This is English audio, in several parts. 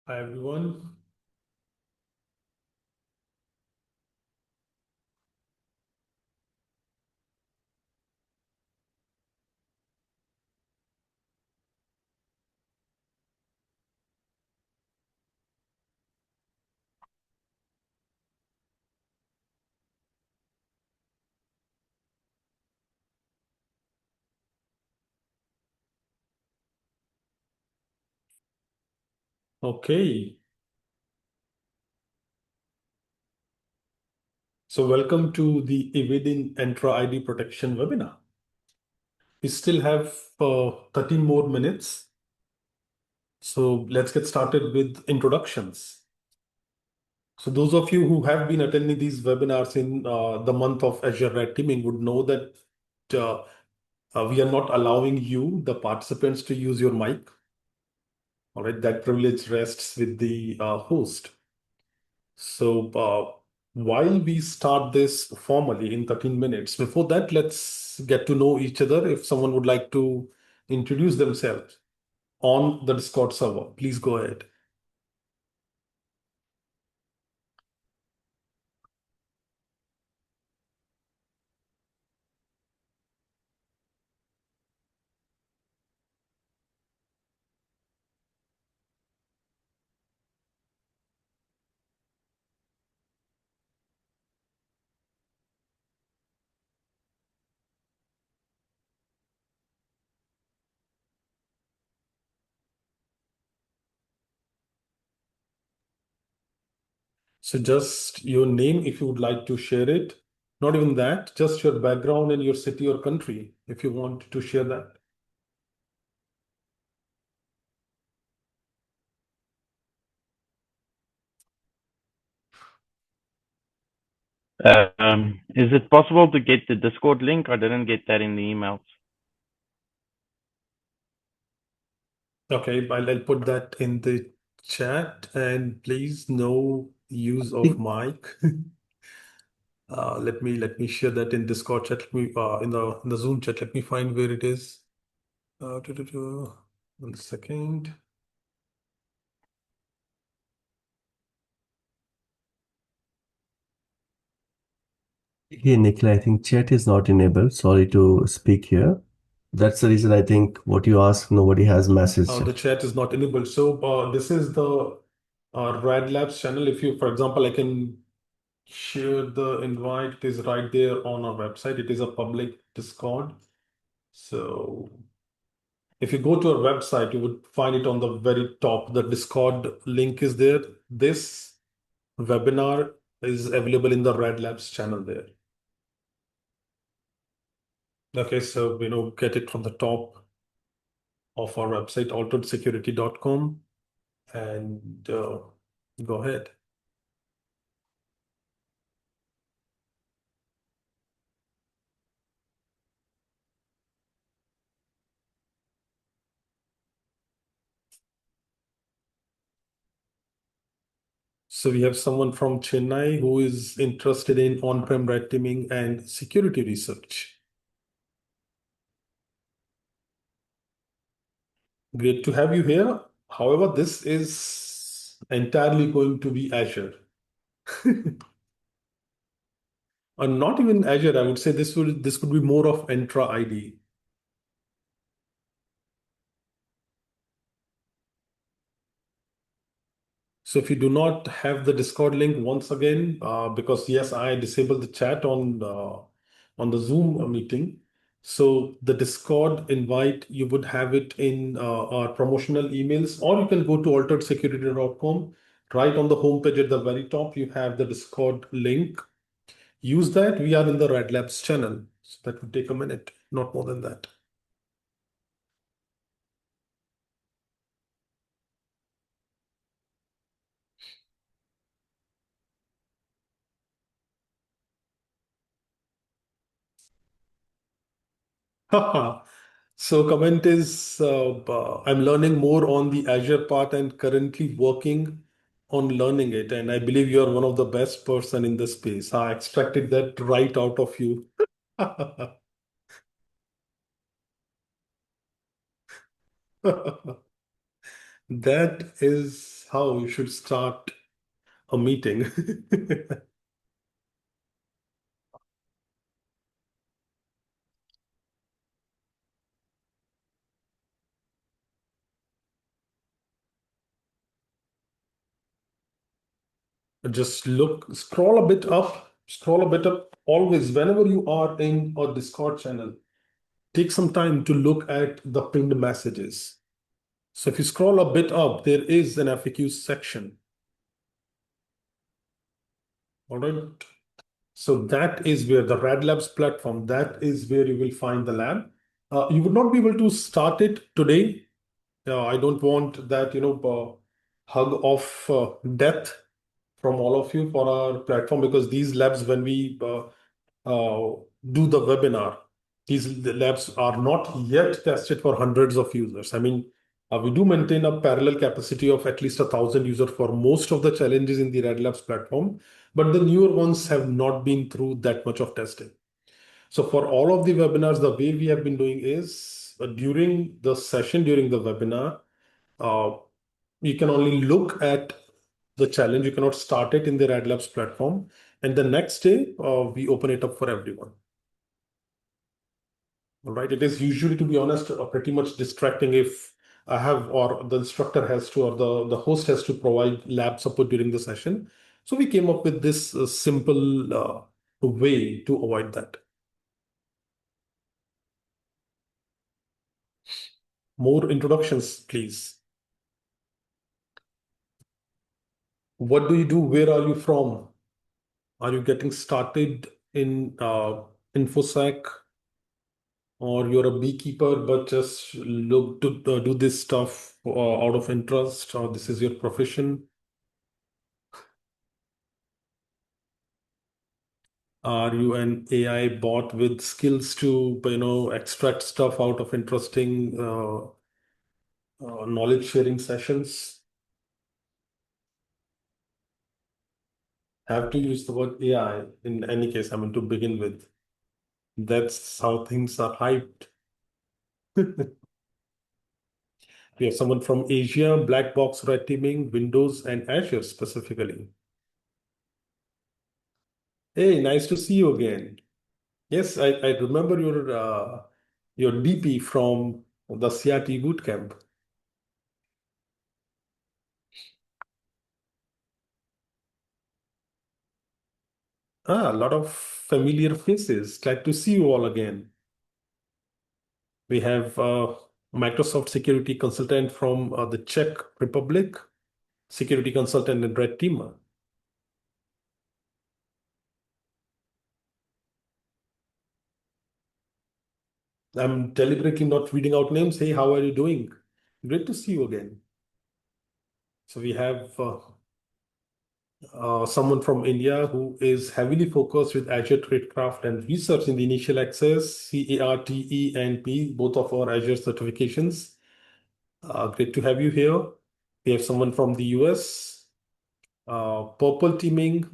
Hi everyone. Okay, so welcome to the Evading Entra ID Protection webinar. We still have 13 more minutes, so let's get started with introductions. So those of you who have been attending these webinars in the month of Azure Red Teaming would know that uh, we are not allowing you, the participants, to use your mic. All right, that privilege rests with the host. So while we start this formally in 13 minutes, before that, let's get to know each other. If someone would like to introduce themselves on the Discord server, please go ahead. So just your name, if you would like to share it. Not even that, just your background and your city or country, if you want to share that. Is it possible to get the Discord link? I didn't get that in the emails. Okay, I'll put that in the chat, and please no use of think mic. Let me share that in Discord chat. Let me in the Zoom chat. Let me find where it is. Uh, duh, duh, duh. 1 second. here, Nikhil, I think chat is not enabled. Sorry to speak here. That's the reason I think what you ask, nobody has messaged. The chat is not enabled. So this is the Rad Labs channel. If you, for example, I can share the invite. It is right there on our website. It is a public Discord. So if you go to our website, you would find it on the very top. The Discord link is there. This webinar is available in the Red Labs channel there. Okay, so get it from the top of our website, alteredsecurity.com, and go ahead. So we have someone from Chennai who is interested in on-prem red teaming and security research. Great to have you here. However, this is entirely going to be Azure. Or not even Azure, I would say this could be more of Entra ID. So if you do not have the Discord link once again, because yes, I disabled the chat on the Zoom meeting. So the Discord invite, you would have it in our promotional emails, or you can go to alteredsecurity.com. Right on the homepage at the very top, you have the Discord link. Use that. We are in the Red Labs channel. So that would take a minute, not more than that. So comment is I'm learning more on the Azure part and currently working on learning it. And I believe you are one of the best person in the space. I extracted that right out of you. That is how you should start a meeting. Just look, scroll a bit up. Always, whenever you are in a Discord channel, take some time to look at the pinned messages. So if you scroll a bit up, there is an FAQ section. All right. So that is where the Rad Labs platform, that is where you will find the lab. You would not be able to start it today. I don't want that, hug of death from all of you for our platform, because these labs, when we do the webinar, these labs are not yet tested for hundreds of users. I mean, we do maintain a parallel capacity of at least 1,000 users for most of the challenges in the Red Labs platform, but the newer ones have not been through that much of testing. So for all of the webinars, the way we have been doing is during the session, during the webinar, uh, you can only look at the challenge. You cannot start it in the Red Labs platform. And the next day, we open it up for everyone. All right. It is usually, to be honest, pretty much distracting if I have, or the instructor has to, or the host has to provide lab support during the session. So we came up with this simple way to avoid that. More introductions, please. What do you do? Where are you from? Are you getting started in InfoSec, or you're a beekeeper but just look to do this stuff out of interest, or this is your profession? Are you an AI bot with skills to, extract stuff out of interesting knowledge sharing sessions? Have to use the word AI in any case, I mean, to begin with. That's how things are hyped. We have someone from Asia, Black Box Red Teaming, Windows, and Azure specifically. Hey, nice to see you again. Yes, I remember your DP from the CRT bootcamp. A lot of familiar faces. Glad to see you all again. We have Microsoft security consultant from the Czech Republic, security consultant and Red Teamer. I'm deliberately not reading out names. Hey, how are you doing? Great to see you again. So we have someone from India who is heavily focused with Azure Tradecraft and research in the initial access, CARTE and P, both of our Azure certifications. Great to have you here. We have someone from the US, Purple Teaming,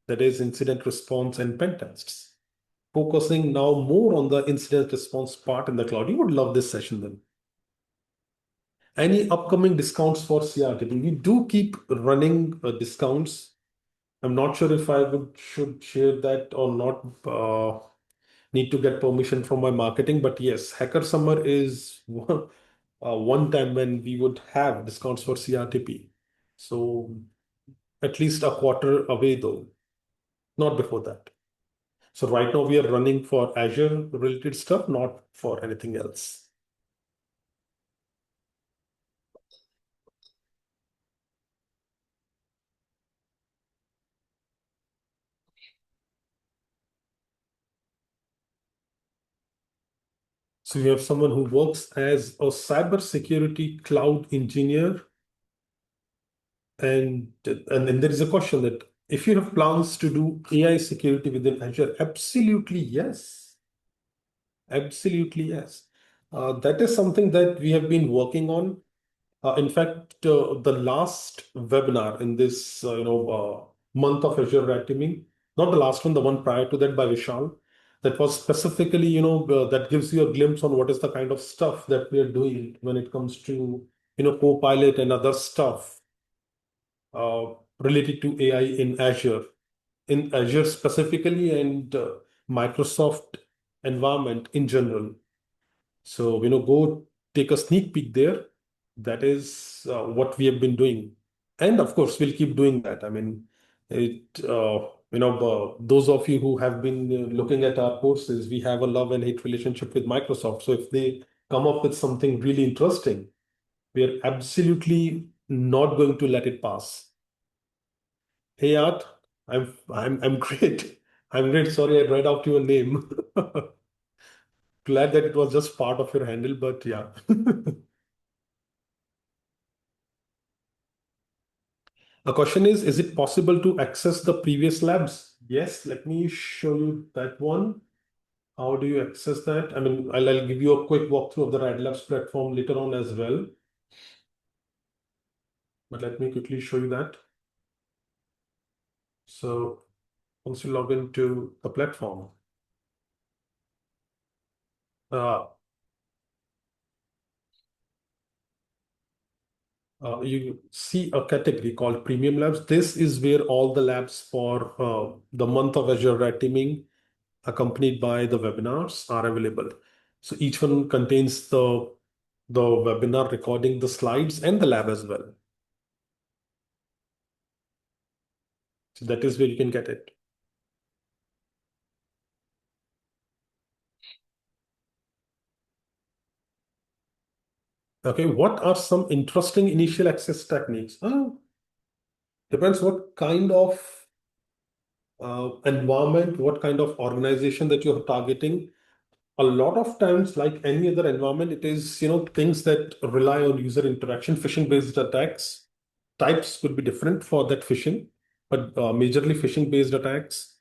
that is incident response and pen tests. Focusing now more on the incident response part in the cloud. You would love this session then. Any upcoming discounts for CRTP? We do keep running discounts. I'm not sure if should share that or not. Need to get permission from my marketing, but yes, Hacker Summer is one time when we would have discounts for CRTP. So at least a quarter away though, not before that. So right now we are running for Azure related stuff, not for anything else. So we have someone who works as a cybersecurity cloud engineer. And then there is a question that if you have plans to do AI security within Azure, absolutely yes. Absolutely yes. That is something that we have been working on. In fact, the last webinar in this month of Azure Red Teaming, not the last one, the one prior to that by Vishal, that was specifically, that gives you a glimpse on what is the kind of stuff that we are doing when it comes to, Copilot and other stuff. related to AI in Azure specifically, and Microsoft environment in general. So, go take a sneak peek there. That is what we have been doing. And of course, we'll keep doing that. I mean, those of you who have been looking at our courses, we have a love and hate relationship with Microsoft. So if they come up with something really interesting, we are absolutely not going to let it pass. Hey, Art, I'm great. I'm great. Sorry, I read out your name. Glad that it was just part of your handle, but yeah. The question is it possible to access the previous labs? Yes, let me show you that one. How do you access that? I mean, I'll give you a quick walkthrough of the Rad Labs platform later on as well. But let me quickly show you that. So once you log into the platform, uh, you see a category called Premium Labs. This is where all the labs for the month of Azure Red Teaming, accompanied by the webinars, are available. So each one contains the webinar recording, the slides, and the lab as well. So that is where you can get it. Okay, what are some interesting initial access techniques? Depends what kind of environment, what kind of organization that you're targeting. A lot of times, like any other environment, it is, things that rely on user interaction. Phishing-based attacks types could be different for that phishing, but majorly phishing-based attacks.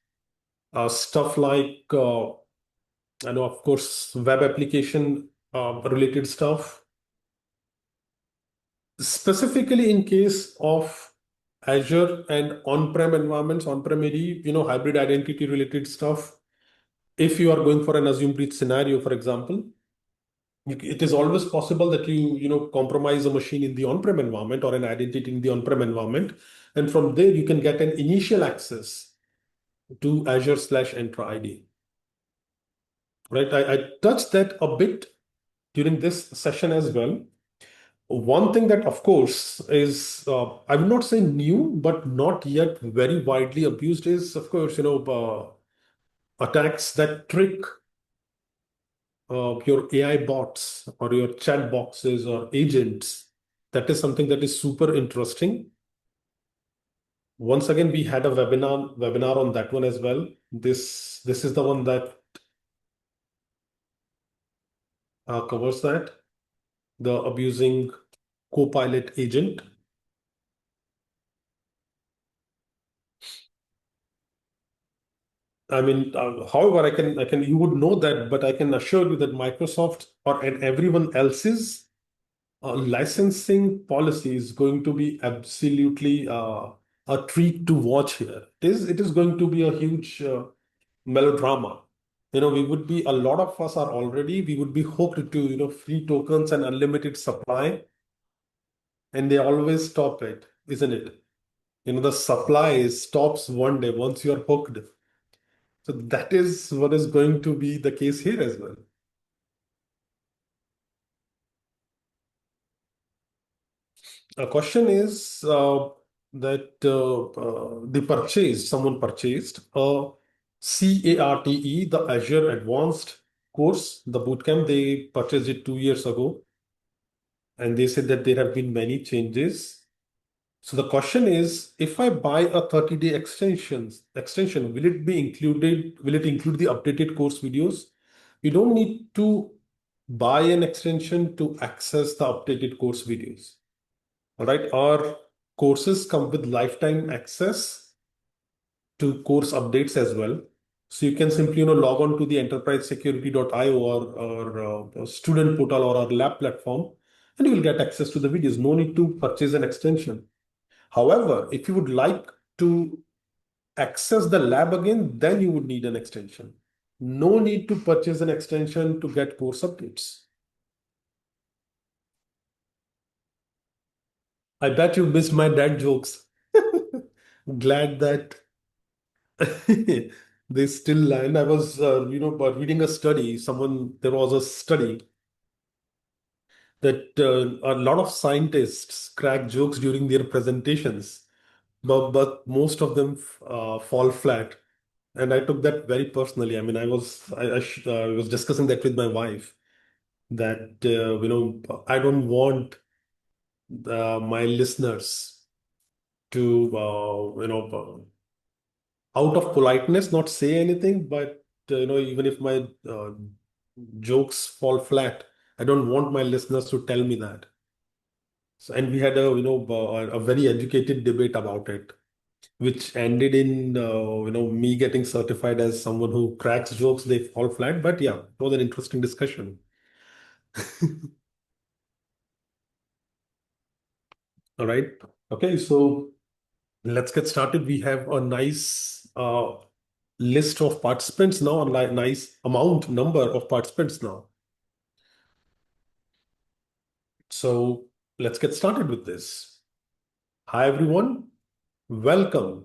Stuff like, I know, of course, web application related stuff. Specifically in case of Azure and on-prem environments, on-prem AD, hybrid identity related stuff. If you are going for an assume breach scenario, for example, it is always possible that you compromise a machine in the on-prem environment or an identity in the on-prem environment. And from there, you can get an initial access to Azure/Entra ID. Right? I touched that a bit during this session as well. One thing that, of course, is I would not say new, but not yet very widely abused is, of course, attacks that trick your AI bots or your chat boxes or agents. That is something that is super interesting. Once again, we had a webinar on that one as well. This is the one that covers that, the abusing Copilot agent. I mean, however, you would know that, but I can assure you that Microsoft and everyone else's licensing policy is going to be absolutely a treat to watch here. It is going to be a huge melodrama. A lot of us are already, we would be hooked to, free tokens and unlimited supply, and they always stop it, isn't it? The supply stops one day once you're hooked. So that is what is going to be the case here as well. A question is that someone purchased a CARTE, the Azure Advanced course, the bootcamp. They purchased it 2 years ago, and they said that there have been many changes. So the question is, if I buy a 30-day extension, will it be included? Will it include the updated course videos? You don't need to buy an extension to access the updated course videos. All right, our courses come with lifetime access to course updates as well. So you can simply log on to the enterprisesecurity.io or student portal or our lab platform, and you will get access to the videos. No need to purchase an extension. However, if you would like to access the lab again, then you would need an extension. No need to purchase an extension to get course updates. I bet you missed my dad jokes. glad that they still land. I was, reading a study. There was a study that a lot of scientists crack jokes during their presentations, but most of them fall flat. And I took that very personally. I mean, I was discussing that with my wife that, I don't want my listeners to, out of politeness, not say anything, but, even if my jokes fall flat, I don't want my listeners to tell me that. So, and we had a very educated debate about it, which ended in me getting certified as someone who cracks jokes, they fall flat. But yeah, it was an interesting discussion. All right. Okay, so let's get started. We have a nice list of participants now, a nice number of participants now. So let's get started with this. Hi, everyone. Welcome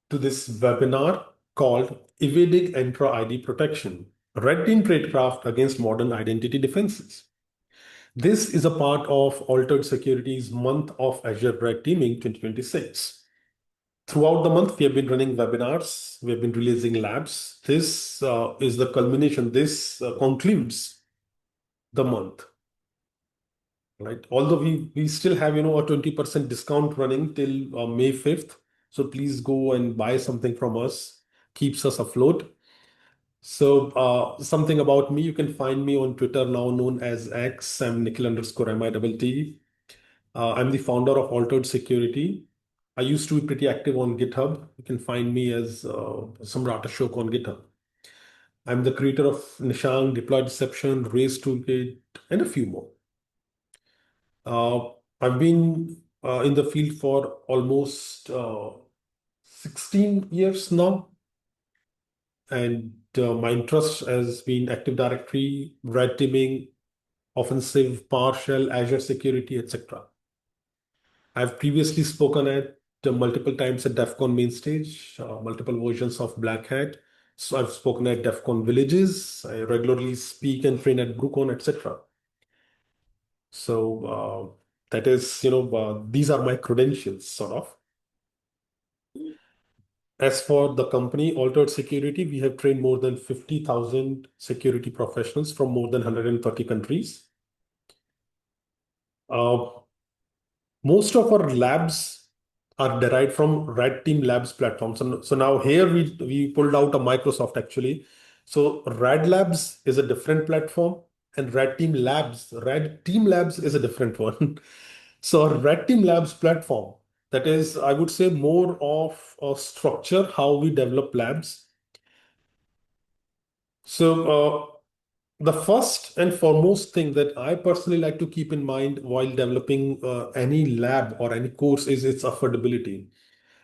to this webinar called Evading Entra ID Protection, Red Team Tradecraft Against Modern Identity Defenses. This is a part of Altered Security's month of Azure Red Teaming 2026. Throughout the month, we have been running webinars, we have been releasing labs. This is the culmination. This concludes the month, right? Although we still have, a 20% discount running till May 5th. So please go and buy something from us, keeps us afloat. So something about me, you can find me on Twitter, now known as X. I'm Nikhil_MITT. I'm the founder of Altered Security. I used to be pretty active on GitHub. You can find me as Samrat Ashok on GitHub. I'm the creator of Nishang, Deploy Deception, Race Toolkit, and a few more. I've been in the field for almost 16 years now. And my interest has been Active Directory, red teaming, offensive, PowerShell, Azure security, etc. I've previously spoken at multiple times at DEF CON main stage, multiple versions of Black Hat. So I've spoken at DEF CON villages. I regularly speak and train at BruCon, etc. So that is, these are my credentials, sort of. As for the company, Altered Security, we have trained more than 50,000 security professionals from more than 130 countries. Most of our labs are derived from Red Team Labs platform. So now here we pulled out a Microsoft actually. So Red Labs is a different platform and Red Team Labs is a different one. So our Red Team Labs platform, that is, I would say, more of a structure, how we develop labs. So the first and foremost thing that I personally like to keep in mind while developing any lab or any course is its affordability.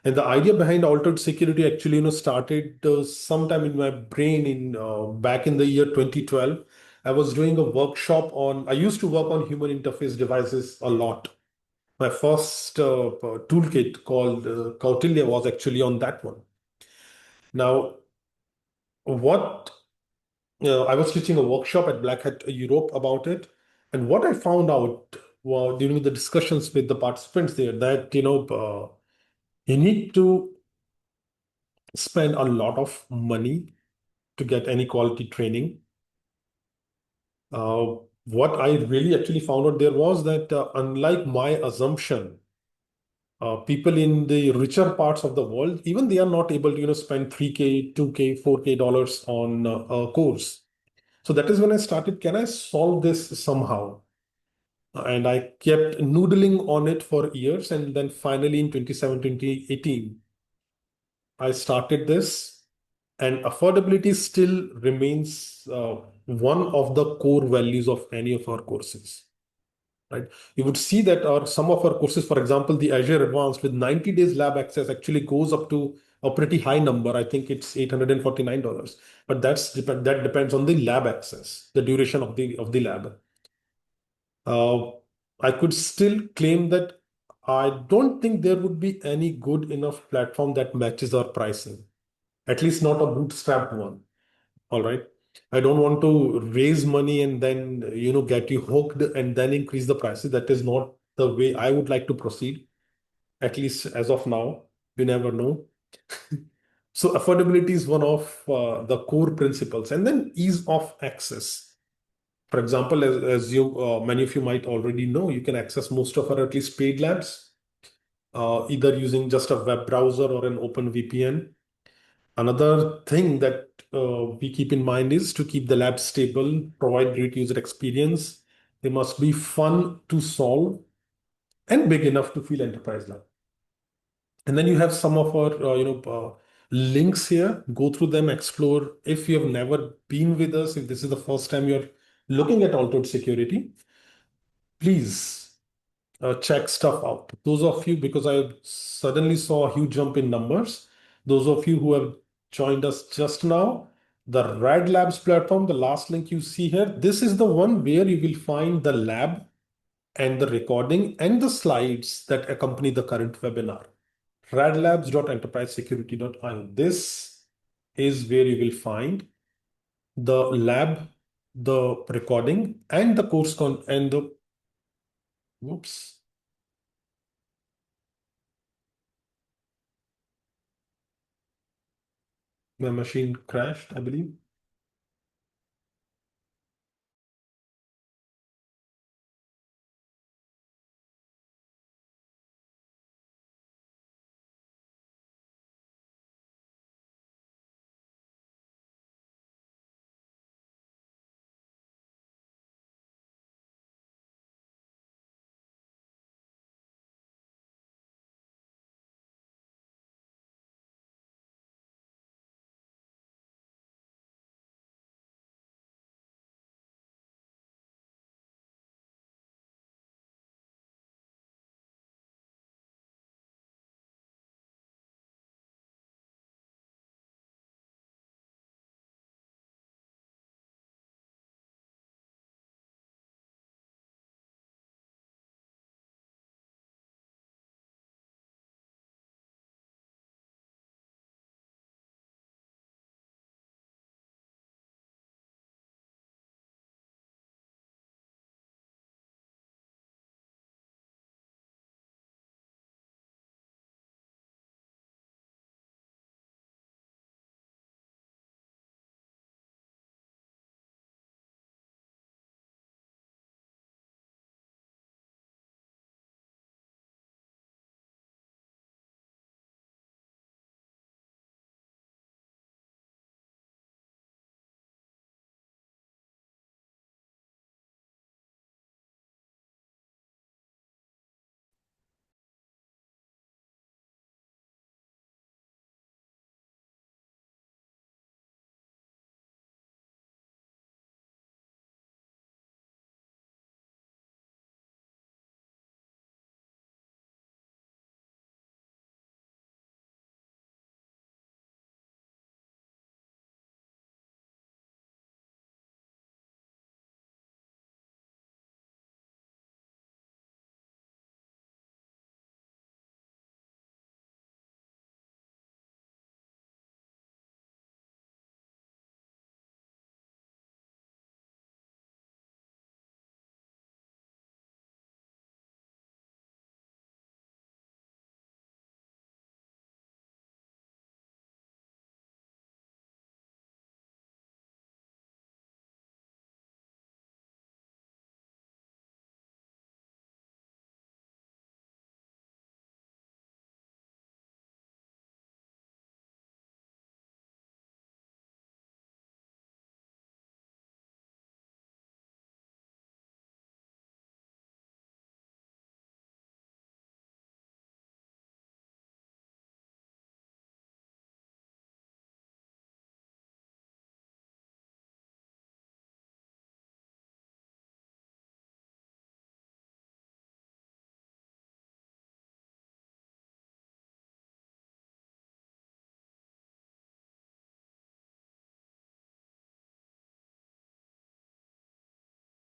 And the idea behind Altered Security actually, started sometime in my brain in back in the year 2012. I was doing a workshop on. I used to work on human interface devices a lot. My first toolkit called Kautilya was actually on that one. Now, what I was teaching a workshop at Black Hat Europe about it, and what I found out during the discussions with the participants there that you need to spend a lot of money to get any quality training. What I really actually found out there was that unlike my assumption, people in the richer parts of the world, even they are not able to spend 3K, 2K, 4K dollars on a course. So that is when I started, can I solve this somehow? And I kept noodling on it for years. And then finally in 2017, 2018, I started this. And affordability still remains one of the core values of any of our courses. Right? You would see that some of our courses, for example, the Azure Advanced with 90 days lab access actually goes up to a pretty high number. I think it's $849, but that depends on the lab access, the duration of the lab. I could still claim that I don't think there would be any good enough platform that matches our pricing, at least not a bootstrap one. All right. I don't want to raise money and then, get you hooked and then increase the prices. That is not the way I would like to proceed, at least as of now. You never know. So affordability is one of the core principles, and then ease of access. For example, as you many of you might already know, you can access most of our at least paid labs either using just a web browser or an open VPN. Another thing that we keep in mind is to keep the lab stable, provide great user experience. They must be fun to solve and big enough to feel enterprise lab. And then you have some of our links here. Go through them, explore. If you have never been with us, if this is the first time you're looking at altered security, please check stuff out. Those of you, because I suddenly saw a huge jump in numbers, those of you who have joined us just now, the Rad Labs platform, the last link you see here, this is the one where you will find the lab and the recording and the slides that accompany the current webinar. radlabs.enterprisesecurity.io. This is where you will find the lab, the recording, and the course and the whoops. My machine crashed, I believe.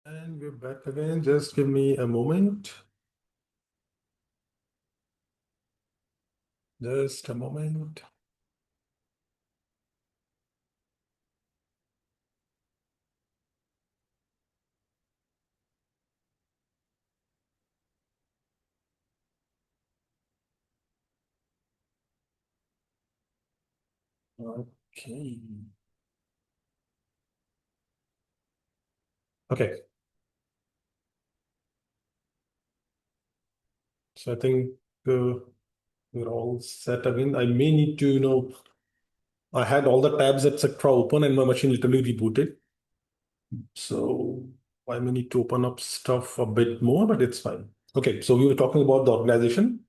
And we're back again. Just give me a moment. Just a moment. Okay. Okay. So I think we're all set again. I may need to, I had all the tabs, etc. open and my machine literally rebooted. So I may need to open up stuff a bit more, but it's fine. Okay, so we were talking about the organization.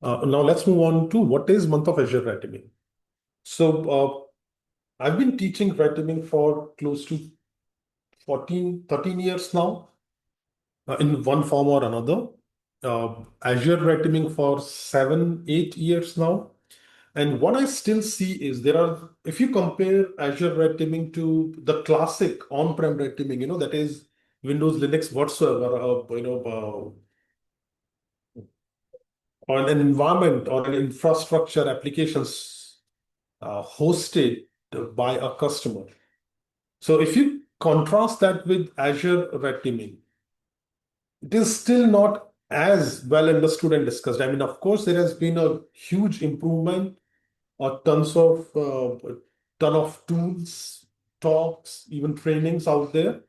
Now let's move on to what is month of Azure Red Teaming. So I've been teaching Red Teaming for close to 13 years now, in one form or another. Azure Red Teaming for 7, 8 years now. And what I still see is if you compare Azure Red Teaming to the classic on-prem Red Teaming, that is Windows, Linux, whatsoever, or an environment or an infrastructure applications hosted by a customer. So if you contrast that with Azure Red Teaming, it is still not as well understood and discussed. I mean, of course, there has been a huge improvement or ton of tools, talks, even trainings out there.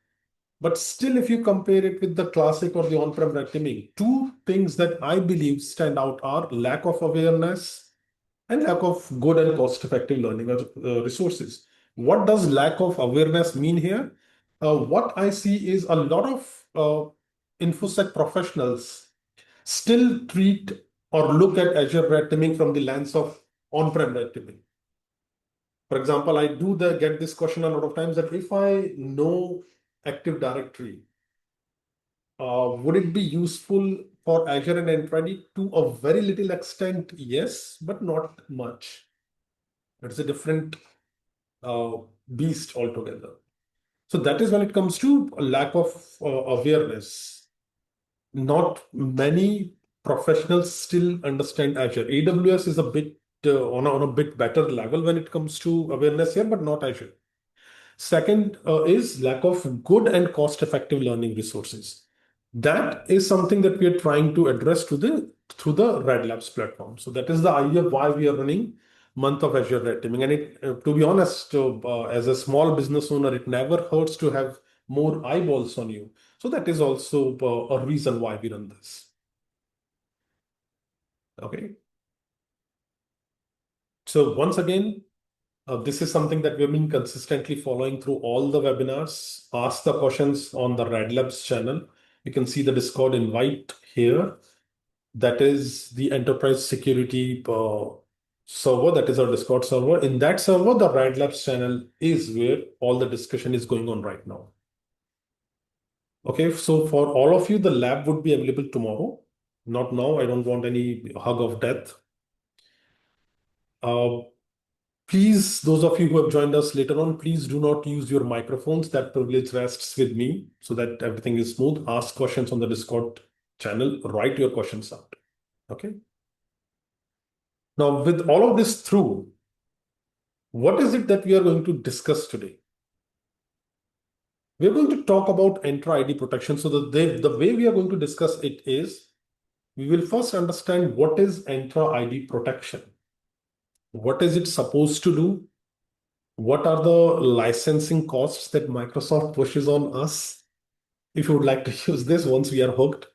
But still, if you compare it with the classic or the on-prem Red Teaming, two things that I believe stand out are lack of awareness and lack of good and cost-effective learning resources. What does lack of awareness mean here? What I see is a lot of InfoSec professionals still treat or look at Azure Red Teaming from the lens of on-prem Red Teaming. For example, I do get this question a lot of times that if I know Active Directory, would it be useful for Azure and Entra ID? To a very little extent, yes, but not much. It's a different uh, beast altogether. So that is when it comes to a lack of awareness. Not many professionals still understand Azure. AWS is a bit on a bit better level when it comes to awareness here, but not Azure. Second is lack of good and cost-effective learning resources. That is something that we are trying to address through the Red Labs platform. So that is the idea why we are running month of Azure Red Teaming. And to be honest, as a small business owner, it never hurts to have more eyeballs on you. So that is also a reason why we run this. Okay. So once again, this is something that we've been consistently following through all the webinars. Ask the questions on the Red Labs channel. You can see the Discord invite here. That is the enterprise security server. That is our Discord server. In that server, the Red Labs channel is where all the discussion is going on right now. Okay, so for all of you, the lab would be available tomorrow. Not now. I don't want any hug of death. Uh, Please, those of you who have joined us later on, please do not use your microphones. That privilege rests with me so that everything is smooth. Ask questions on the Discord channel. Write your questions out. Okay. Now, with all of this through, what is it that we are going to discuss today? We are going to talk about Entra ID protection. So the way we are going to discuss it is, we will first understand what is Entra ID protection. What is it supposed to do? What are the licensing costs that Microsoft pushes on us if you would like to use this once we are hooked?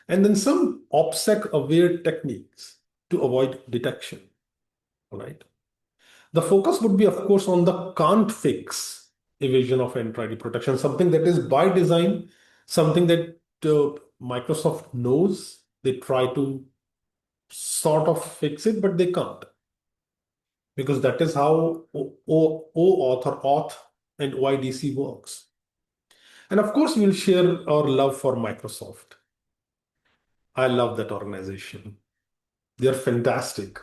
And then some OPSEC aware techniques to avoid detection. All right. The focus would be, of course, on the can't fix evasion of Entra ID protection, something that is by design, something that Microsoft knows. They try to sort of fix it, but they can't, because that is how OAuth or auth and OIDC works. And of course, we'll share our love for Microsoft. I love that organization. They're fantastic.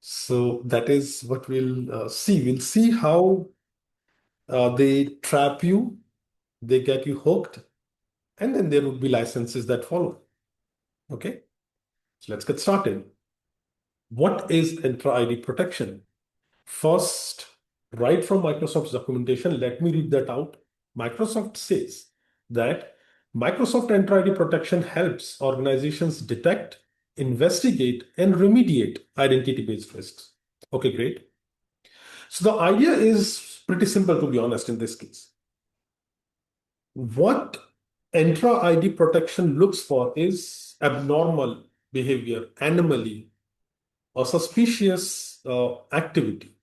So that is what we'll see. We'll see how they trap you, they get you hooked, and then there would be licenses that follow. Okay. So let's get started. What is Entra ID Protection? First, right from Microsoft's documentation, let me read that out. Microsoft says that Microsoft Entra ID Protection helps organizations detect, investigate, and remediate identity-based risks. Okay, great. So the idea is pretty simple, to be honest, in this case. What Entra ID Protection looks for is abnormal behavior, anomaly, or suspicious activity.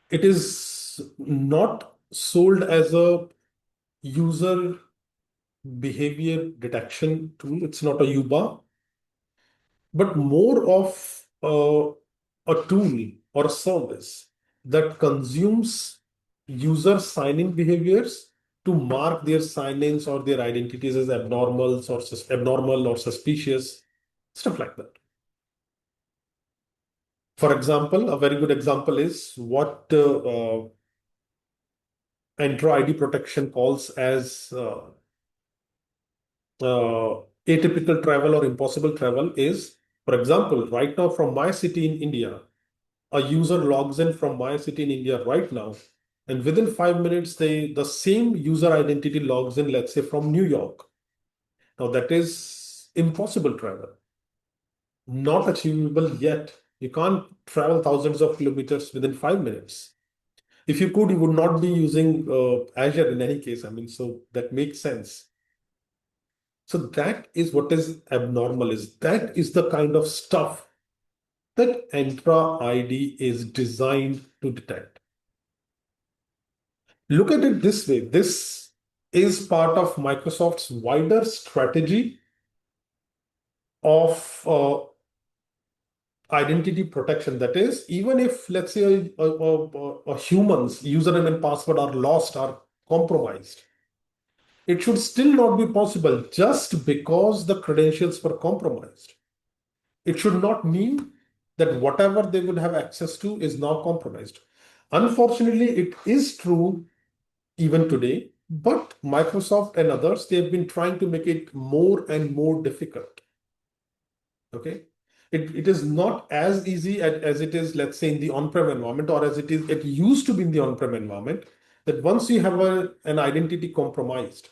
It is not sold as a user behavior detection tool. It's not a UBA, but more of a tool or a service that consumes user sign-in behaviors to mark their sign-ins or their identities as abnormal or suspicious, stuff like that. For example, a very good example is what Entra ID Protection calls as atypical travel or impossible travel is, for example, right now from my city in India, a user logs in from my city in India right now, and within 5 minutes, the same user identity logs in, let's say, from New York. Now that is impossible travel, not achievable yet. You can't travel thousands of kilometers within 5 minutes. If you could, you would not be using Azure in any case. I mean, so that makes sense. So that is what is abnormal is. That is the kind of stuff that Entra ID is designed to detect. Look at it this way. This is part of Microsoft's wider strategy of identity protection. That is, even if, let's say, a human's username and password are lost, are compromised, it should still not be possible just because the credentials were compromised. It should not mean that whatever they would have access to is now compromised. Unfortunately, it is true even today, but Microsoft and others, they've been trying to make it more and more difficult. Okay. It is not as easy as it is, let's say, in the on-prem environment, or as it used to be in the on-prem environment, that once you have an identity compromised,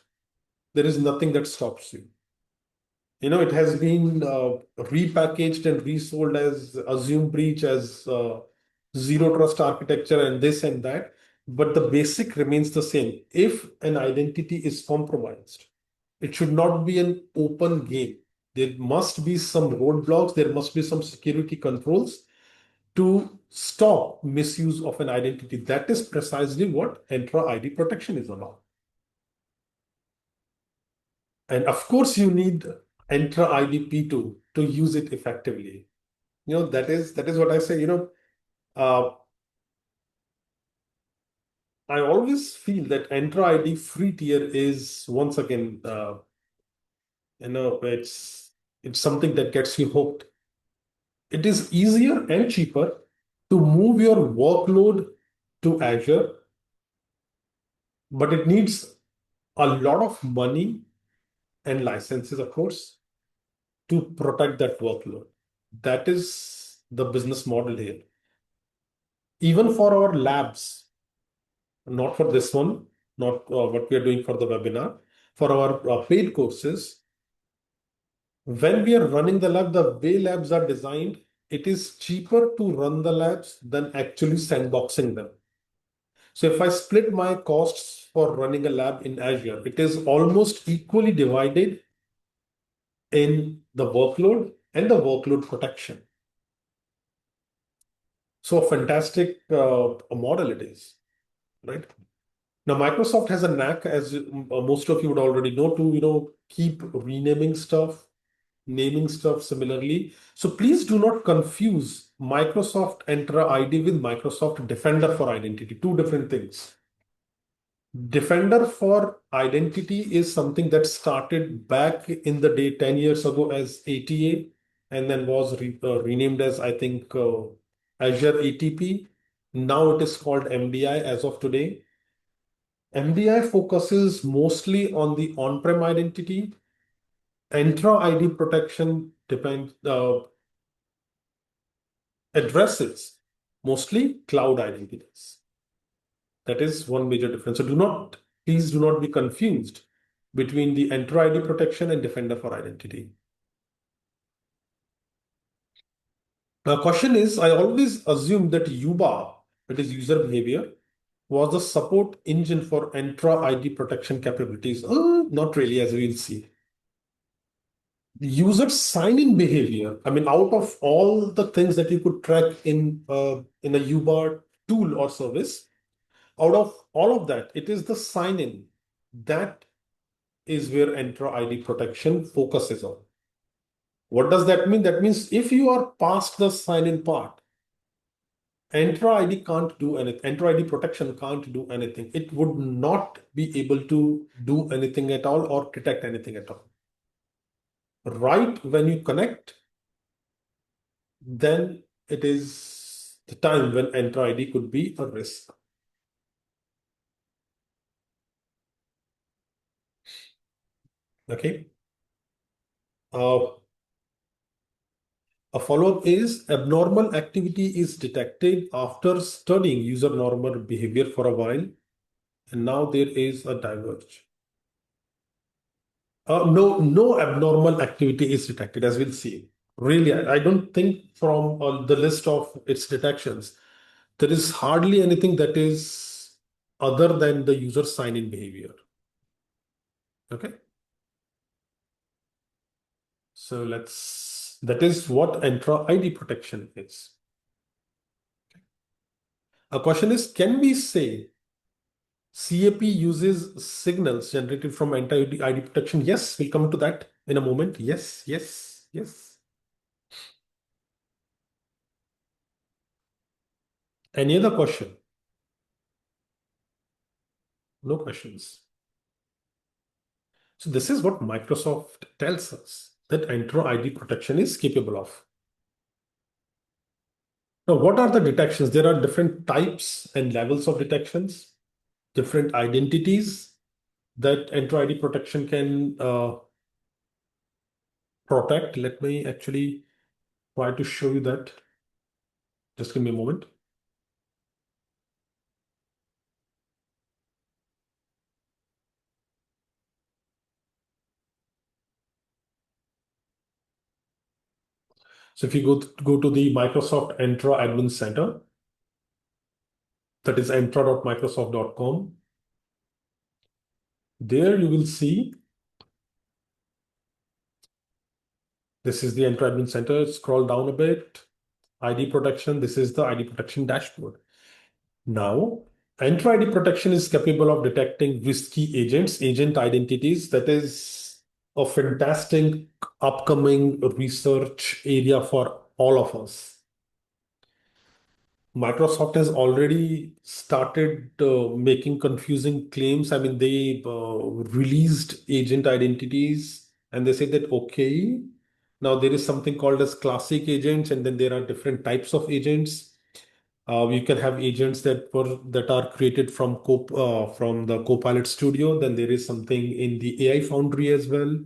there is nothing that stops you. It has been repackaged and resold as assume breach, as zero trust architecture, and this and that. But the basic remains the same. If an identity is compromised, it should not be an open game. There must be some roadblocks, there must be some security controls to stop misuse of an identity. That is precisely what Entra ID Protection is about. And of course, you need Entra ID P2 to use it effectively. That is what I say. I always feel that Entra ID free tier is, once again, it's something that gets you hooked. It is easier and cheaper to move your workload to Azure, but it needs a lot of money and licenses, of course, to protect that workload. That is the business model here. Even for our labs, not for this one, not what we are doing for the webinar, for our paid courses, when we are running the lab, the way labs are designed, it is cheaper to run the labs than actually sandboxing them. So if I split my costs for running a lab in Azure, it is almost equally divided in the workload and the workload protection. So a fantastic model it is, right? Now, Microsoft has a knack, as most of you would already know, to keep renaming stuff, naming stuff similarly. So please do not confuse Microsoft Entra ID with Microsoft Defender for Identity. Two different things. Defender for Identity is something that started back in the day 10 years ago as ATA, and then was renamed as, I think, Azure ATP. Now it is called MDI as of today. MDI focuses mostly on the on-prem identity, Entra ID protection addresses mostly cloud identities. That is one major difference. So please do not be confused between the Entra ID protection and Defender for Identity. The question is, I always assumed that UBA, that is user behavior, was the support engine for Entra ID protection capabilities. Not really, as we'll see. The user sign-in behavior, I mean, out of all the things that you could track in a UBA tool or service, out of all of that, it is the sign-in that is where Entra ID protection focuses on. What does that mean? That means if you are past the sign-in part, Entra ID can't do anything. Entra ID protection can't do anything. It would not be able to do anything at all or detect anything at all. Right when you connect, then it is the time when Entra ID could be a risk. Okay. A follow-up is abnormal activity is detected after studying user normal behavior for a while, and now there is a diverge. No abnormal activity is detected, as we'll see. Really, I don't think from the list of its detections, there is hardly anything that is other than the user sign-in behavior. Okay. So that is what Entra ID protection is. A question is, can we say CAP uses signals generated from Entra ID protection? Yes, we'll come to that in a moment. Yes, yes, yes. Any other question? No questions. So this is what Microsoft tells us that Entra ID protection is capable of. Now, what are the detections? There are different types and levels of detections, different identities that Entra ID protection can protect. Let me actually try to show you that. Just give me a moment. So if you go to the Microsoft Entra Admin Center, that is entra.microsoft.com, there you will see this is the Entra Admin Center. Scroll down a bit. ID protection. This is the ID protection dashboard. Now, Entra ID protection is capable of detecting risky agents, agent identities. That is a fantastic upcoming research area for all of us. Microsoft has already started making confusing claims. I mean, they released agent identities and they say that, okay, now there is something called as classic agents, and then there are different types of agents. You can have agents that are created from the Copilot Studio. Then there is something in the AI Foundry as well.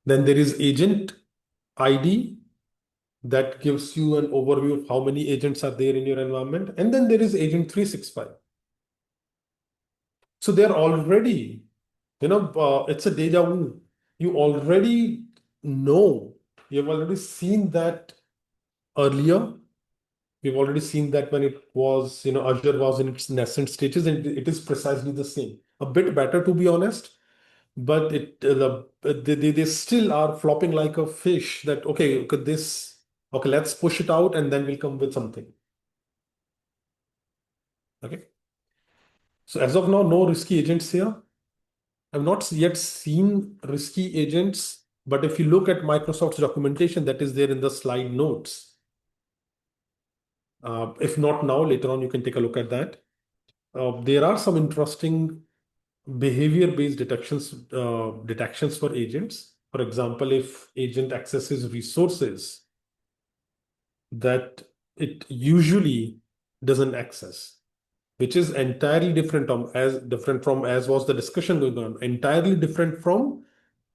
Then there is Agent ID that gives you an overview of how many agents are there in your environment. And then there is Agent 365. So they're already, it's a deja vu. You already know, you've already seen that earlier. We've already seen that when it was, Azure was in its nascent stages, and it is precisely the same. A bit better, to be honest, but they still are flopping like a fish that, okay, let's push it out and then we'll come with something. Okay. So as of now, no risky agents here. I've not yet seen risky agents, but if you look at Microsoft's documentation that is there in the slide notes, if not now, later on, you can take a look at that. There are some interesting behavior-based detections for agents. For example, if agent accesses resources that it usually doesn't access, which is entirely different from as was the discussion going on, entirely different from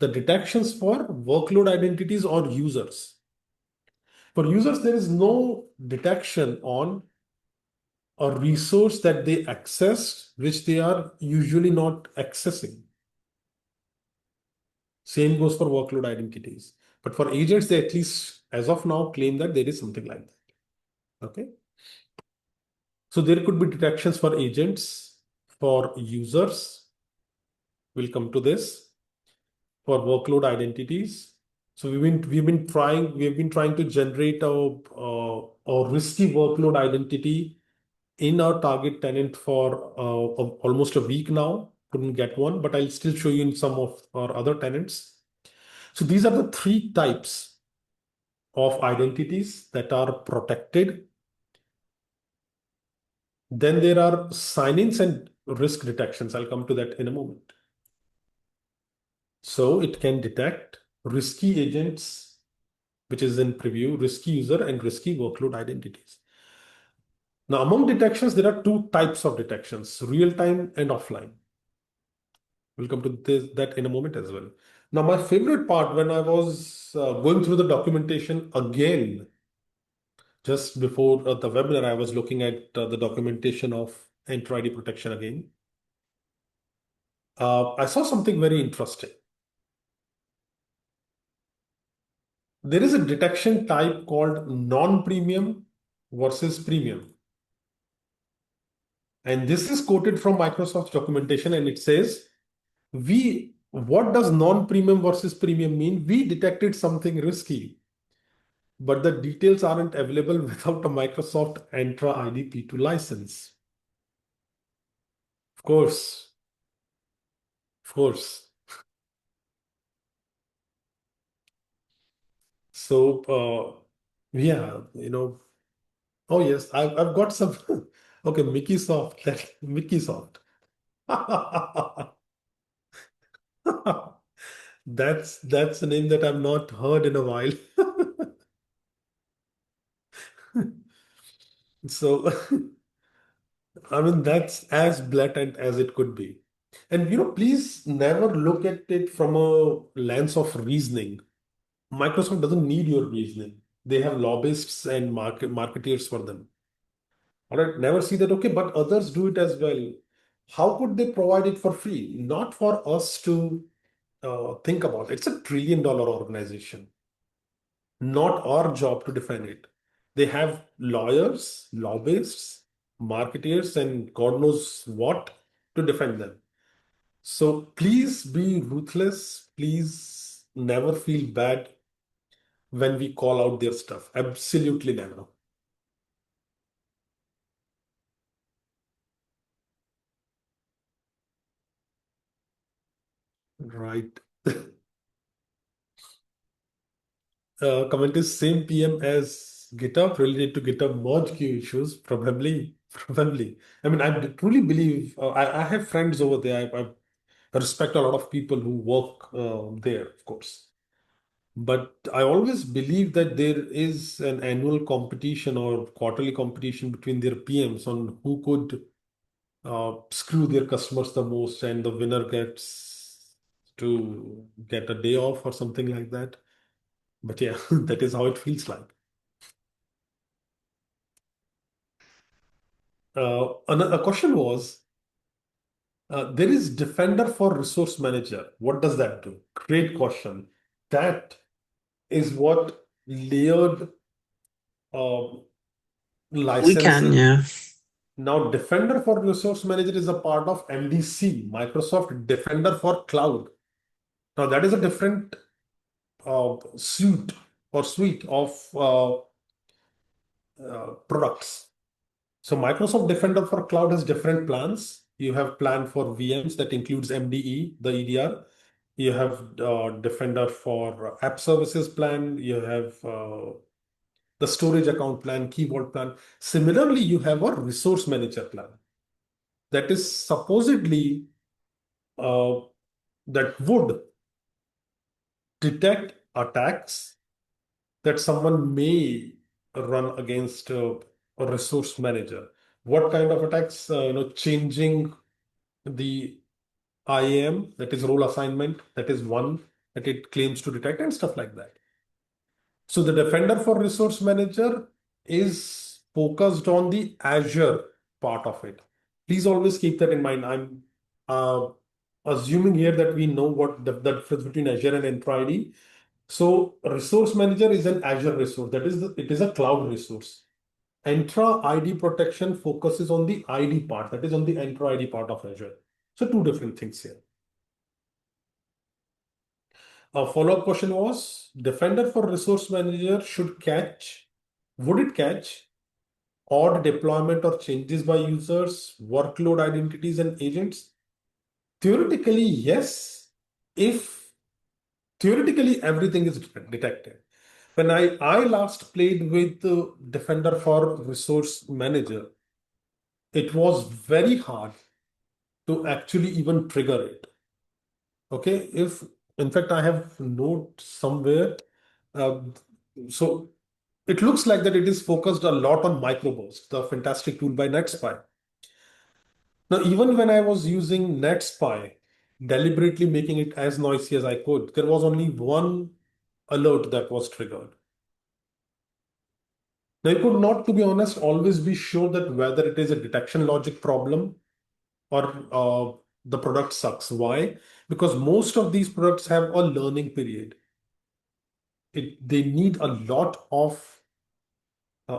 the detections for workload identities or users. For users, there is no detection on a resource that they accessed, which they are usually not accessing. Same goes for workload identities. But for agents, they at least, as of now, claim that there is something like that. Okay. So there could be detections for agents, for users. We'll come to this. For workload identities. So we've been trying to generate a risky workload identity in our target tenant for almost a week now. Couldn't get one, but I'll still show you in some of our other tenants. So these are the three types of identities that are protected. Then there are sign-ins and risk detections. I'll come to that in a moment. So it can detect risky agents, which is in preview, risky user and risky workload identities. Now, among detections, there are two types of detections, real-time and offline. We'll come to that in a moment as well. Now, my favorite part when I was going through the documentation again, just before the webinar, I was looking at the documentation of Entra ID Protection again. I saw something very interesting. There is a detection type called non-premium versus premium. And this is quoted from Microsoft's documentation, and it says, what does non-premium versus premium mean? We detected something risky, but the details aren't available without a Microsoft Entra ID P2 license. Of course, of course. So, yeah, oh yes, I've got some. Okay, Mickey Soft, Mickey Soft. That's a name that I've not heard in a while. So, I mean, that's as blatant as it could be. And please never look at it from a lens of reasoning. Microsoft doesn't need your reasoning. They have lobbyists and marketeers for them. All right, never see that, okay, but others do it as well. How could they provide it for free? Not for us to think about. It's $1 trillion organization. Not our job to defend it. They have lawyers, lobbyists, marketeers, and God knows what to defend them. So please be ruthless. Please never feel bad when we call out their stuff. Absolutely never. Right. Comment is same PM as GitHub related to GitHub merge queue issues. Probably, probably. I mean, I truly believe I have friends over there. I respect a lot of people who work there, of course. But I always believe that there is an annual competition or quarterly competition between their PMs on who could screw their customers the most, and the winner gets to get a day off or something like that. But yeah, that is how it feels like. A question was, there is Defender for Resource Manager. What does that do? Great question. That is what layered um, We can, licenses. yeah. Now, Defender for Resource Manager is a part of MDC, Microsoft Defender for Cloud. Now, that is a different suite of products. So Microsoft Defender for Cloud has different plans. You have plan for VMs that includes MDE, the EDR. You have Defender for App Services plan. You have the storage account plan, Key Vault plan. Similarly, you have a resource manager plan that is supposedly uh, that would detect attacks that someone may run against a resource manager. what kind of attacks, changing the IAM, that is role assignment, that is one that it claims to detect and stuff like that. So the Defender for Resource Manager is focused on the Azure part of it. Please always keep that in mind. I'm assuming here that we know what the difference between Azure and Entra ID. So Resource Manager is an Azure resource. That is, it is a cloud resource. Entra ID Protection focuses on the ID part. That is on the Entra ID part of Azure. So two different things here. A follow-up question was, Defender for Resource Manager would it catch odd deployment or changes by users, workload identities and agents? Theoretically, yes, if theoretically everything is detected. When I last played with the Defender for Resource Manager, it was very hard to actually even trigger it. Okay, in fact, I have note somewhere. So it looks like that it is focused a lot on microburst, the fantastic tool by NetSpy. Now, even when I was using NetSpy, deliberately making it as noisy as I could, there was only one alert that was triggered. Now, you could not, to be honest, always be sure that whether it is a detection logic problem or the product sucks. Why? Because most of these products have a learning period. They need a lot of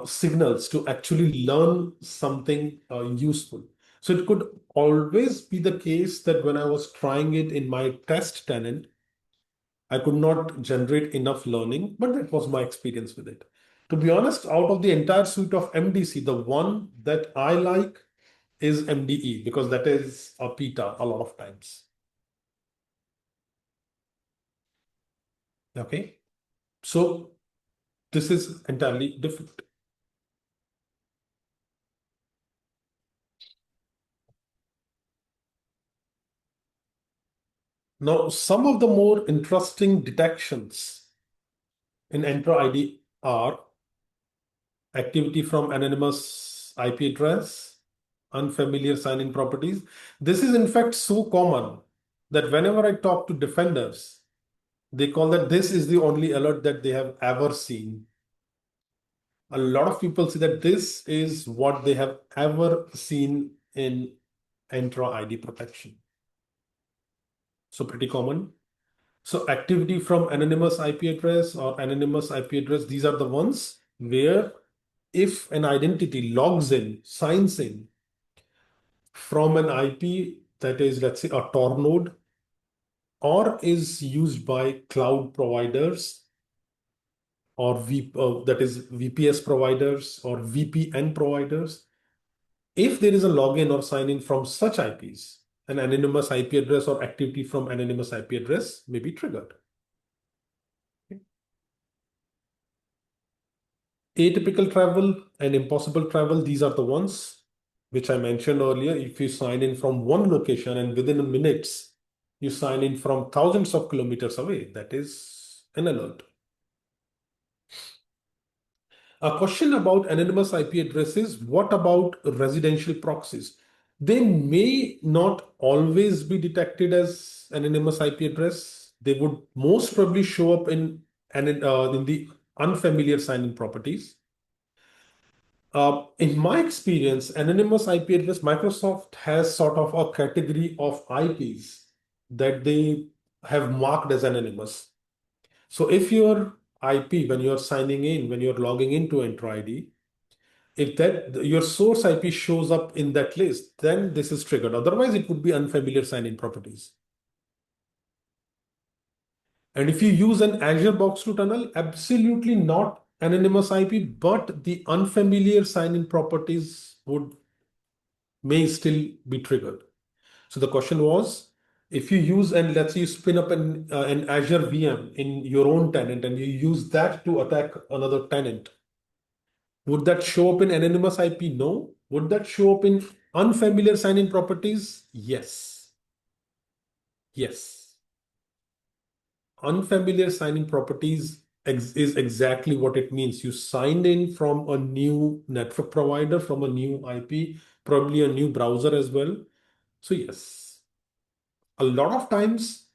signals to actually learn something useful. So it could always be the case that when I was trying it in my test tenant, I could not generate enough learning, but that was my experience with it. To be honest, out of the entire suite of MDC, the one that I like is MDE because that is a beta a lot of times. Okay, so this is entirely different. Now, some of the more interesting detections in Entra ID are activity from anonymous IP address, unfamiliar sign-in properties. This is in fact so common that whenever I talk to defenders, they call that this is the only alert that they have ever seen. A lot of people say that this is what they have ever seen in Entra ID protection. So pretty common. So activity from anonymous IP address or anonymous IP address, these are the ones where if an identity logs in, signs in from an IP that is, let's say, a Tor node or is used by cloud providers or that is VPS providers or VPN providers, if there is a login or sign in from such IPs, an anonymous IP address or activity from anonymous IP address may be triggered. Atypical travel and impossible travel, these are the ones which I mentioned earlier. If you sign in from one location and within minutes, you sign in from thousands of kilometers away, that is an alert. A question about anonymous IP addresses, what about residential proxies? They may not always be detected as anonymous IP address. They would most probably show up in the unfamiliar sign-in properties. In my experience, anonymous IP address, Microsoft has sort of a category of IPs that they have marked as anonymous. So if your IP, when you're signing in, when you're logging into Entra ID, if that your source IP shows up in that list, then this is triggered. Otherwise, it would be unfamiliar sign-in properties. And if you use an Azure Box to tunnel, absolutely not anonymous IP, but the unfamiliar sign-in properties may still be triggered. So the question was, if you use and let's say you spin up an Azure VM in your own tenant and you use that to attack another tenant, would that show up in anonymous IP? No. Would that show up in unfamiliar sign-in properties? Yes. Yes. Unfamiliar sign-in properties is exactly what it means. You signed in from a new network provider, from a new IP, probably a new browser as well. So yes, a lot of times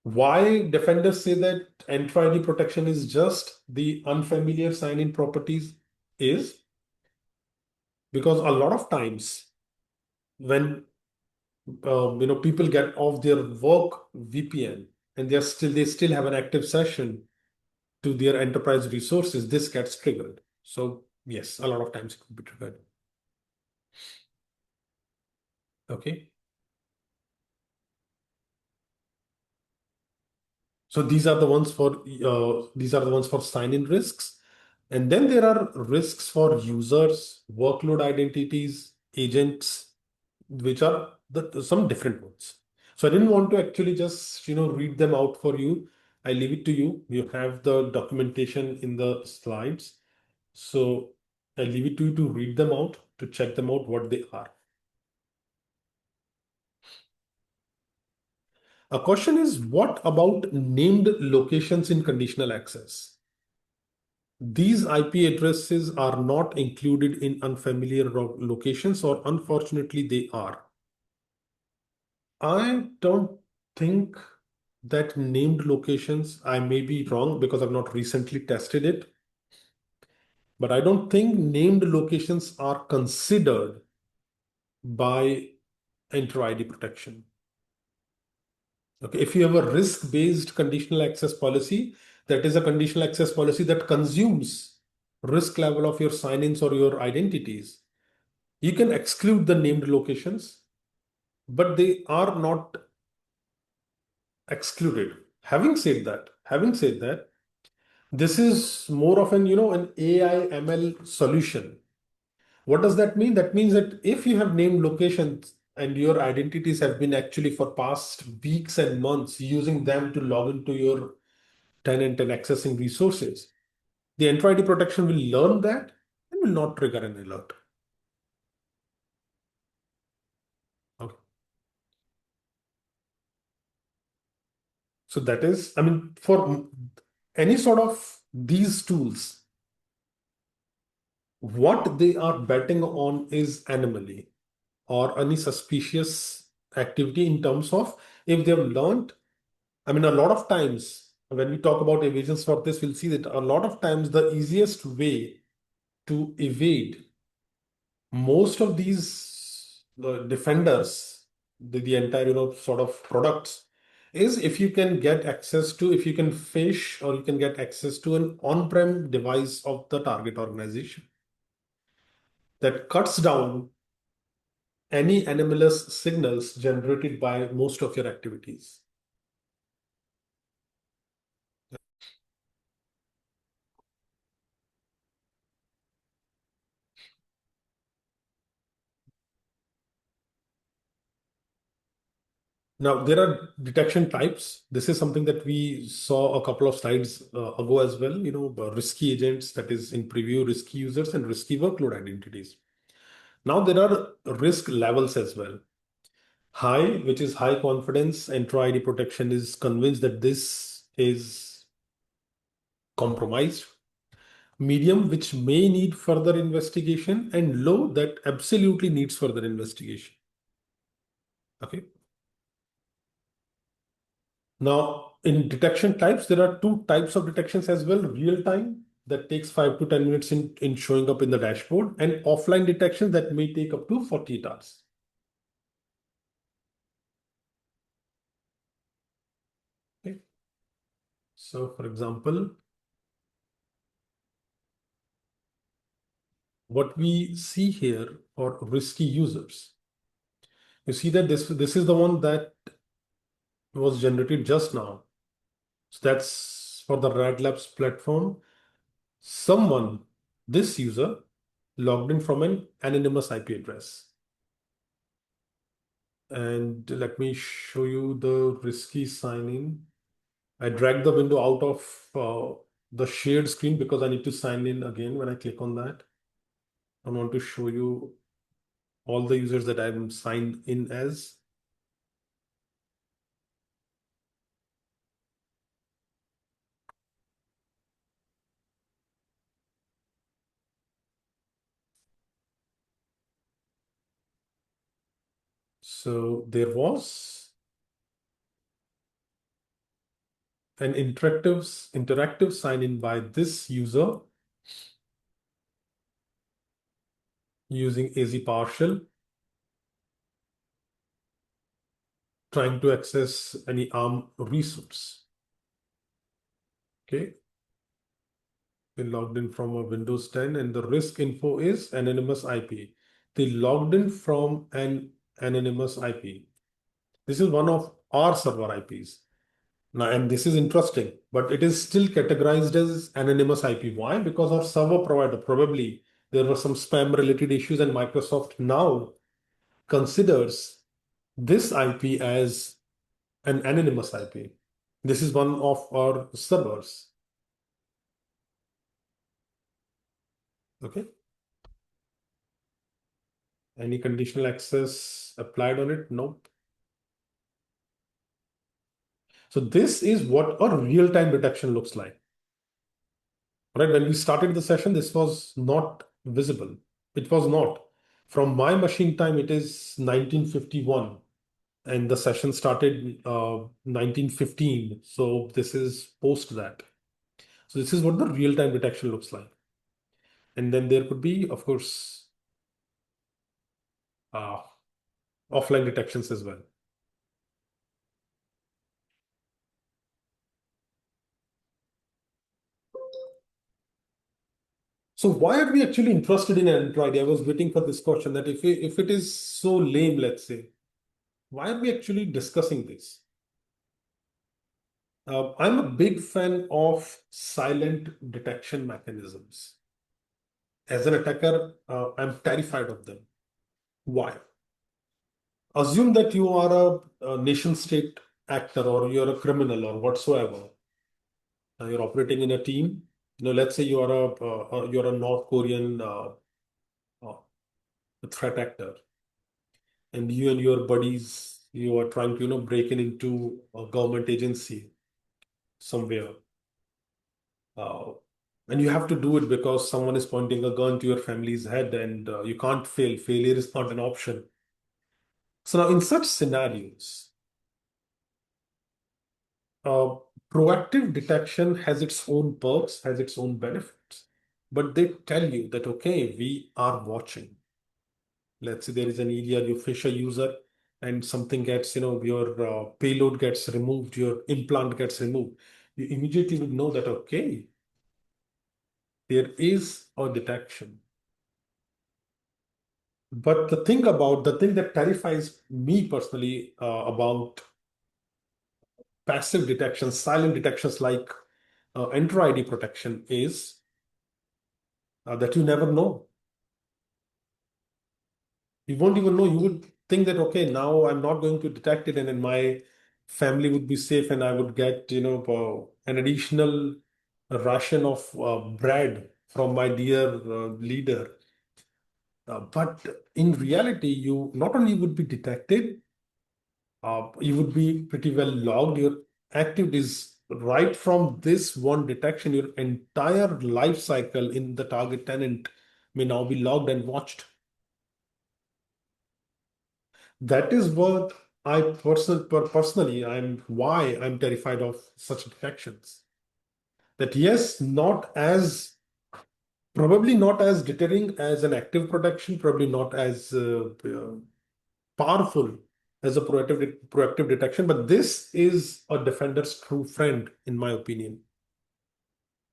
why defenders say that Entra ID protection is just the unfamiliar sign-in properties is because a lot of times when people get off their work VPN and they still have an active session to their enterprise resources, this gets triggered. So yes, a lot of times it could be triggered. Okay. So these are the ones for sign-in risks. And then there are risks for users, workload identities, agents, which are some different ones. So I didn't want to actually just read them out for you. I leave it to you. You have the documentation in the slides. So I leave it to you to read them out, to check them out what they are. A question is, what about named locations in conditional access? These IP addresses are not included in unfamiliar locations, or unfortunately they are. I don't think that named locations, I may be wrong because I've not recently tested it, but I don't think named locations are considered by Entra ID protection. Okay, if you have a risk-based conditional access policy, that is a conditional access policy that consumes risk level of your sign-ins or your identities, you can exclude the named locations, but they are not excluded. Having said that, this is more of an AI ML solution. What does that mean? That means that if you have named locations and your identities have been actually for past weeks and months using them to log into your tenant and accessing resources, the Entra ID protection will learn that and will not trigger an alert. Okay. So that is, for any sort of these tools, what they are betting on is anomaly or any suspicious activity in terms of if they've learned. A lot of times when we talk about evasions for this, we'll see that a lot of times the easiest way to evade most of these defenders, the entire sort of products, is if you can get access to, if you can phish or you can get access to an on-prem device of the target organization that cuts down any anomalous signals generated by most of your activities. Now, there are detection types. This is something that we saw a couple of slides ago as well, risky agents, that is in preview, risky users and risky workload identities. Now, there are risk levels as well. High, which is high confidence, Entra ID protection is convinced that this is compromised. Medium, which may need further investigation, and low, that absolutely needs further investigation. Okay. Now, in detection types, there are two types of detections as well. Real time, that takes 5 to 10 minutes in showing up in the dashboard, and offline detection that may take up to 48 hours. Okay. So, for example, what we see here for risky users, you see that this is the one that was generated just now. So that's for the Red Labs platform. This user logged in from an anonymous IP address. And let me show you the risky sign-in. I dragged the window out of the shared screen because I need to sign in again when I click on that. I want to show you all the users that I'm signed in as. So there was an interactive sign-in by this user using AZ PowerShell, trying to access any ARM resource. Okay. They logged in from a Windows 10 and the risk info is anonymous IP. They logged in from an anonymous IP. This is one of our server IPs. Now, and this is interesting, but it is still categorized as anonymous IP. Why? Because our server provider, probably there were some spam related issues, and Microsoft now considers this IP as an anonymous IP. This is one of our servers. Okay. Any conditional access applied on it? Nope. So this is what a real-time detection looks like. Right? When we started the session, this was not visible. It was not. From my machine time, it is 1951, and the session started 1915. So this is post that. So this is what the real-time detection looks like. And then there could be, of course, offline detections as well. So why are we actually interested in Entra ID? I was waiting for this question, that if it is so lame, let's say, why are we actually discussing this? I'm a big fan of silent detection mechanisms. As an attacker, I'm terrified of them. Why? Assume that you are a nation state actor, or you're a criminal or whatsoever. You're operating in a team. Let's say you are you're a North Korean uh, threat actor, and you and your buddies, you are trying to break in into a government agency somewhere. Uh, and you have to do it because someone is pointing a gun to your family's head, and you can't fail. Failure is not an option. So now in such scenarios, uh, proactive detection has its own perks, has its own benefits, but they tell you that, okay, we are watching. Let's say there is an area, you fish a user and something gets, your payload gets removed, your implant gets removed. You immediately would know that, okay, there is a detection. But the thing that terrifies me personally about passive detections, silent detections like Entra ID protection is that you never know. You won't even know. You would think that, okay, now I'm not going to detect it, and then my family would be safe, and I would get, an additional ration of bread from my dear leader. But in reality, you not only would be detected, you would be pretty well logged. Your activities right from this one detection, your entire life cycle in the target tenant may now be logged and watched. That is what I personally, why I'm terrified of such detections. That yes, probably not as deterring as an active protection, probably not as powerful as a proactive detection, but this is a defender's true friend, in my opinion.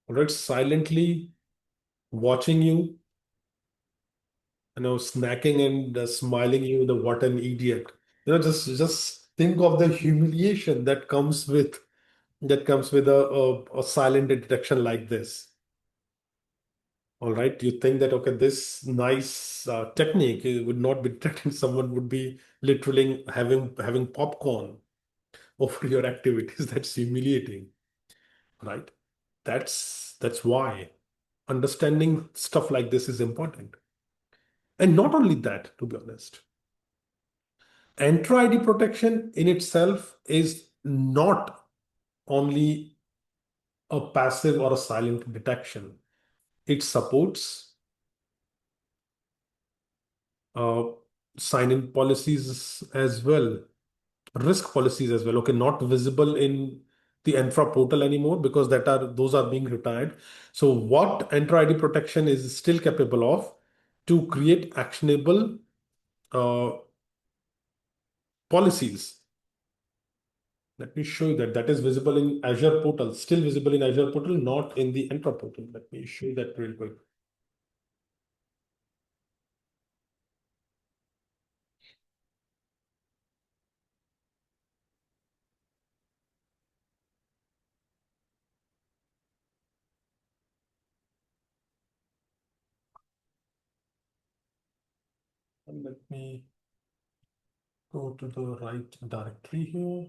All right, silently watching you, snacking and smiling you, the what an idiot. Just think of the humiliation that comes with a silent detection like this. All right, you think that, okay, this nice technique would not be detected. Someone would be literally having popcorn over your activities. That's humiliating, right? That's why understanding stuff like this is important. And not only that, to be honest, Entra ID protection in itself is not only a passive or a silent detection. It supports uh, sign-in policies as well, risk policies as well. Okay, not visible in the Entra portal anymore because those are being retired. So what Entra ID Protection is still capable of to create actionable policies. Let me show you that is visible in Azure portal, still visible in Azure portal, not in the Entra portal. Let me show you that real quick. And let me go to the right directory here.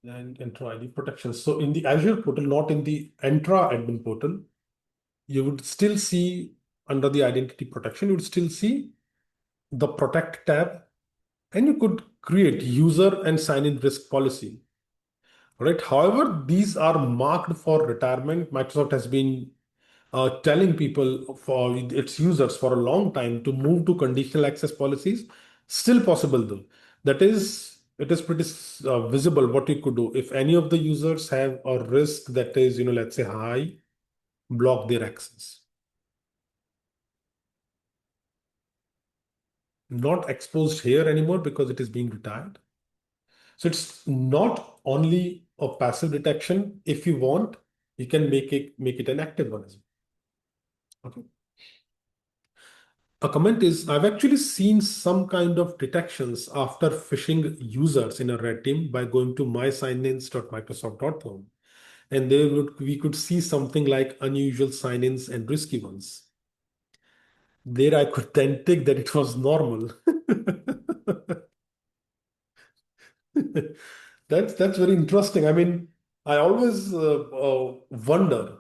And Entra ID Protection. So in the Azure portal, not in the Entra admin portal, you would still see under the identity protection, you would still see the protect tab, and you could create user and sign-in risk policy. Right. However, these are marked for retirement. Microsoft has been telling people, for its users, for a long time to move to conditional access policies. Still possible though. That is, it is pretty visible what you could do. If any of the users have a risk that is, let's say high, block their access. Not exposed here anymore because it is being retired. So it's not only a passive detection. If you want, you can make it an active one as well. Okay. A comment is, I've actually seen some kind of detections after phishing users in a red team by going to mysignins.microsoft.com. And we could see something like unusual sign-ins and risky ones. There I could then take that it was normal. That's very interesting. I mean, I always wonder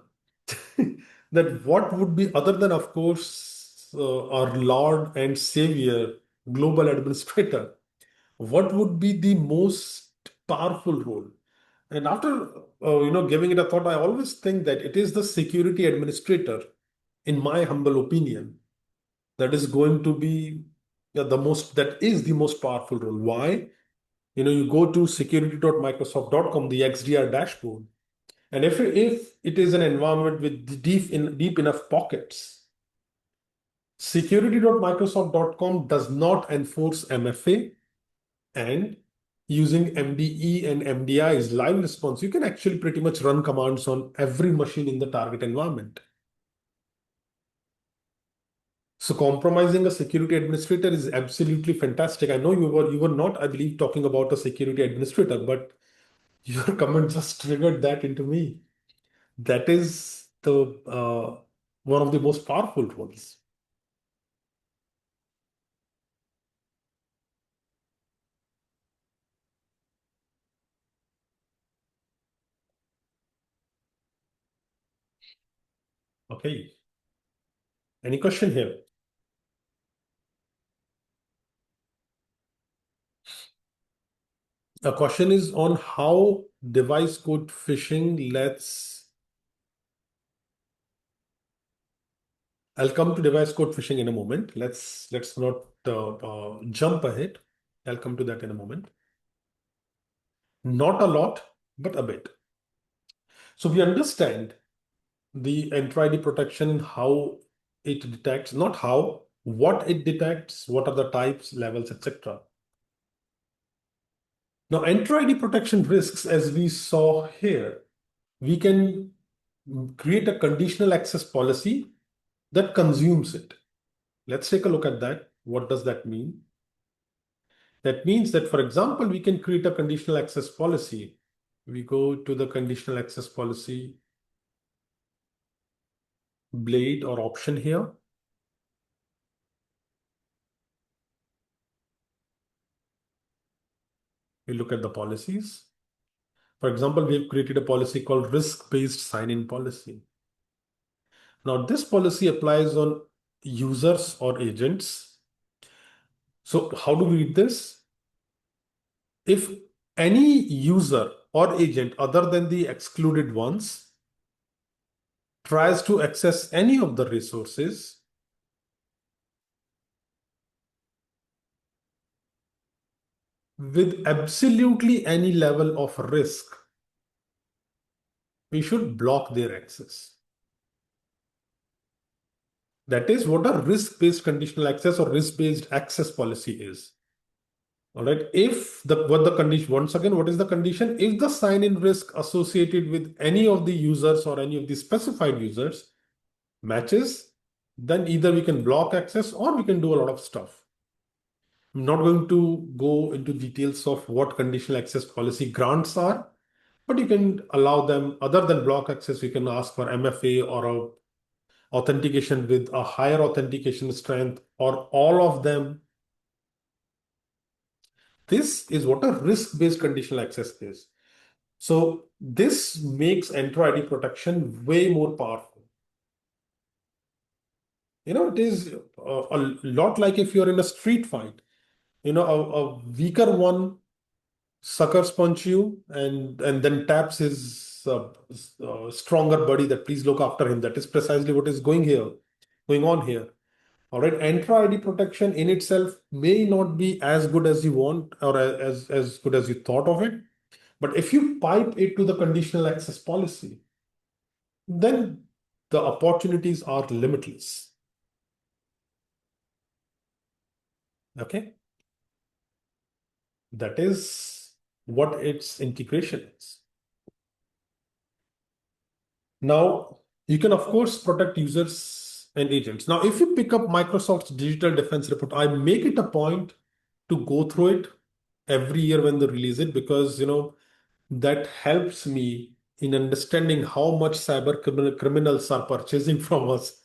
that what would be, other than, of course, our Lord and Savior, global administrator, what would be the most powerful role? And after giving it a thought, I always think that it is the security administrator, in my humble opinion, that is going to be that is the most powerful role. Why? You go to security.microsoft.com, the XDR dashboard, and if it is an environment with deep enough pockets, security.microsoft.com does not enforce MFA, and using MDE and MDI's live response, you can actually pretty much run commands on every machine in the target environment. So compromising a security administrator is absolutely fantastic. I know you were not, I believe, talking about a security administrator, but your comment just triggered that into me. That is the one of the most powerful roles. Okay. Any question here? A question is on how device code phishing I'll come to device code phishing in a moment. Let's not jump ahead. I'll come to that in a moment. Not a lot, but a bit. So we understand the Entra ID protection, how it detects, not how, what it detects, what are the types, levels, etc. Now, Entra ID protection risks, as we saw here, we can create a conditional access policy that consumes it. Let's take a look at that. What does that mean? That means that, for example, we can create a conditional access policy. We go to the conditional access policy blade or option here. We look at the policies. For example, we have created a policy called risk-based sign-in policy. Now, this policy applies on users or agents. So how do we read this? If any user or agent other than the excluded ones tries to access any of the resources, with absolutely any level of risk, we should block their access. That is what a risk-based conditional access or risk-based access policy is. All right. If what the condition, once again, what is the condition? If the sign-in risk associated with any of the users or any of the specified users matches, then either we can block access or we can do a lot of stuff. I'm not going to go into details of what conditional access policy grants are, but you can allow them, other than block access, you can ask for MFA or a authentication with a higher authentication strength, or all of them. This is what a risk-based conditional access is. So this makes Entra ID protection way more powerful. It is a lot like if you're in a street fight, a weaker one suckers punch you and then taps his stronger buddy that please look after him. That is precisely what is going on here. All right, Entra ID protection in itself may not be as good as you want or as good as you thought of it. But if you pipe it to the conditional access policy, then the opportunities are limitless. Okay. That is what its integration is. Now, you can, of course, protect users and agents. Now, if you pick up Microsoft's Digital Defense Report, I make it a point to go through it every year when they release it, because, that helps me in understanding how much cyber criminals are purchasing from us.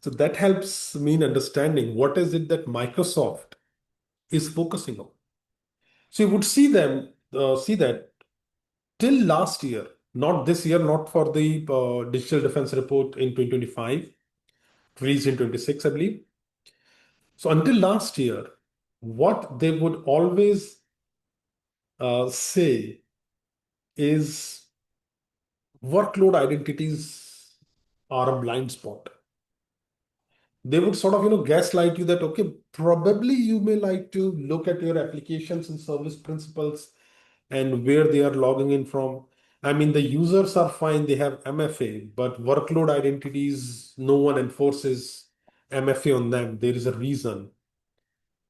So that helps me in understanding what is it that Microsoft is focusing on. So you would see that till last year, not this year, not for the Digital Defense Report in 2025, released in 26, I believe. So until last year, what they would always say is workload identities are a blind spot. They would sort of, gaslight you that, okay, probably you may like to look at your applications and service principals and where they are logging in from. I mean, the users are fine, they have MFA, but workload identities, no one enforces MFA on them. There is a reason.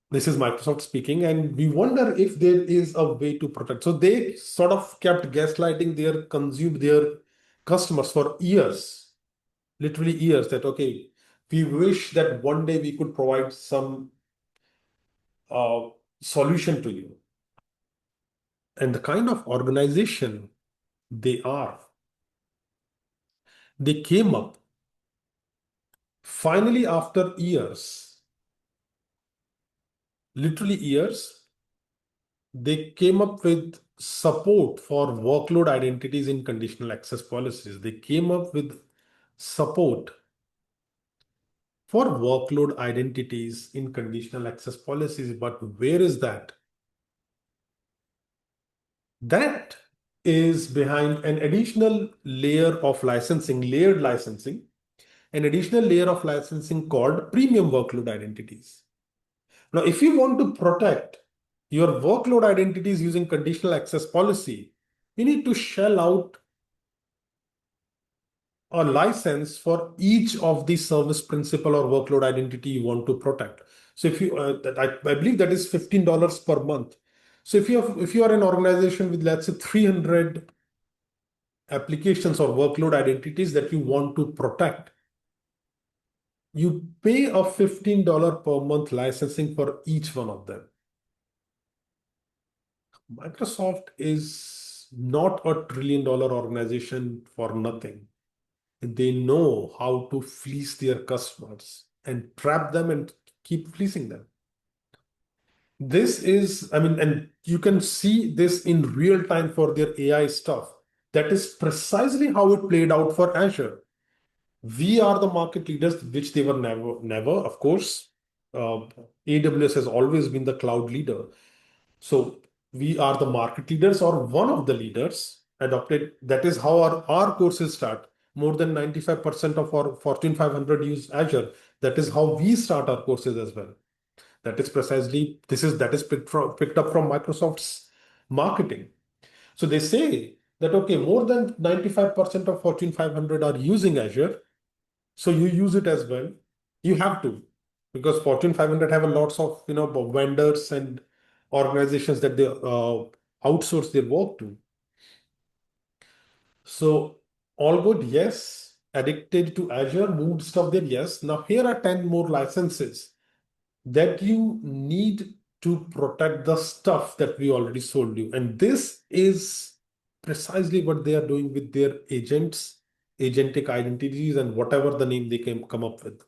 This is Microsoft speaking, and we wonder if there is a way to protect. So they sort of kept gaslighting their customers for years, literally years, that, okay, we wish that one day we could provide some solution to you. And the kind of organization they are, they came up finally after years, literally years, they came up with support for workload identities in conditional access policies. They came up with support for workload identities in conditional access policies. But where is that? That is behind an additional layer of licensing, layered licensing, an additional layer of licensing called premium workload identities. Now, if you want to protect your workload identities using conditional access policy, you need to shell out a license for each of the service principal or workload identity you want to protect. So if you, I believe that is $15 per month. So if you are an organization with, let's say, 300 applications or workload identities that you want to protect, you pay a $15 per month licensing for each one of them. Microsoft is not a trillion-dollar organization for nothing. They know how to fleece their customers and trap them and keep fleecing them. This is, and you can see this in real time for their AI stuff. That is precisely how it played out for Azure. We are the market leaders, which they were never, of course. AWS has always been the cloud leader. So we are the market leaders or one of the leaders adopted. That is how our courses start. More than 95% of our Fortune 500 use Azure. That is how we start our courses as well. That is precisely, that is picked up from Microsoft's marketing. So they say that, okay, more than 95% of Fortune 500 are using Azure. So you use it as well. You have to, because Fortune 500 have a lots of, vendors and organizations that they outsource their work to. So all good, yes. Addicted to Azure, moved stuff there, yes. Now here are 10 more licenses that you need to protect the stuff that we already sold you. And this is precisely what they are doing with their agents, agentic identities, and whatever the name they can come up with.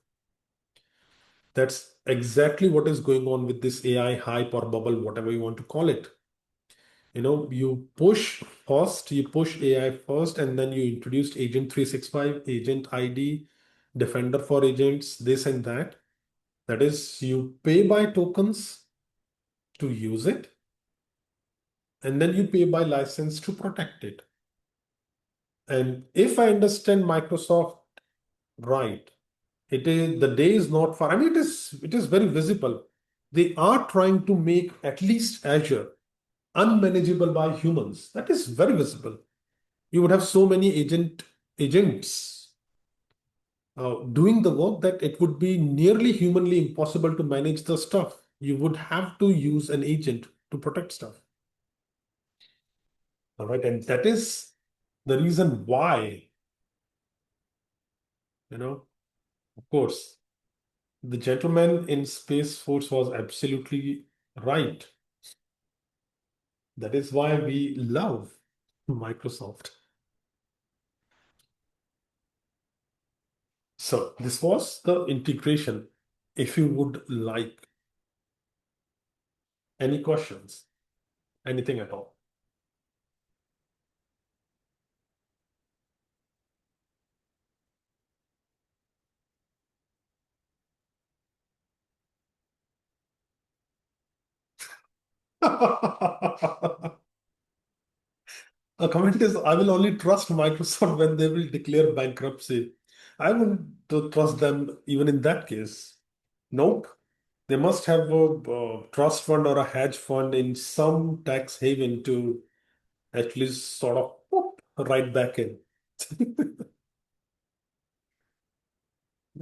That's exactly what is going on with this AI hype or bubble, whatever you want to call it. You push first, you push AI first, and then you introduced Agent 365, Agent ID, Defender for agents, this and that. That is, you pay by tokens to use it, and then you pay by license to protect it. And if I understand Microsoft right, the day is not far. I mean, it is very visible. They are trying to make at least Azure unmanageable by humans. That is very visible. You would have so many agents doing the work that it would be nearly humanly impossible to manage the stuff. You would have to use an agent to protect stuff. All right, and that is the reason why, of course, the gentleman in Space Force was absolutely right. That is why we love Microsoft. So this was the integration. If you would like any questions, anything at all. A comment is, I will only trust Microsoft when they will declare bankruptcy. I wouldn't trust them even in that case. Nope. They must have a trust fund or a hedge fund in some tax haven to at least sort of whoop, right back in.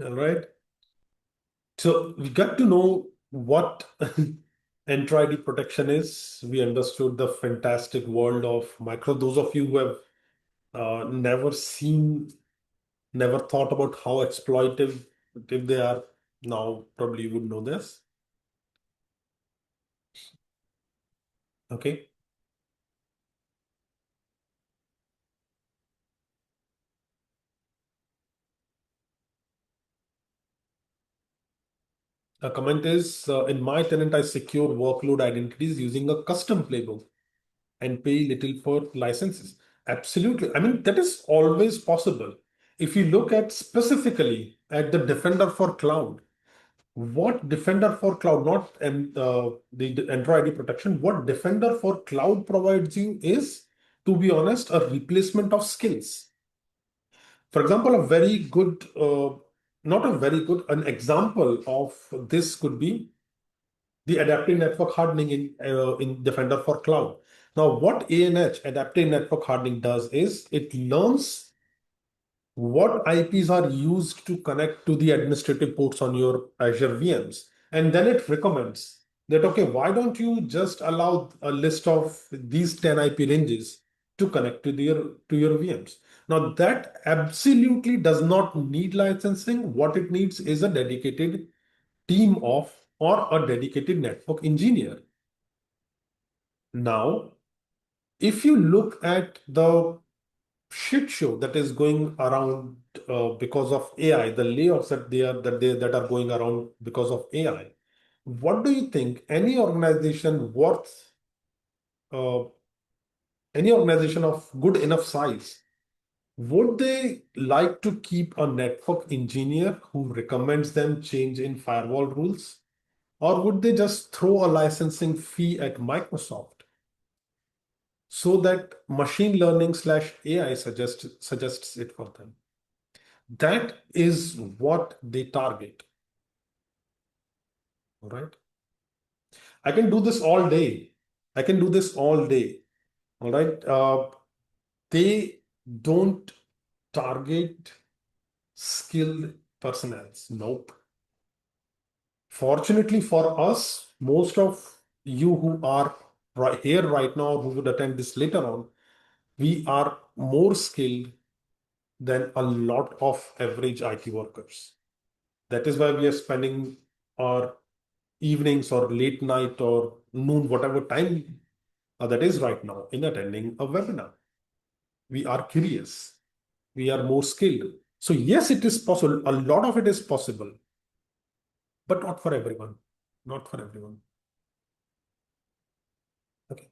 All right. So we got to know what Entra ID protection is. We understood the fantastic world of micro. Those of you who have never thought about how exploitative they are, now probably would know this. Okay. A comment is, in my tenant, I secure workload identities using a custom playbook and pay little for licenses. Absolutely. I mean, that is always possible. If you look at specifically at the Defender for Cloud, what Defender for Cloud, not the Entra ID protection, what Defender for Cloud provides you is, to be honest, a replacement of skills. For example, an example of this could be the adaptive network hardening in Defender for Cloud. Now, what ANH, adaptive network hardening, does is it learns what IPs are used to connect to the administrative ports on your Azure VMs. And then it recommends that, okay, why don't you just allow a list of these 10 IP ranges to connect to your VMs? Now, that absolutely does not need licensing. What it needs is a dedicated team of or a dedicated network engineer. Now, if you look at the shit show that is going around because of AI, the layoffs that are going around because of AI, what do you think uh, any organization of good enough size, would they like to keep a network engineer who recommends them change in firewall rules? Or would they just throw a licensing fee at Microsoft so that machine learning / AI suggests it for them? That is what they target. All right. I can do this all day. I can do this all day. All right. They don't target skilled personnels. Nope. Fortunately for us, most of you who are right here right now, who would attend this later on, we are more skilled than a lot of average IT workers. That is why we are spending our evenings or late night or noon, whatever time that is right now, in attending a webinar. We are curious. We are more skilled. So yes, it is possible. A lot of it is possible, but not for everyone. Not for everyone. Okay.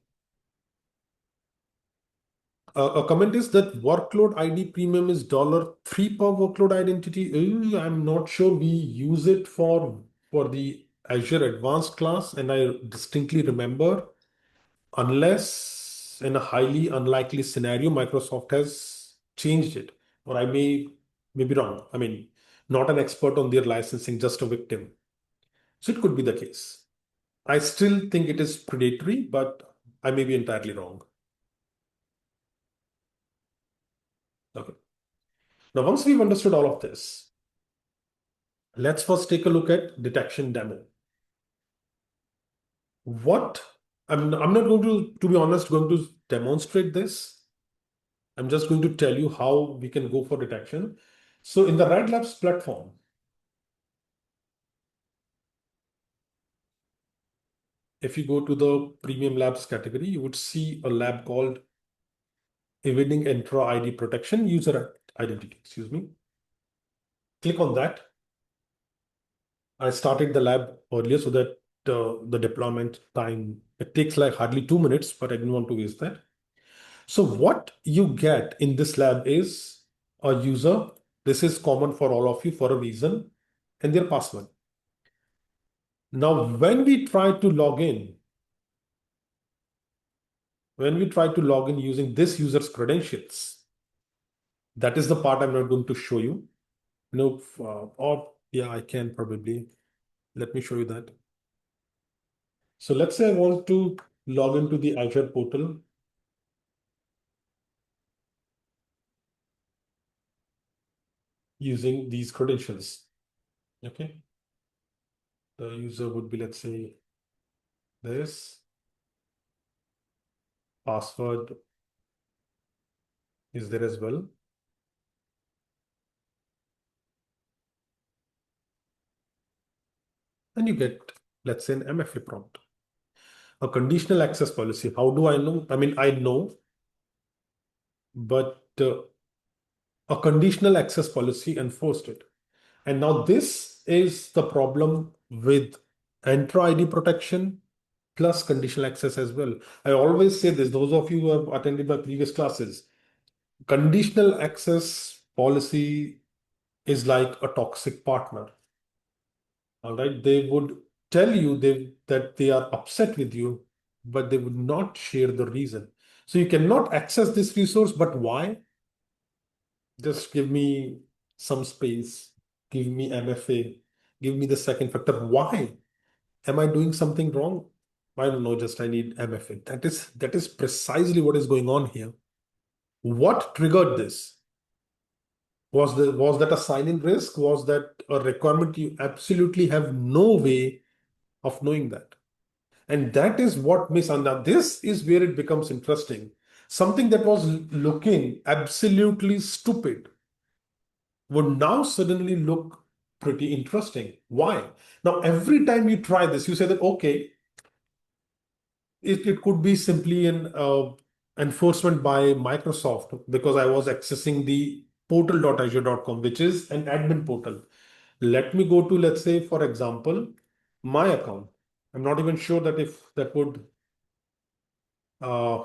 A comment is that workload ID premium is $3 per workload identity. I'm not sure we use it for the Azure Advanced class, and I distinctly remember, unless in a highly unlikely scenario, Microsoft has changed it, or I may be wrong. I mean, not an expert on their licensing, just a victim. So it could be the case. I still think it is predatory, but I may be entirely wrong. Okay. Now, once we've understood all of this, let's first take a look at detection demo. What I'm not going to be honest, going to demonstrate this. I'm just going to tell you how we can go for detection. So in the Red Labs platform, if you go to the Premium Labs category, you would see a lab called Evading Entra ID Protection User Identity. Excuse me. Click on that. I started the lab earlier so that the deployment time, it takes like hardly 2 minutes, but I didn't want to waste that. So what you get in this lab is a user. This is common for all of you for a reason, and their password. Now, when we try to log in, using this user's credentials, that is the part I'm not going to show you. No, or yeah, I can probably. Let me show you that. So let's say I want to log into the Azure portal using these credentials. Okay. The user would be, let's say, this. Password is there as well. And you get, let's say, an MFA prompt. A conditional access policy. How do I know? I mean, I know, but a conditional access policy enforced it. And now this is the problem with Entra ID protection plus conditional access as well. I always say this, those of you who have attended my previous classes, conditional access policy is like a toxic partner. All right. They would tell you that they are upset with you, but they would not share the reason. So you cannot access this resource, but why? Just give me some space, give me MFA, give me the second factor. Why? Am I doing something wrong? I don't know, just I need MFA. That is precisely what is going on here. What triggered this? Was that a sign-in risk? Was that a requirement? You absolutely have no way of knowing that. And that is what now this is where it becomes interesting. Something that was looking absolutely stupid would now suddenly look pretty interesting. Why? Now, every time you try this, you say that, okay, it could be simply an enforcement by Microsoft because I was accessing the portal.azure.com, which is an admin portal. Let me go to, let's say, for example, my account. I'm not even sure that if that would uh,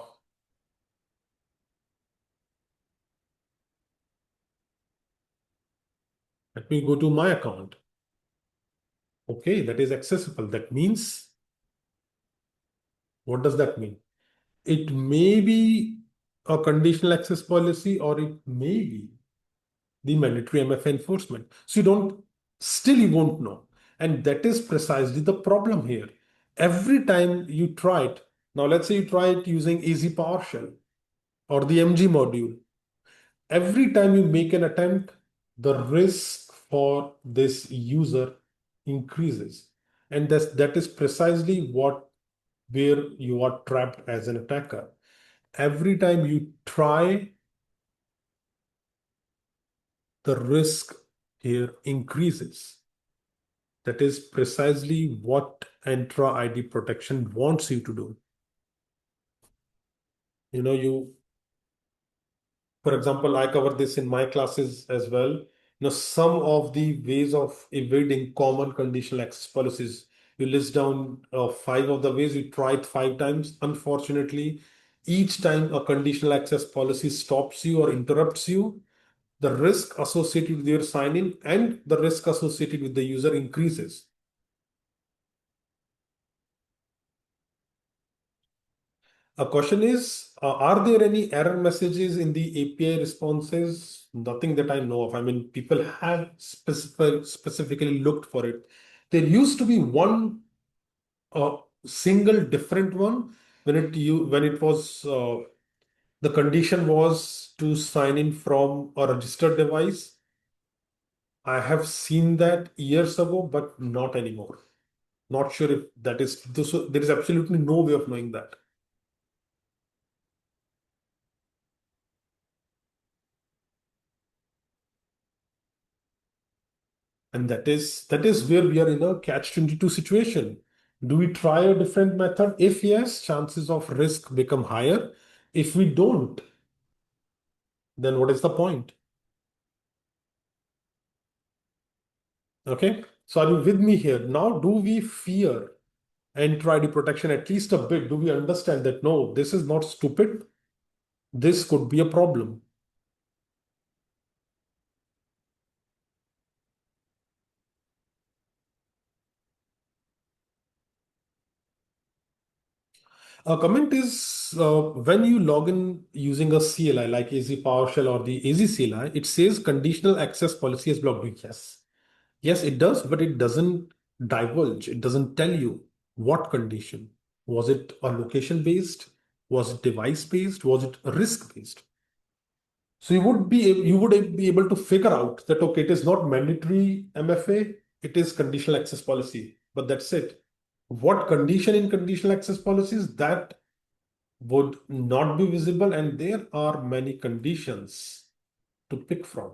let me go to my account. Okay, that is accessible. That means, what does that mean? It may be a conditional access policy, or it may be the mandatory MFA enforcement. So you won't know. And that is precisely the problem here. Every time you try it, now let's say you try it using AZ PowerShell or the MG module. Every time you make an attempt, the risk for this user increases. And that is precisely where you are trapped as an attacker. Every time you try, the risk here increases. That is precisely what Entra ID Protection wants you to do. For example, I cover this in my classes as well. Some of the ways of evading common conditional access policies, you list down 5 of the ways. You try it 5 times. Unfortunately, each time a conditional access policy stops you or interrupts you, the risk associated with your sign-in and the risk associated with the user increases. A question is, are there any error messages in the API responses? Nothing that I know of. I mean, people have specifically looked for it. There used to be one single different one when it was the condition was to sign in from a registered device. I have seen that years ago, but not anymore. Not sure if that is, so there is absolutely no way of knowing that. And that is where we are in a catch-22 situation. Do we try a different method? If yes, chances of risk become higher. If we don't, then what is the point? Okay, so are you with me here? Now, do we fear Entra ID protection at least a bit? Do we understand that no, this is not stupid? This could be a problem. A comment is when you log in using a CLI like AZ PowerShell or the AZ CLI, it says conditional access policy is blocked. Yes, it does, but it doesn't divulge. It doesn't tell you what condition. Was it a location based? Was it device based? Was it risk based? So you would be able to figure out that okay, it is not mandatory MFA, it is conditional access policy, but that's it. What condition in conditional access policies that would not be visible, and there are many conditions to pick from.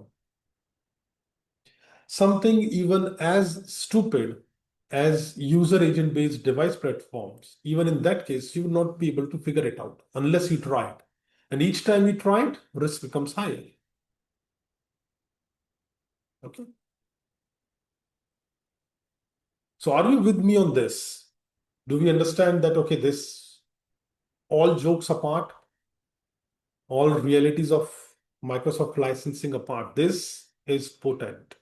Something even as stupid as user agent based device platforms, even in that case, you will not be able to figure it out unless you try it. And each time you try it, risk becomes higher. Okay. So are you with me on this? Do we understand that, okay, this all jokes apart, all realities of Microsoft licensing apart, this is potent.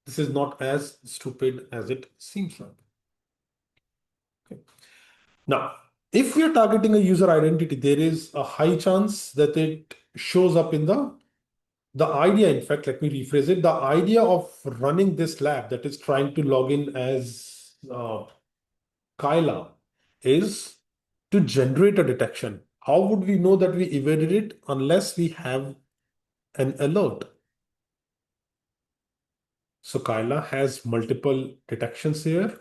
This is not as stupid as it seems like. Okay. Now, if we are targeting a user identity, there is a high chance that it shows up in the idea. In fact, let me rephrase it. The idea of running this lab that is trying to log in as Kyla is to generate a detection. How would we know that we evaded it unless we have an alert? So Kyla has multiple detections here.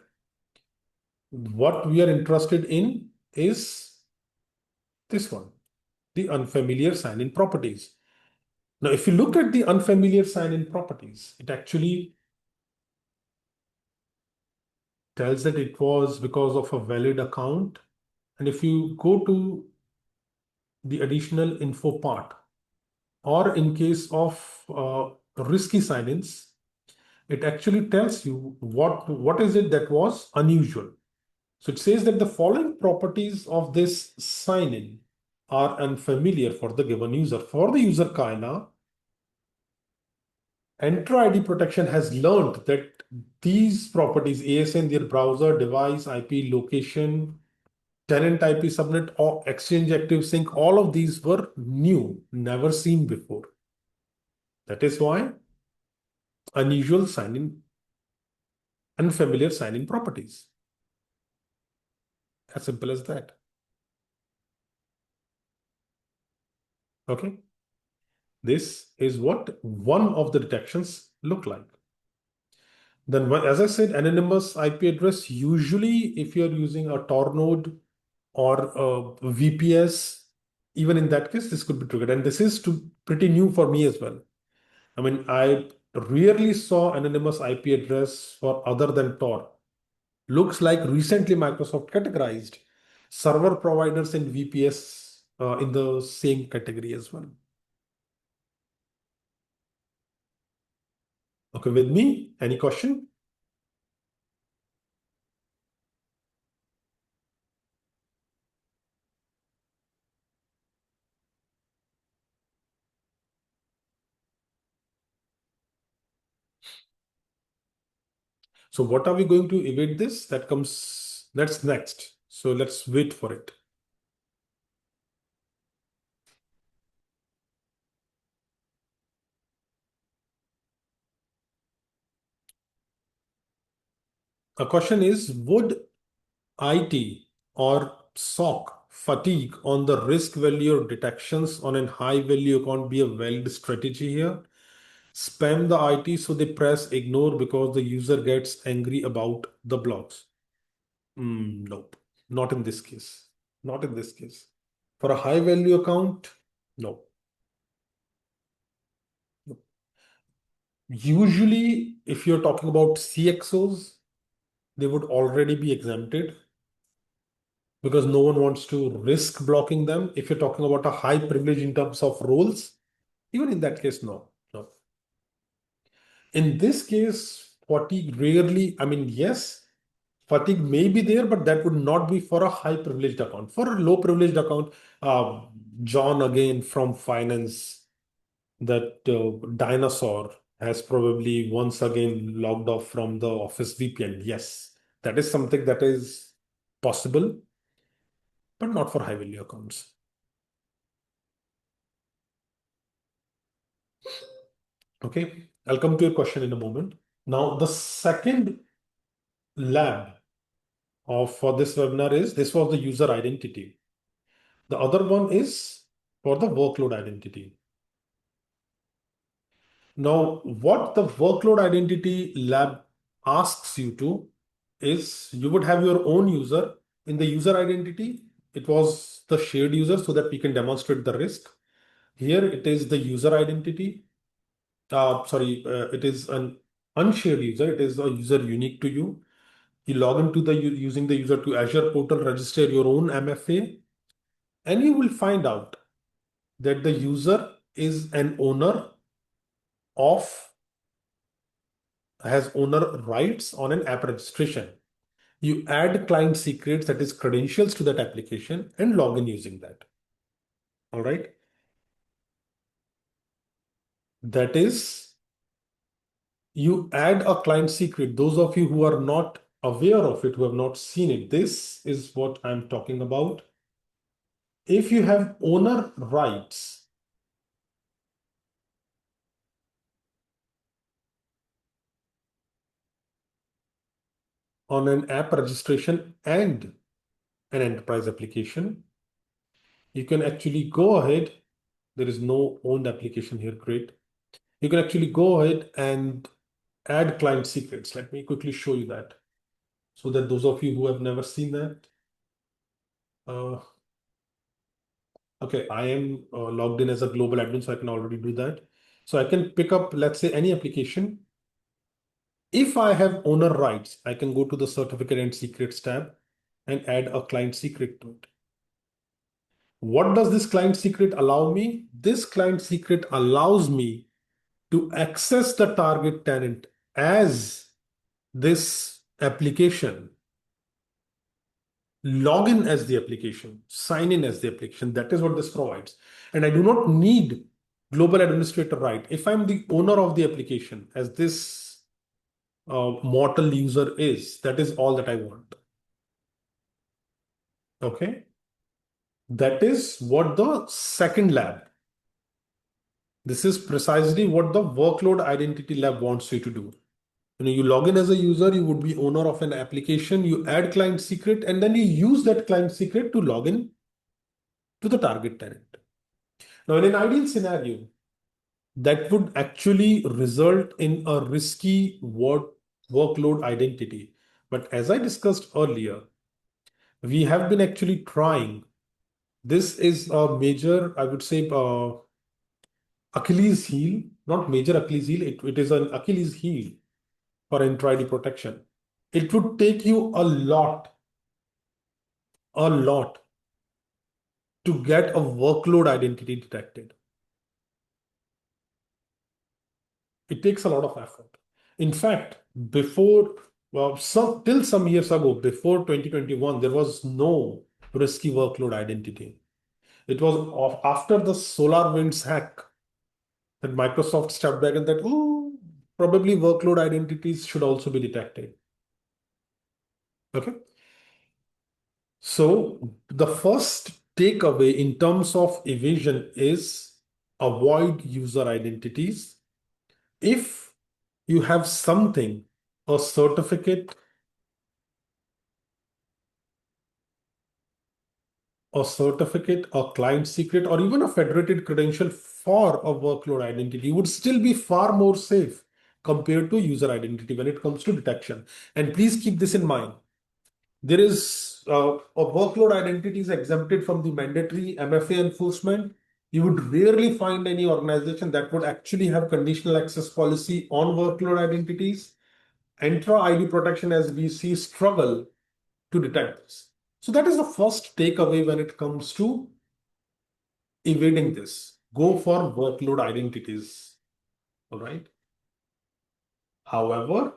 What we are interested in is this one, the unfamiliar sign-in properties. Now, if you look at the unfamiliar sign-in properties, it actually tells that it was because of a valid account. And if you go to the additional info part, or in case of risky sign-ins, it actually tells you what is it that was unusual. So it says that the following properties of this sign-in are unfamiliar for the given user. For the user Kyla, Entra ID Protection has learned that these properties, ASN, their browser, device, IP, location, tenant IP subnet, or Exchange Active Sync, all of these were new, never seen before. That is why unusual sign-in, unfamiliar sign-in properties. As simple as that. Okay. This is what one of the detections look like. Then, as I said, anonymous IP address, usually if you're using a Tor node or a VPS, even in that case, this could be triggered. And this is pretty new for me as well. I mean, I rarely saw anonymous IP address for other than Tor. Looks like recently Microsoft categorized server providers and VPS in the same category as well. Okay, with me, any question? So what are we going to evade this? That's next. So let's wait for it. A question is, would IT or SOC fatigue on the risk value of detections on a high value account be a valid strategy here? Spam the IT so they press ignore because the user gets angry about the blocks. Nope, not in this case. Not in this case. For a high value account, no. Usually, if you're talking about CXOs, they would already be exempted because no one wants to risk blocking them. If you're talking about a high privilege in terms of roles, even in that case, no. In this case, fatigue rarely, I mean, yes, fatigue may be there, but that would not be for a high privileged account. For a low privileged account, John again from finance, that dinosaur has probably once again logged off from the Office VPN. Yes, that is something that is possible, but not for high value accounts. Okay, I'll come to your question in a moment. Now, the second lab for this webinar this was the user identity. The other one is for the workload identity. Now, what the workload identity lab asks you to is you would have your own user. In the user identity, it was the shared user so that we can demonstrate the risk. Here it is the user identity. It is an unshared user. It is a user unique to you. You log into using the user to Azure portal, register your own MFA, and you will find out that the user is an owner has owner rights on an app registration. You add client secrets, that is credentials, to that application and log in using that. All right. That is, you add a client secret. Those of you who are not aware of it, who have not seen it, this is what I'm talking about. If you have owner rights, on an app registration and an enterprise application, you can actually go ahead. There is no owned application here. Great. You can actually go ahead and add client secrets. Let me quickly show you that so that those of you who have never seen that. Okay, I am logged in as a global admin, so I can already do that. So I can pick up, let's say, any application. If I have owner rights, I can go to the certificate and secrets tab and add a client secret to it. What does this client secret allow me? This client secret allows me to access the target tenant as this application, log in as the application, sign in as the application. That is what this provides. And I do not need global administrator right. If I'm the owner of the application, as this mortal user is, that is all that I want. Okay. That is what the second lab. This is precisely what the workload identity lab wants you to do. You log in as a user, you would be owner of an application, you add client secret, and then you use that client secret to log in to the target tenant. Now, in an ideal scenario, that would actually result in a risky workload identity. But as I discussed earlier, we have been actually trying. This is a major, I would say, Achilles heel, not major Achilles heel, it is an Achilles heel for Entra ID protection. It would take you a lot to get a workload identity detected. It takes a lot of effort. In fact, till some years ago, before 2021, there was no risky workload identity. It was after the SolarWinds hack that Microsoft stepped back and that, probably workload identities should also be detected. Okay. So the first takeaway in terms of evasion is avoid user identities. If you have something, a certificate, a client secret, or even a federated credential for a workload identity would still be far more safe compared to user identity when it comes to detection. And please keep this in mind. There is a workload identity is exempted from the mandatory MFA enforcement. You would rarely find any organization that would actually have conditional access policy on workload identities. Entra ID protection, as we see, struggle to detect this. So that is the first takeaway when it comes to evading this. Go for workload identities. All right. However,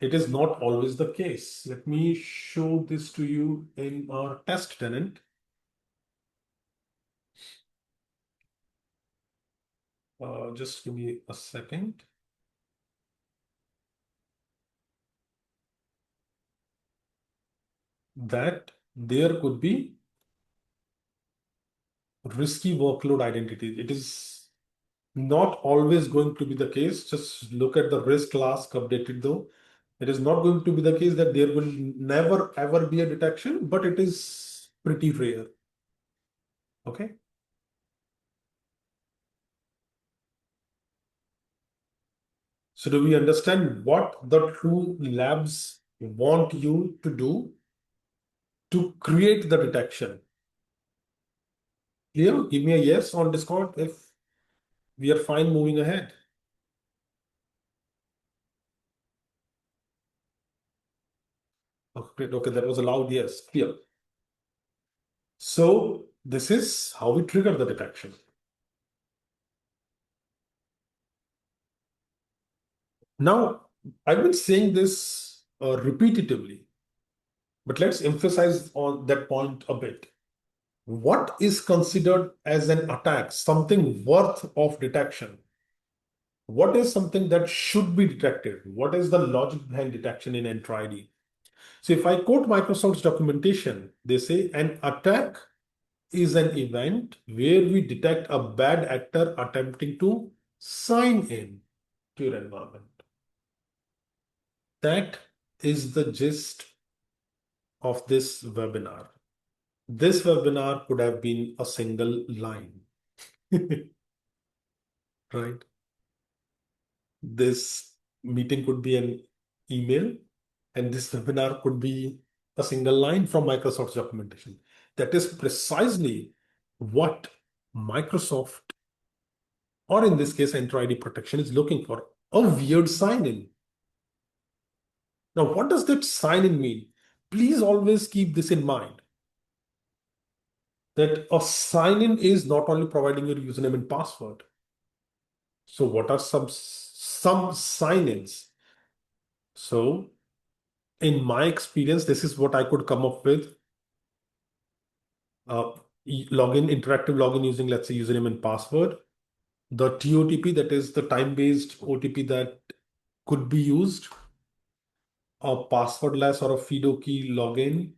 it is not always the case. Let me show this to you in our test tenant. Just give me a second. That there could be risky workload identity. It is not always going to be the case. Just look at the risk class updated though. It is not going to be the case that there will never ever be a detection, but it is pretty rare. Okay. So do we understand what the two labs want you to do to create the detection? Clear? Give me a yes on Discord if we are fine moving ahead. Okay, okay, that was a loud yes. Clear. So this is how we trigger the detection. Now, I've been saying this repetitively, but let's emphasize on that point a bit. What is considered as an attack, something worth of detection? What is something that should be detected? What is the logic behind detection in Entra ID? So if I quote Microsoft's documentation, they say an attack is an event where we detect a bad actor attempting to sign in to your environment. That is the gist of this webinar. This webinar could have been a single line, right? This meeting could be an email, and this webinar could be a single line from Microsoft's documentation. That is precisely what Microsoft, or in this case, Entra ID protection, is looking for. A weird sign-in. Now, what does that sign-in mean? Please always keep this in mind, that a sign-in is not only providing your username and password. So what are some sign-ins? So in my experience, this is what I could come up with. Interactive login using, let's say, username and password. the TOTP, that is the time-based OTP that could be used, a passwordless or a FIDO key login,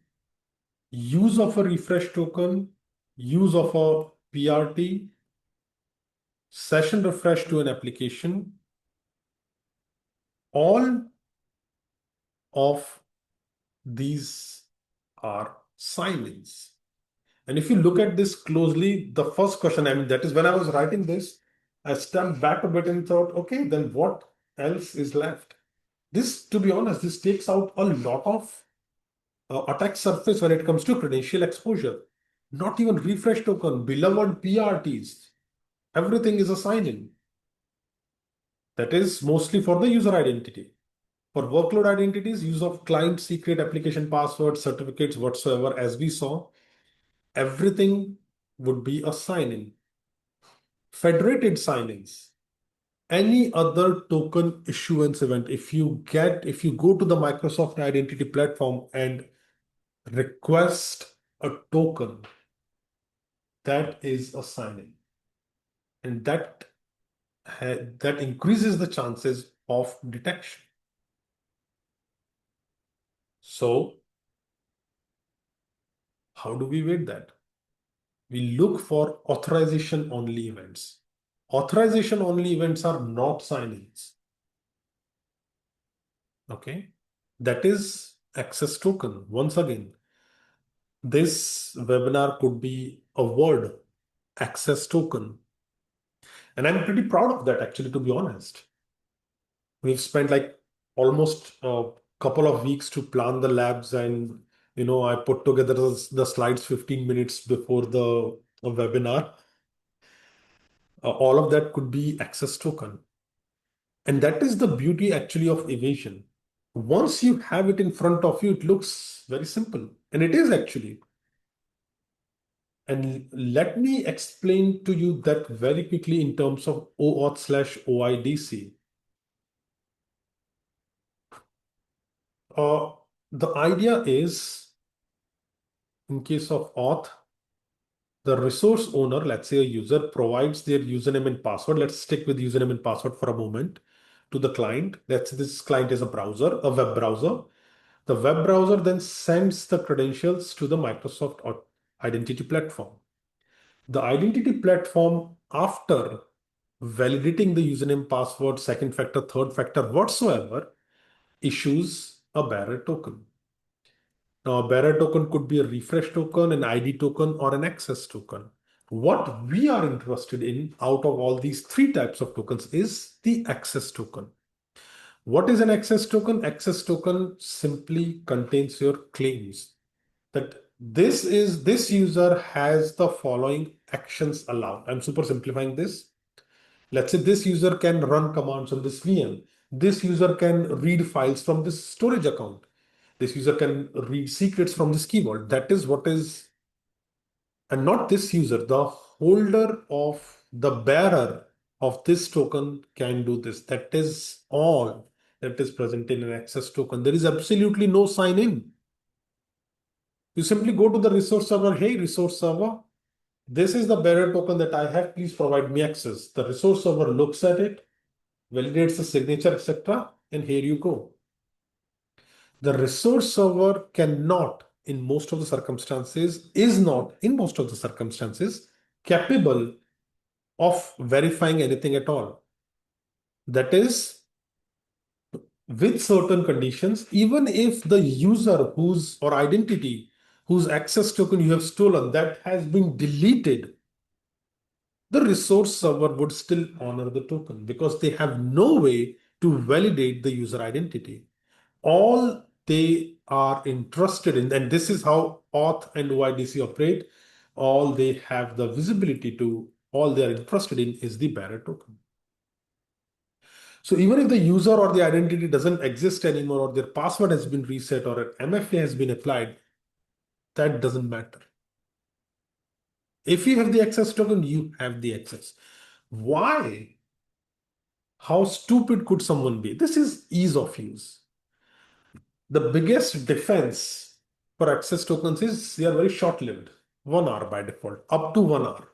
use of a refresh token, use of a PRT, session refresh to an application, all of these are sign-ins. And if you look at this closely, the first question, I mean, that is when I was writing this, I stepped back a bit and thought, okay, then what else is left? This, to be honest, this takes out a lot of attack surface when it comes to credential exposure. Not even refresh token, beloved PRTs. Everything is a sign-in. That is mostly for the user identity. For workload identities, use of client secret application passwords, certificates, whatsoever, as we saw, everything would be a sign-in. Federated sign-ins, any other token issuance event, if you go to the Microsoft Identity platform and request a token, that is a sign-in. And that increases the chances of detection. So how do we weight that? We look for authorization only events. Authorization only events are not sign-ins. Okay, that is access token. Once again, this webinar could be a word, access token. And I'm pretty proud of that, actually, to be honest. We've spent like almost a couple of weeks to plan the labs, and I put together the slides 15 minutes before the webinar. All of that could be access token. And that is the beauty actually of evasion. Once you have it in front of you, it looks very simple. And it is actually. And let me explain to you that very quickly in terms of OAuth/OIDC. The idea is, in case of auth, the resource owner, let's say a user, provides their username and password. Let's stick with username and password for a moment to the client. Let's say this client is a browser, a web browser. The web browser then sends the credentials to the Microsoft Identity platform. The identity platform, after validating the username, password, second factor, third factor, whatsoever, issues a bearer token. Now, a bearer token could be a refresh token, an ID token, or an access token. What we are interested in out of all these three types of tokens is the access token. What is an access token? Access token simply contains your claims that this user has the following actions allowed. I'm super simplifying this. Let's say this user can run commands on this VM. This user can read files from this storage account. This user can read secrets from this keyboard. That is what is, and not this user, the holder of the bearer of this token can do this. That is all that is present in an access token. There is absolutely no sign in. You simply go to the resource server. Hey, resource server, this is the bearer token that I have. Please provide me access. The resource server looks at it, validates the signature, etc. And here you go. The resource server cannot, in most of the circumstances, is not, in most of the circumstances, capable of verifying anything at all. That is, with certain conditions, even if the user or identity whose access token you have stolen, that has been deleted, the resource server would still honor the token because they have no way to validate the user identity. All they are interested in, and this is how auth and OIDC operate, all they have the visibility to, all they are interested in is the bearer token. So even if the user or the identity doesn't exist anymore, or their password has been reset, or an MFA has been applied, that doesn't matter. If you have the access token, you have the access. Why? How stupid could someone be? This is ease of use. The biggest defense for access tokens is they are very short-lived, 1 hour by default, up to 1 hour.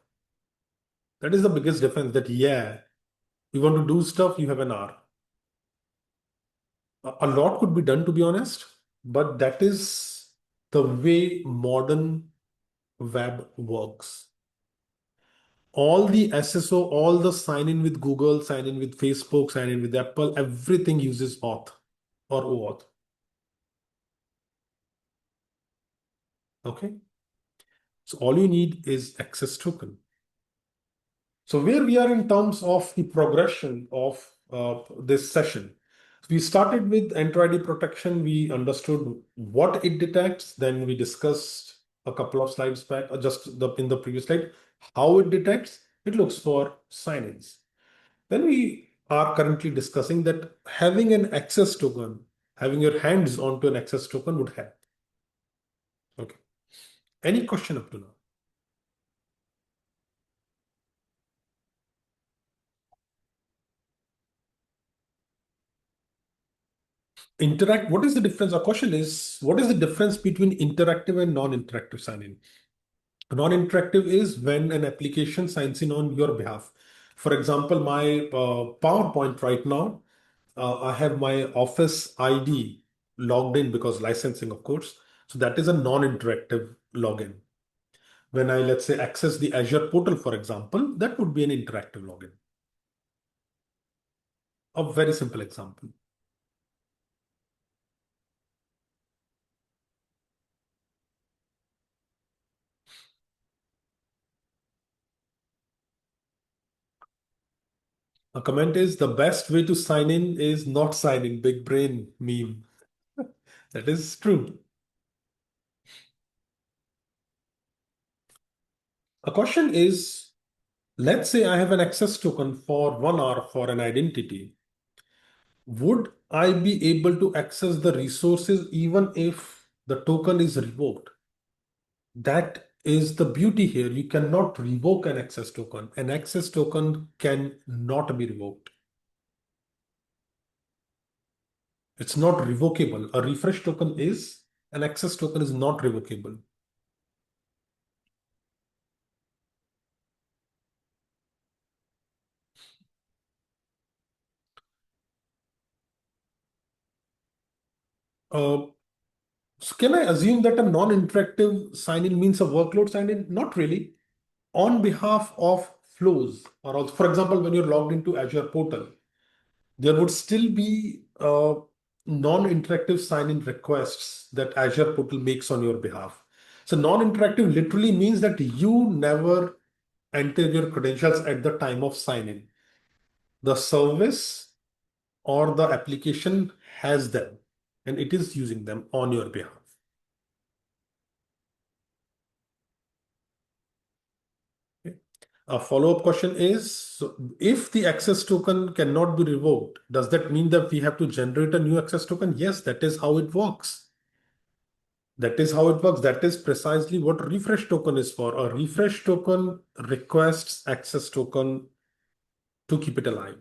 That is the biggest difference, that yeah, you want to do stuff, you have an hour. A lot could be done, to be honest, but that is the way modern web works. All the SSO, all the sign in with Google, sign in with Facebook, sign in with Apple, everything uses auth or OAuth. Okay. So all you need is access token. So where we are in terms of the progression of this session, we started with Entra ID protection. We understood what it detects. Then we discussed a couple of slides back, or just in the previous slide, how it detects. It looks for sign-ins. Then we are currently discussing that having an access token, having your hands onto an access token would help. Okay. Any question up to now? What is the difference? Our question is, what is the difference between interactive and non-interactive sign-in? Non-interactive is when an application signs in on your behalf. For example, my PowerPoint right now, I have my Office ID logged in because licensing, of course. So that is a non-interactive login. When I, let's say, access the Azure portal, for example, that would be an interactive login. A very simple example. A comment is, the best way to sign in is not sign in. Big brain meme. That is true. A question is, let's say I have an access token for 1 hour for an identity. Would I be able to access the resources even if the token is revoked? That is the beauty here. You cannot revoke an access token. An access token cannot be revoked. It's not revocable. A refresh token is, an access token is not revocable. So can I assume that a non-interactive sign-in means a workload sign-in? Not really. On behalf of flows, or also, for example, when you're logged into Azure portal, there would still be non-interactive sign-in requests that Azure portal makes on your behalf. So non-interactive literally means that you never enter your credentials at the time of sign-in. The service or the application has them and it is using them on your behalf. Okay. A follow-up question is, so if the access token cannot be revoked, does that mean that we have to generate a new access token? Yes, that is how it works. That is how it works. That is precisely what refresh token is for. A refresh token requests access token to keep it alive.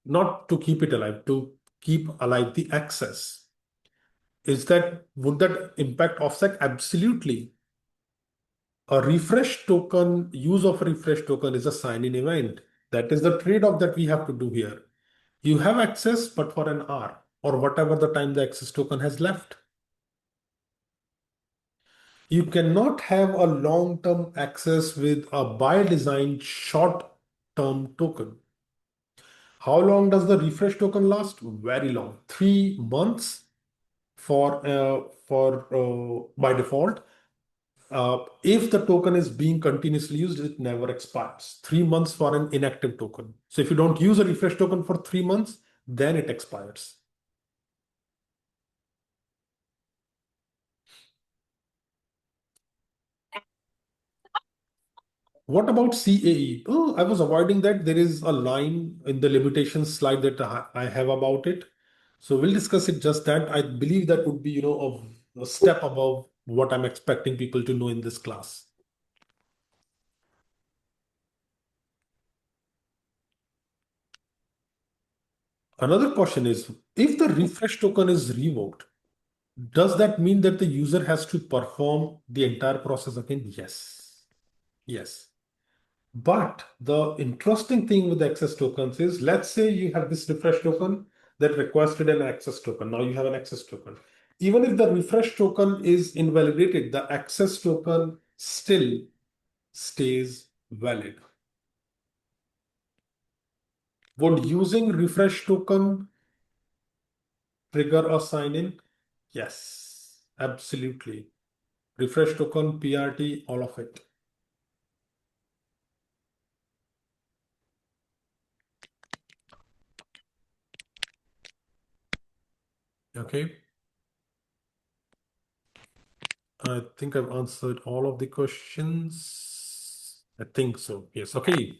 Not to keep it alive, to keep alive the access. Would that impact OPSEC? Absolutely. A refresh token, use of a refresh token is a sign-in event. That is the trade-off that we have to do here. You have access, but for an hour or whatever the time the access token has left. You cannot have a long-term access with a by design short-term token. How long does the refresh token last? Very long, 3 months by default. If the token is being continuously used, it never expires. 3 months for an inactive token. So if you don't use a refresh token for 3 months, then it expires. What about CAE? Oh, I was avoiding that. There is a line in the limitations slide that I have about it. So we'll discuss it just that. I believe that would be, a step above what I'm expecting people to know in this class. Another question is, if the refresh token is revoked, does that mean that the user has to perform the entire process again? Yes. Yes. But the interesting thing with access tokens is, let's say you have this refresh token that requested an access token. Now you have an access token. Even if the refresh token is invalidated, the access token still stays valid. Would using refresh token trigger a sign-in? Yes, absolutely. Refresh token, PRT, all of it. Okay. I think I've answered all of the questions. I think so. Yes. Okay.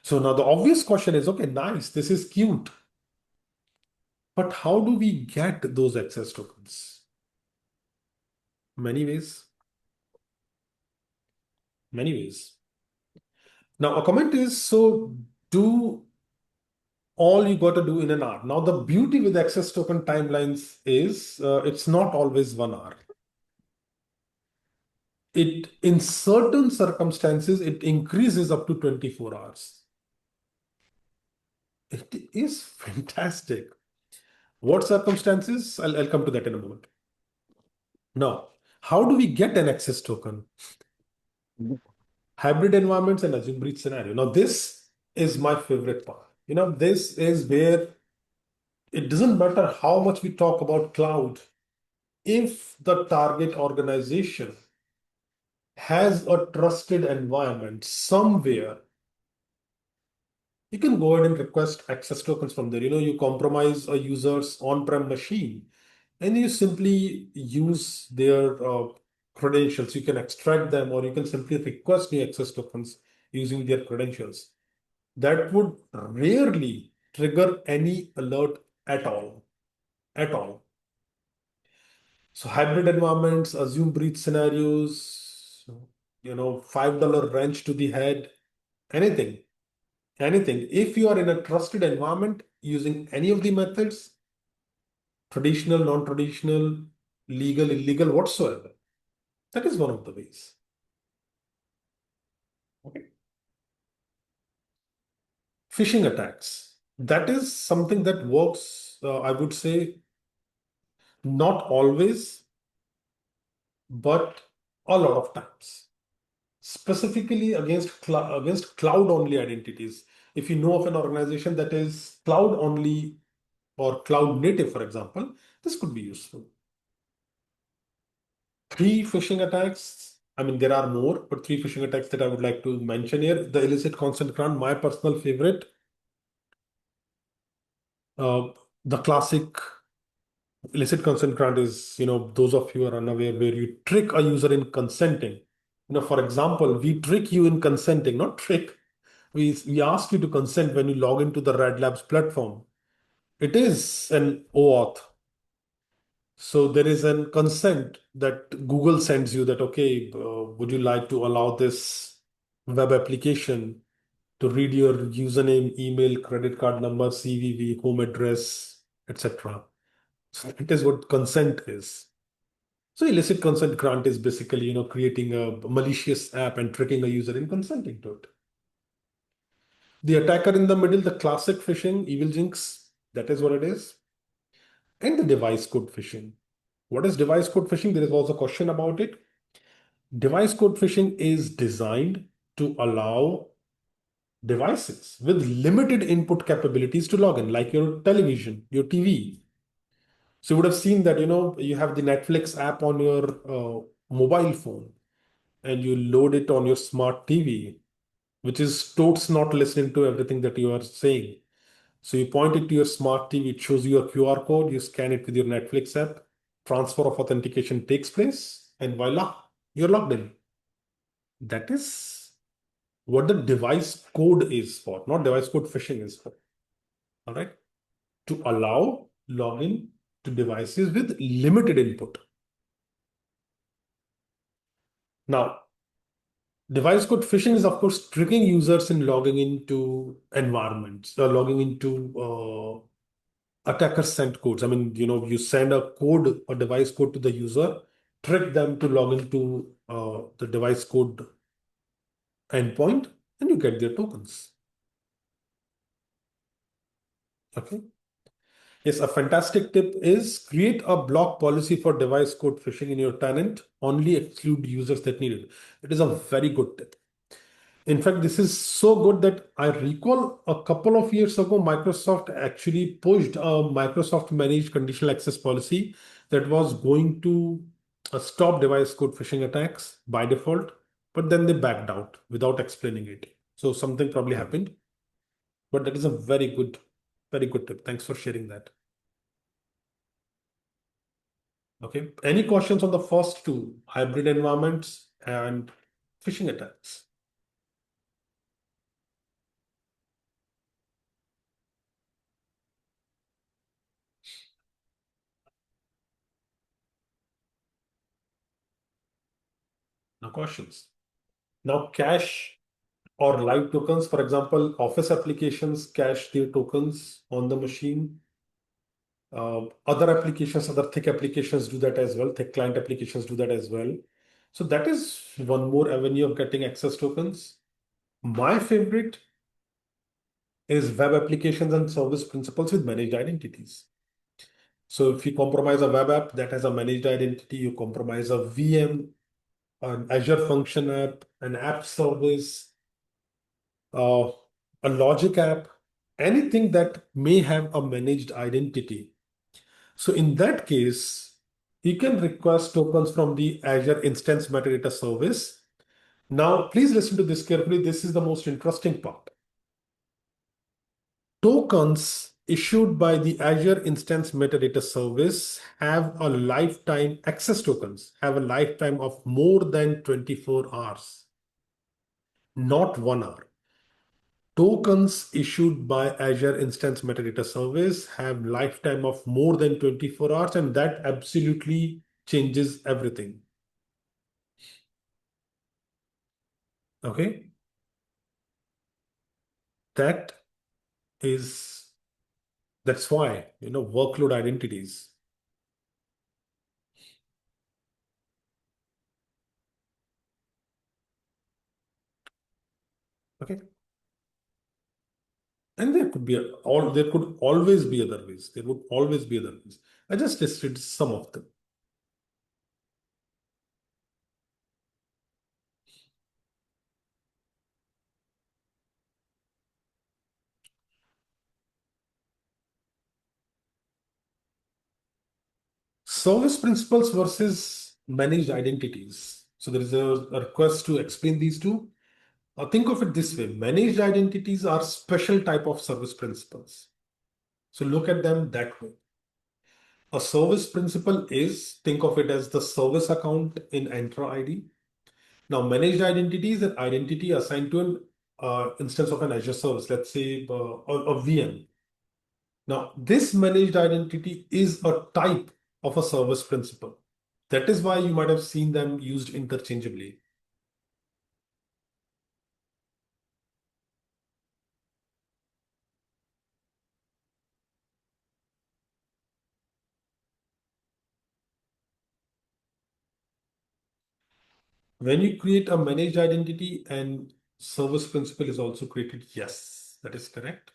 So now the obvious question is, okay, nice. This is cute. But how do we get those access tokens? Many ways. Many ways. Now a comment is, so do all you got to do in an hour. Now the beauty with access token timelines is it's not always 1 hour. It, in certain circumstances, it increases up to 24 hours. It is fantastic. What circumstances? I'll come to that in a moment. Now, how do we get an access token? Hybrid environments and assume breach scenario. Now, this is my favorite part. This is where it doesn't matter how much we talk about cloud. If the target organization has a trusted environment somewhere, you can go ahead and request access tokens from there. You compromise a user's on-prem machine and you simply use their credentials. You can extract them, or you can simply request new access tokens using their credentials. That would rarely trigger any alert at all. At all. So hybrid environments, assume breach scenarios, $5 wrench to the head, anything. Anything. If you are in a trusted environment using any of the methods, traditional, non-traditional, legal, illegal, whatsoever, that is one of the ways. Okay. Phishing attacks. That is something that works, I would say, not always, but a lot of times. Specifically against cloud-only identities. If you know of an organization that is cloud-only or cloud-native, for example, this could be useful. 3 phishing attacks. I mean, there are more, but 3 phishing attacks that I would like to mention here. The illicit consent grant, my personal favorite. The classic illicit consent grant is, those of you are unaware, where you trick a user in consenting. For example, we trick you in consenting, not trick. We ask you to consent when you log into the Red Labs platform. It is an OAuth. So there is a consent that Google sends you that, okay, would you like to allow this web application to read your username, email, credit card number, CVV, home address, etc. So that is what consent is. So illicit consent grant is basically, creating a malicious app and tricking a user in consenting to it. The attacker in the middle, the classic phishing, evil jinx, that is what it is. And the device code phishing. What is device code phishing? There is also a question about it. Device code phishing is designed to allow devices with limited input capabilities to log in, like your television, your TV. So you would have seen that, you have the Netflix app on your mobile phone and you load it on your smart TV, which is totes not listening to everything that you are saying. So you point it to your smart TV, it shows you a QR code, you scan it with your Netflix app, transfer of authentication takes place, and voila, you're logged in. That is what the device code is for, not device code phishing is for. All right. To allow login to devices with limited input. Now, device code phishing is, of course, tricking users in logging into environments, logging into attacker sent codes. I mean, you send a code, a device code to the user, trick them to log into the device code endpoint, and you get their tokens. Okay. Yes, a fantastic tip is create a block policy for device code phishing in your tenant. Only exclude users that need it. It is a very good tip. In fact, this is so good that I recall a couple of years ago, Microsoft actually pushed a Microsoft managed conditional access policy that was going to stop device code phishing attacks by default, but then they backed out without explaining it. So something probably happened, but that is a very good tip. Thanks for sharing that. Okay. Any questions on the first two, hybrid environments and phishing attacks? No questions. Now, cache or live tokens, for example, Office applications cache their tokens on the machine. Other applications, other thick applications do that as well. Thick client applications do that as well. So that is one more avenue of getting access tokens. My favorite is web applications and service principals with managed identities. So if you compromise a web app that has a managed identity, you compromise a VM, an Azure function app, an app service, a logic app, anything that may have a managed identity. So in that case, you can request tokens from the Azure Instance Metadata Service. Now, please listen to this carefully. This is the most interesting part. Tokens issued by the Azure Instance Metadata Service have a lifetime, access tokens have a lifetime of more than 24 hours, not 1 hour. Tokens issued by Azure Instance Metadata Service have lifetime of more than 24 hours, and that absolutely changes everything. Okay. That's why, workload identities. Okay. And there could always be other ways. There would always be other ways. I just listed some of them. Service principals versus managed identities. So there is a request to explain these two. Think of it this way. Managed identities are special type of service principals. So look at them that way. A service principal is, think of it as the service account in Entra ID. Now, managed identity is an identity assigned to an instance of an Azure service, let's say a VM. Now, this managed identity is a type of a service principal. That is why you might have seen them used interchangeably. When you create a managed identity and service principal is also created, yes, that is correct.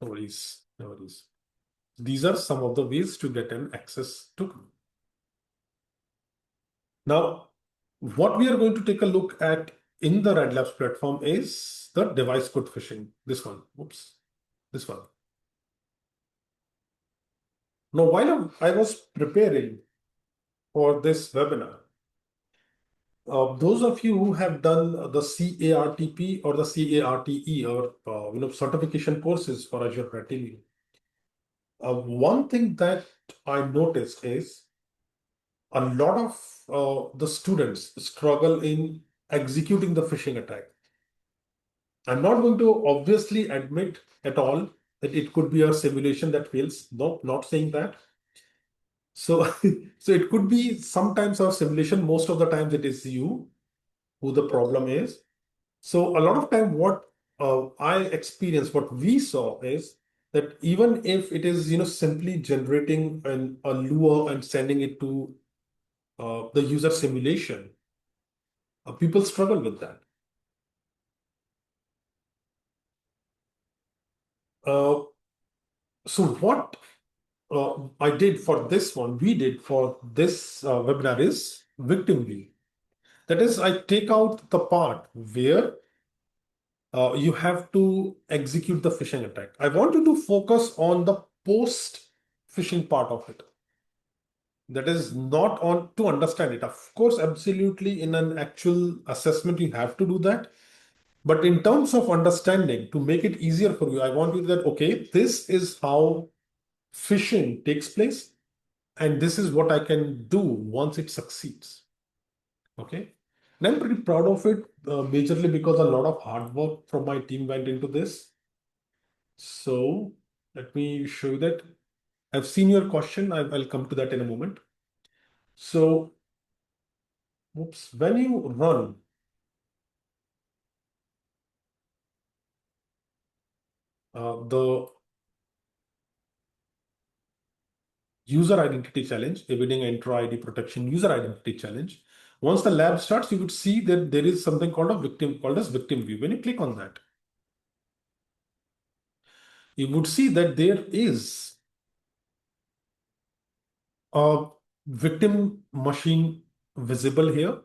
No worries, no worries. These are some of the ways to get an access token. Now, what we are going to take a look at in the Red Labs platform is the device code phishing. This one. Oops. This one. Now, while I was preparing for this webinar, those of you who have done the CARTP or the CARTE or certification courses for Azure Red Teaming, one thing that I noticed is a lot of the students struggle in executing the phishing attack. I'm not going to obviously admit at all that it could be a simulation that fails. No, not saying that. So, so it could be sometimes our simulation. Most of the times it is you who the problem is. So a lot of time what I experienced, what we saw is that even if it is, simply generating a lure and sending it to the user simulation, people struggle with that. So what I did for this one, we did for this webinar is victim view. That is, I take out the part where you have to execute the phishing attack. I want you to focus on the post phishing part of it. That is not on to understand it. Of course, absolutely in an actual assessment, you have to do that. But in terms of understanding, to make it easier for you, I want you that, okay, this is how phishing takes place. And this is what I can do once it succeeds. Okay. And I'm pretty proud of it, majorly because a lot of hard work from my team went into this. So let me show you that. I've seen your question. I'll come to that in a moment. So, oops, when you run the user identity challenge, evading Entra ID Protection user identity challenge, once the lab starts, you would see that there is something called a victim, called as victim view. When you click on that, you would see that there is a victim machine visible here.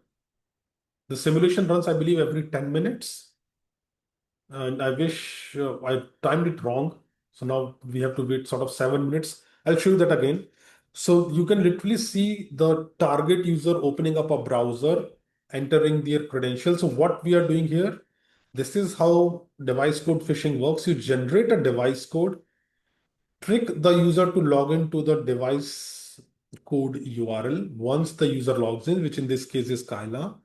The simulation runs, I believe, every 10 minutes. And I wish I timed it wrong. So now we have to wait sort of 7 minutes. I'll show you that again. So you can literally see the target user opening up a browser, entering their credentials. So what we are doing here, this is how device code phishing works. You generate a device code, trick the user to log into the device code URL. Once the user logs in, which in this case is Kyla,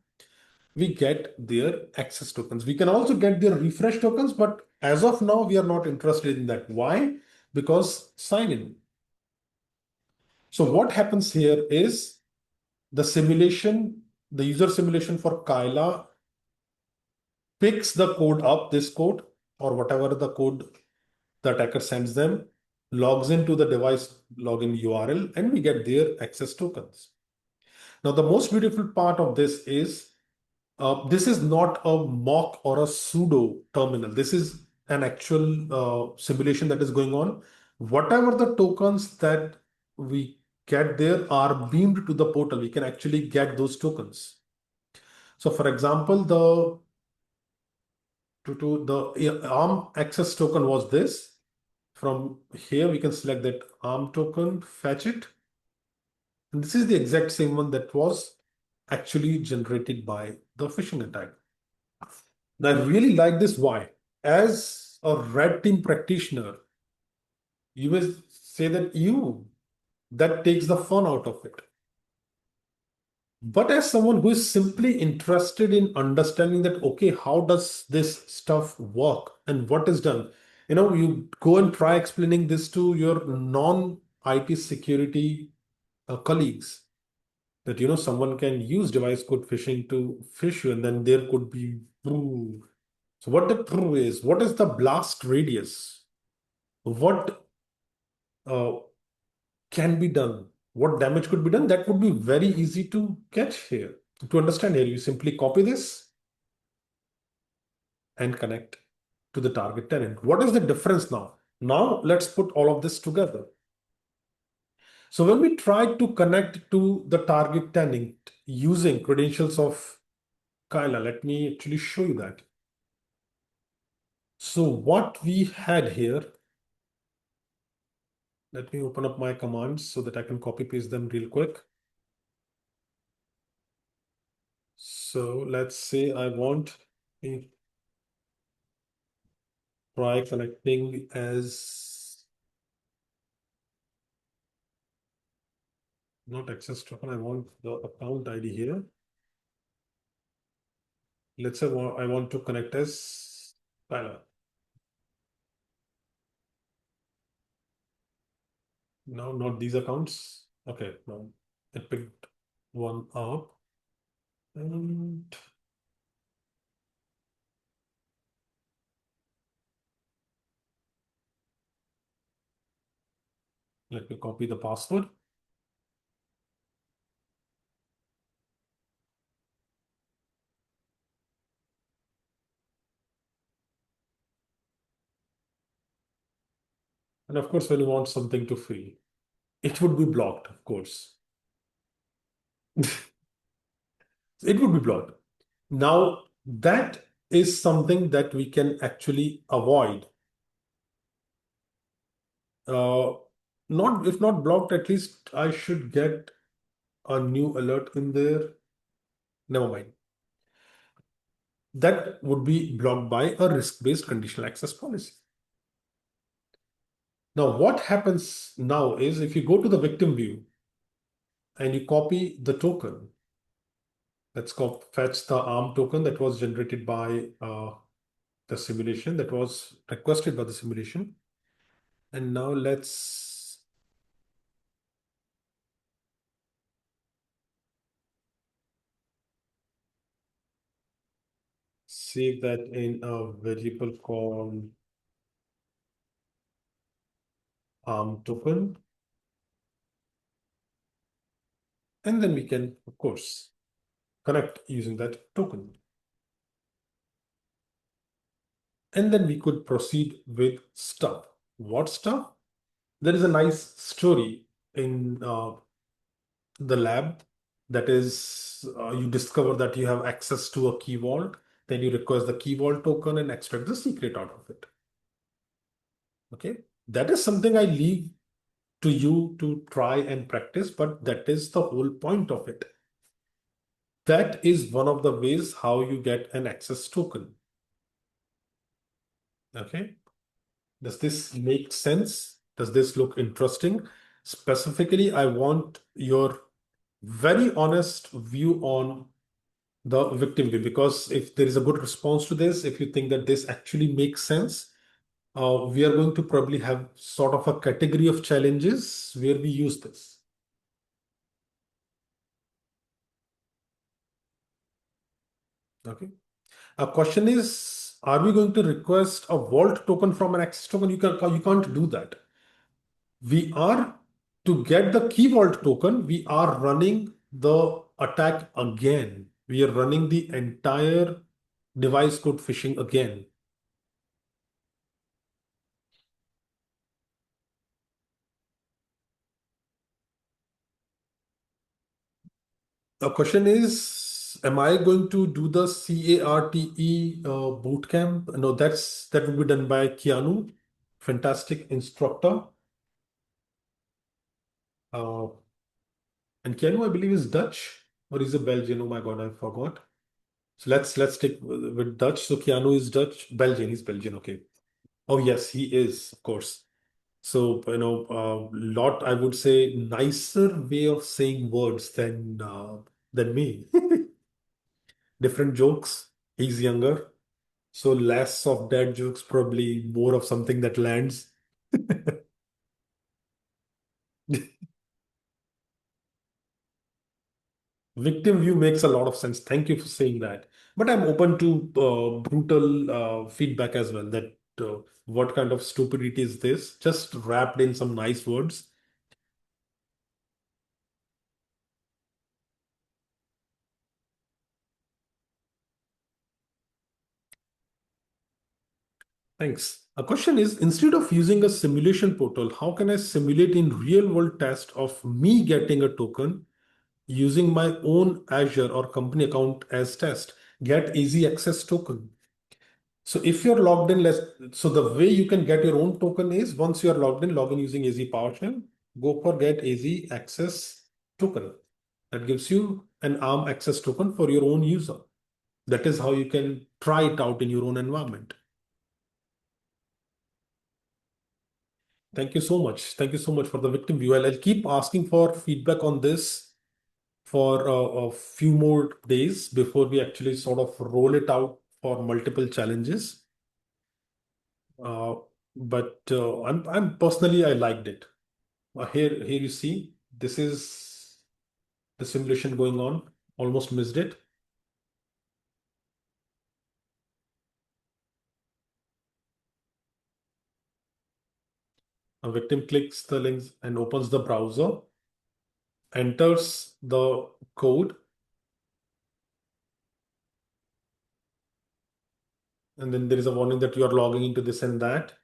we get their access tokens. We can also get their refresh tokens, but as of now, we are not interested in that. Why? Because sign in. So what happens here is the simulation, the user simulation for Kyla picks the code up, this code, or whatever the code the attacker sends them, logs into the device login URL, and we get their access tokens. Now, the most beautiful part of this is this is not a mock or a pseudo terminal. This is an actual simulation that is going on. Whatever the tokens that we get there are beamed to the portal. We can actually get those tokens. So for example, the ARM access token was this. From here, we can select that ARM token, fetch it. And this is the exact same one that was actually generated by the phishing attack. I really like this. Why? As a red team practitioner, you may say that takes the fun out of it. But as someone who is simply interested in understanding that, okay, how does this stuff work and what is done? You go and try explaining this to your non-IT security colleagues that, someone can use device code phishing to phish you, and then there could be, so what the true is, what is the blast radius? What uh, can be done? What damage could be done? That would be very easy to catch here. To understand here, you simply copy this and connect to the target tenant. What is the difference now? Now let's put all of this together. So when we try to connect to the target tenant using credentials of Kyla, let me actually show you that. So what we had here, let me open up my commands so that I can copy paste them real quick. So let's say I want to try connecting as not access token. I want the account ID here. Let's say I want to connect as Tyler. No, not these accounts. Okay, no, it picked one up. And Let me copy the password. And of course, when you want something to free, it would be blocked, of course. It would be blocked. Now, that is something that we can actually avoid. If not blocked, at least I should get a new alert in there. Never mind. That would be blocked by a risk-based conditional access policy. Now, what happens now is if you go to the victim view and you copy the token, let's go fetch the ARM token that was generated by the simulation, that was requested by the simulation. And now let's save that in a variable called ARM token. And then we can, of course, connect using that token. And then we could proceed with stuff. What stuff? There is a nice story in the lab that is you discover that you have access to a key vault, then you request the key vault token and extract the secret out of it. Okay, that is something I leave to you to try and practice, but that is the whole point of it. That is one of the ways how you get an access token. Okay, does this make sense? Does this look interesting? Specifically, I want your very honest view on the victim view, because if there is a good response to this, if you think that this actually makes sense, we are going to probably have sort of a category of challenges where we use this. Okay. A question is, are we going to request a vault token from an access token? You can't do that. We are, to get the key vault token, we are running the attack again. We are running the entire device code phishing again. The question is, am I going to do the CARTE bootcamp? No, that will be done by Keanu, fantastic instructor. And Keanu, I believe, is Dutch or is a Belgian. Oh my God, I forgot. So let's stick with Dutch. So Keanu is Dutch, Belgian. He's Belgian. Okay. Oh yes, he is, of course. So lot, I would say, nicer way of saying words than me. Different jokes. He's younger. So less of dad jokes, probably more of something that lands. Victim view makes a lot of sense. Thank you for saying that. But I'm open to brutal feedback as well. That what kind of stupidity is this? Just wrapped in some nice words. Thanks. A question is, instead of using a simulation portal, how can I simulate in real world test of me getting a token using my own Azure or company account as test? Get easy access token. So if you're logged in, so the way you can get your own token is once you're logged in, log in using AZ PowerShell, go for get AZ access token. That gives you an ARM access token for your own user. That is how you can try it out in your own environment. Thank you so much. Thank you so much for the victim view. I'll keep asking for feedback on this for a few more days before we actually sort of roll it out for multiple challenges. But I'm personally, I liked it. Here you see, this is the simulation going on. Almost missed it. A victim clicks the links and opens the browser, enters the code, and then there is a warning that you are logging into this and that.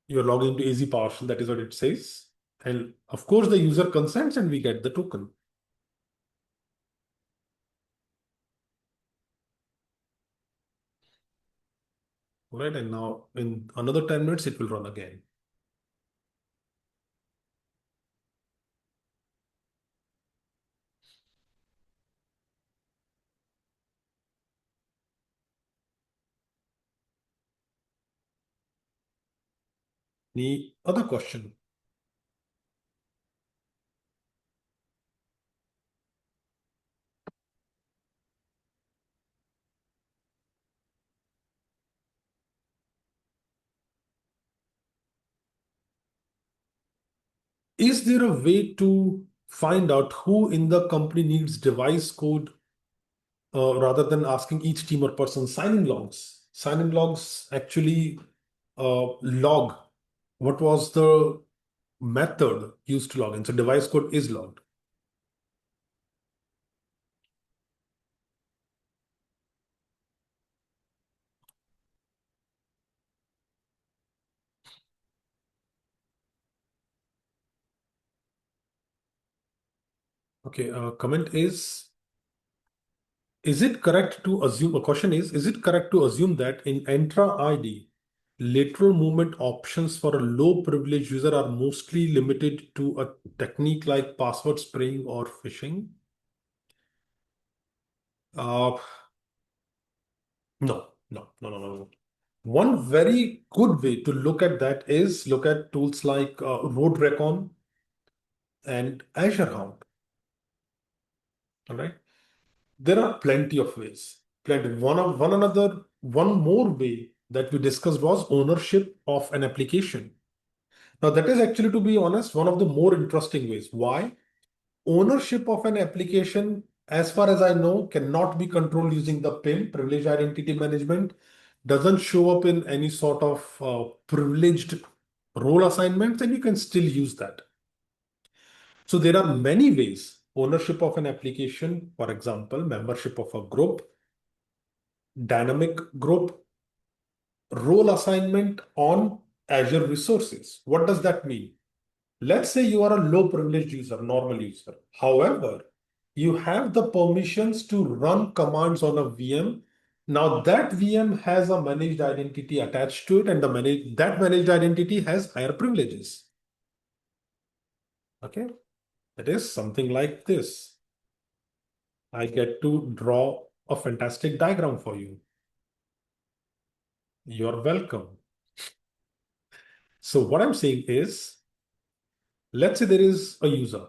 You're logging into easy partial, that is what it says. And of course, the user consents and we get the token. Right, and now in another 10 minutes, it will run again. Any other question? Is there a way to find out who in the company needs device code rather than asking each team or person sign-in logs? Sign-in logs actually log what was the method used to log in. So device code is logged. Okay, comment is it correct to assume, a question is it correct to assume that in Entra ID, lateral movement options for a low privilege user are mostly limited to a technique like password spraying or phishing? Uh, no. One very good way to look at that is look at tools like Road Recon and Azure Hound. All right. There are plenty of ways. Plenty. One more way that we discussed was ownership of an application. Now, that is actually, to be honest, one of the more interesting ways. Why? Ownership of an application, as far as I know, cannot be controlled using the PIM, Privileged Identity Management, doesn't show up in any sort of privileged role assignments, and you can still use that. So there are many ways. Ownership of an application, for example, membership of a group, dynamic group, role assignment on Azure resources. What does that mean? Let's say you are a low privileged user, normal user. However, you have the permissions to run commands on a VM. Now that VM has a managed identity attached to it, and that managed identity has higher privileges. Okay, that is something like this. I get to draw a fantastic diagram for you. You're welcome. So what I'm saying is, let's say there is a user.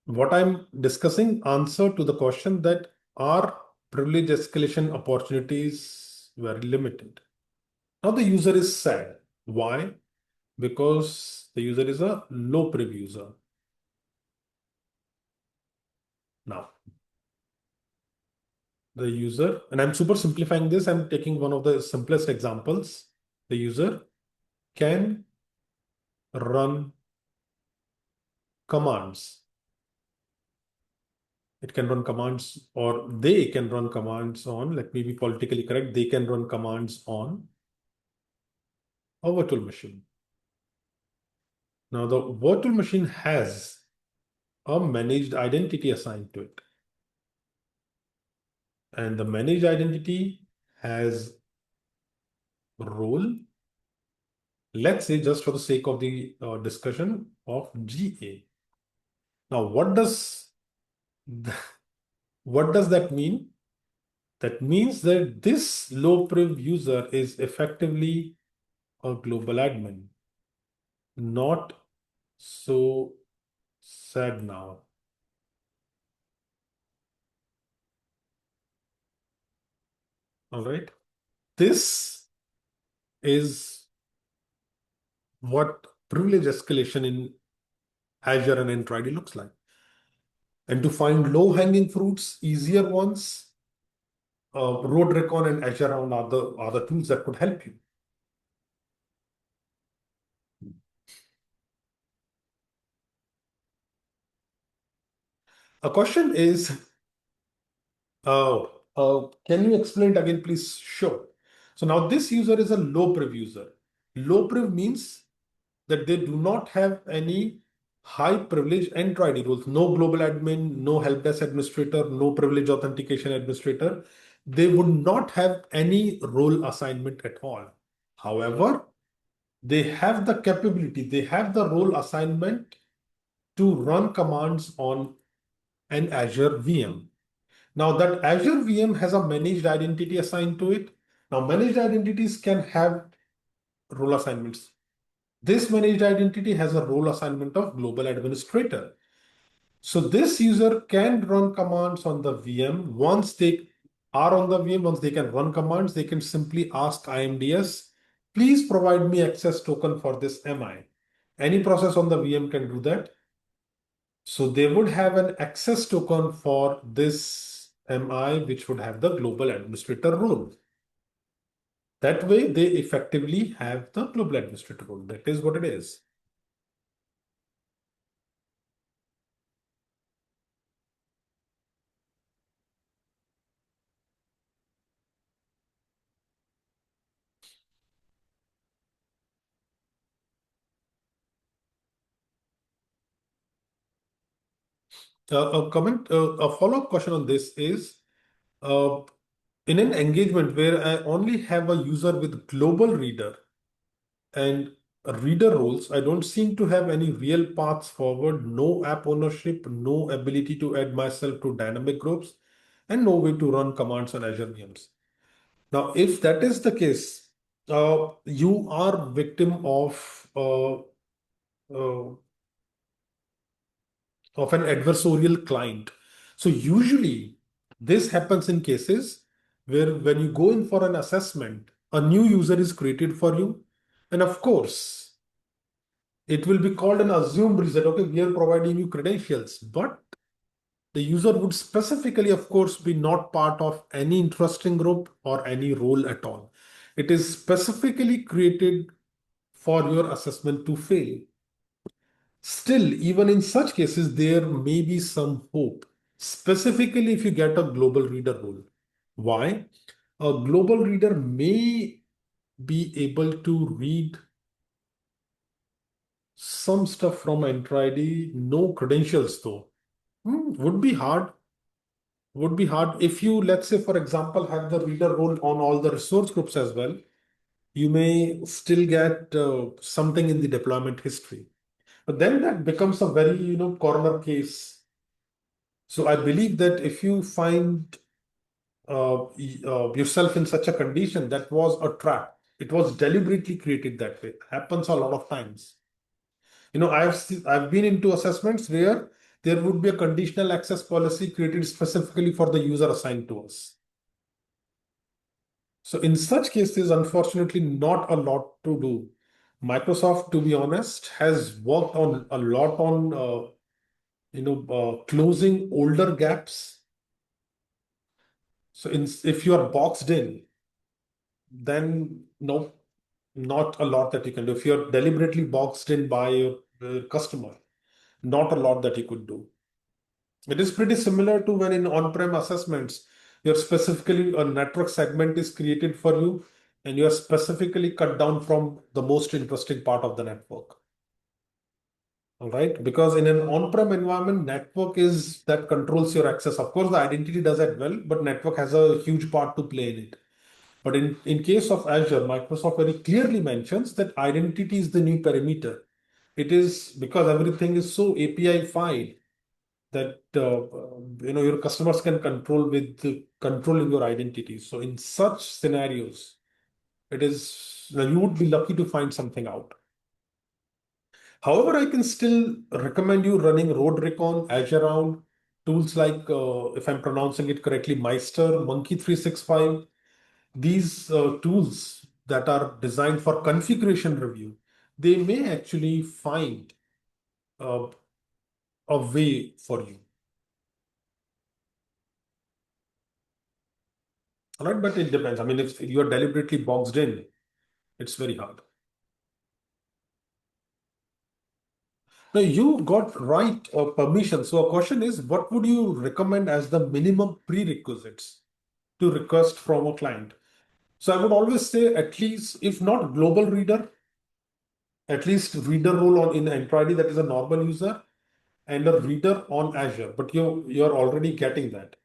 What I'm discussing answer to the question that are privilege escalation opportunities very limited. Now the user is sad. Why? Because the user is a low priv user. Now, the user, and I'm super simplifying this, I'm taking one of the simplest examples. The user can run commands. It can run commands, or they can run commands on, let me be politically correct, they can run commands on a virtual machine. Now, the virtual machine has a managed identity assigned to it. And the managed identity has role, let's say, just for the sake of the discussion, of GA. Now, what does that mean? That means that this low priv user is effectively a global admin. Not so sad now. All right. This is what privilege escalation in Azure and Entra ID looks like. And to find low-hanging fruits, easier ones, Road Recon and Azure Hound are the tools that could help you. A question is, can you explain it again, please? Sure. So now this user is a low priv user. Low priv means that they do not have any high privilege Entra ID roles. No global admin, no help desk administrator, no privilege authentication administrator. They would not have any role assignment at all. However, they have the capability, they have the role assignment to run commands on an Azure VM. Now that Azure VM has a managed identity assigned to it. Now managed identities can have role assignments. This managed identity has a role assignment of global administrator. So this user can run commands on the VM. Once they are on the VM, once they can run commands, they can simply ask IMDS, please provide me access token for this MI. Any process on the VM can do that. So they would have an access token for this MI, which would have the global administrator role. That way, they effectively have the global administrator role. That is what it is. A follow-up question on this is, uh, in an engagement where I only have a user with global reader and reader roles, I don't seem to have any real paths forward, no app ownership, no ability to add myself to dynamic groups, and no way to run commands on Azure VMs. Now, if that is the case, you are victim uh, of an adversarial client. So usually this happens in cases where when you go in for an assessment, a new user is created for you. And of course, it will be called an assumed result. Okay, we are providing you credentials, but the user would specifically, of course, be not part of any interesting group or any role at all. It is specifically created for your assessment to fail. Still, even in such cases, there may be some hope, specifically if you get a global reader role. Why? A global reader may be able to read some stuff from Entra ID, no credentials though. Would be hard. Would be hard. If you, let's say, for example, have the reader role on all the resource groups as well, you may still get something in the deployment history. But then that becomes a very, corner case. So I believe that if you find yourself in such a condition, that was a trap. It was deliberately created that way. It happens a lot of times. I've been into assessments where there would be a conditional access policy created specifically for the user assigned to us. So in such cases, unfortunately, not a lot to do. Microsoft, to be honest, has worked on a lot on closing older gaps. So if you are boxed in, then no, not a lot that you can do. If you're deliberately boxed in by your customer, not a lot that you could do. It is pretty similar to when in on-prem assessments, you're specifically a network segment is created for you, and you're specifically cut down from the most interesting part of the network. All right, because in an on-prem environment, network is that controls your access. Of course, the identity does it well, but network has a huge part to play in it. But in case of Azure, Microsoft very clearly mentions that identity is the new perimeter. It is because everything is so API-fied that your customers can control with controlling your identity. So in such scenarios, you would be lucky to find something out. However, I can still recommend you running Road Recon, Azure Round, tools like, if I'm pronouncing it correctly, Meister, Monkey 365. These tools that are designed for configuration review, they may actually find uh, a way for you. All right, but it depends. I mean, if you're deliberately boxed in, it's very hard. Now you got right permission. So a question is, what would you recommend as the minimum prerequisites to request from a client? So I would always say, at least, if not global reader, at least reader role on in Entra ID that is a normal user, and a reader on Azure, but you're already getting that.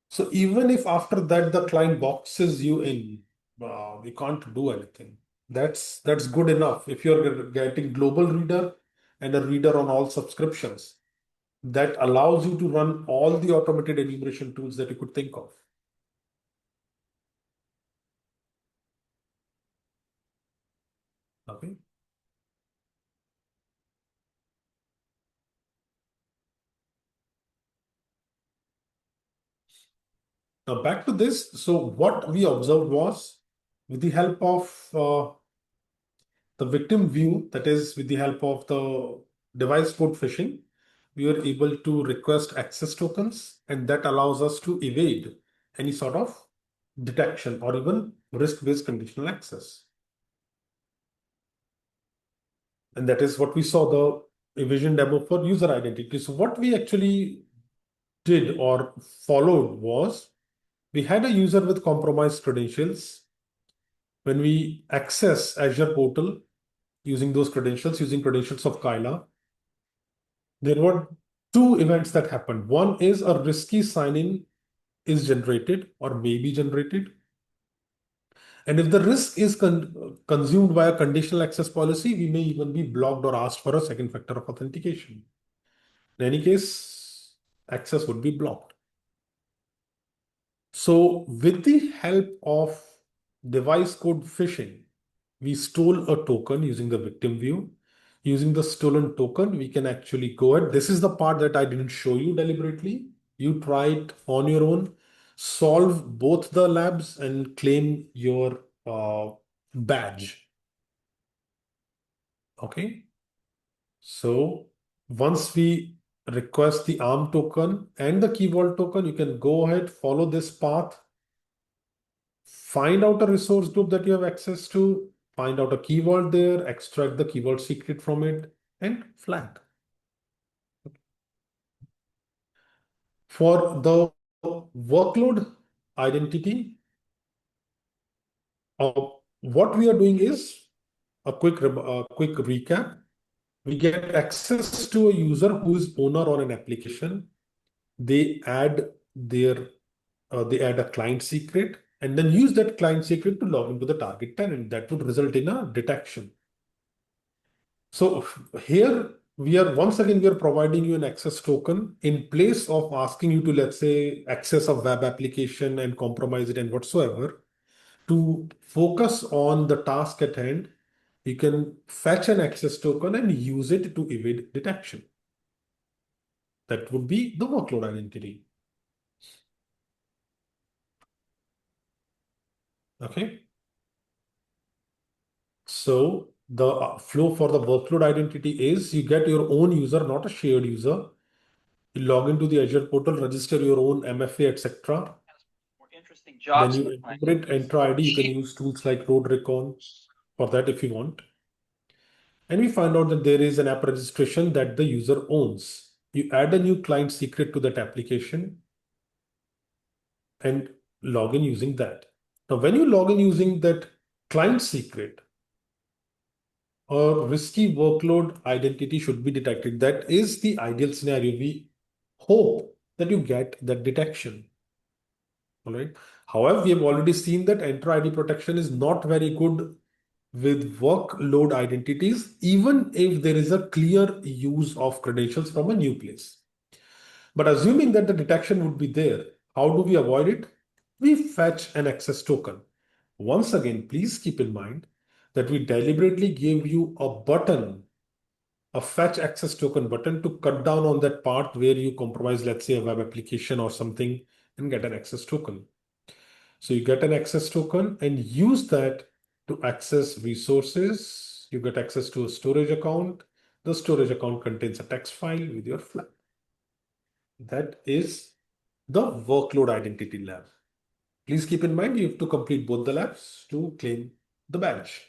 So even if after that the client boxes you in, we can't do anything. That's good enough. If you're getting global reader and a reader on all subscriptions, that allows you to run all the automated enumeration tools that you could think of. Okay. Now back to this. So what we observed was, with the help of the victim view, that is with the help of the device code phishing, we are able to request access tokens, and that allows us to evade any sort of detection or even risk-based conditional access. And that is what we saw the evasion demo for user identity. So what we actually did or followed was, we had a user with compromised credentials. When we access Azure portal using those credentials, using credentials of Kyla, there were two events that happened. One is a risky sign-in is generated or may be generated. And if the risk is consumed by a conditional access policy, we may even be blocked or asked for a second factor of authentication. In any case, access would be blocked. So with the help of device code phishing, we stole a token using the victim view. Using the stolen token, we can actually go ahead. This is the part that I didn't show you deliberately. You try it on your own, solve both the labs and claim your badge. Okay. So once we request the ARM token and the key vault token, you can go ahead, follow this path, find out a resource group that you have access to, find out a key vault there, extract the key vault secret from it, and flag. For the workload identity, what we are doing is a quick recap. We get access to a user who is owner on an application. They add a client secret and then use that client secret to log into the target tenant. That would result in a detection. So here we are providing you an access token in place of asking you to, let's say, access a web application and compromise it and whatsoever. To focus on the task at hand, you can fetch an access token and use it to evade detection. That would be the workload identity. Okay. So the flow for the workload identity is, you get your own user, not a shared user. You log into the Azure portal, register your own MFA, etc. Then you integrate Entra ID. You can use tools like Road Recon for that if you want. And we find out that there is an app registration that the user owns. You add a new client secret to that application and log in using that. Now, when you log in using that client secret, a risky workload identity should be detected. That is the ideal scenario. We hope that you get that detection. All right. However, we have already seen that Entra ID protection is not very good with workload identities, even if there is a clear use of credentials from a new place. But assuming that the detection would be there, how do we avoid it? We fetch an access token. Once again, please keep in mind that we deliberately gave you a button, a fetch access token button, to cut down on that part where you compromise, let's say, a web application or something and get an access token. So you get an access token and use that to access resources. You get access to a storage account. The storage account contains a text file with your flag. That is the workload identity lab. Please keep in mind you have to complete both the labs to claim the badge.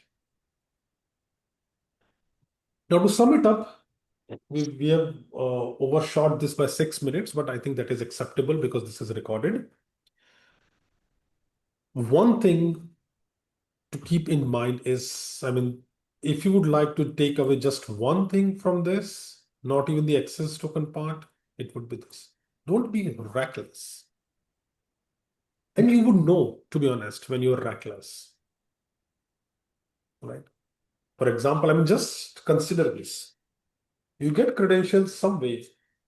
Now to sum it up, We have overshot this by 6 minutes, but I think that is acceptable because this is recorded. One thing to keep in mind is, if you would like to take away just one thing from this, not even the access token part, it would be this. Don't be reckless. And you would know, to be honest, when you're reckless, right? For example, just consider this. You get credentials some way,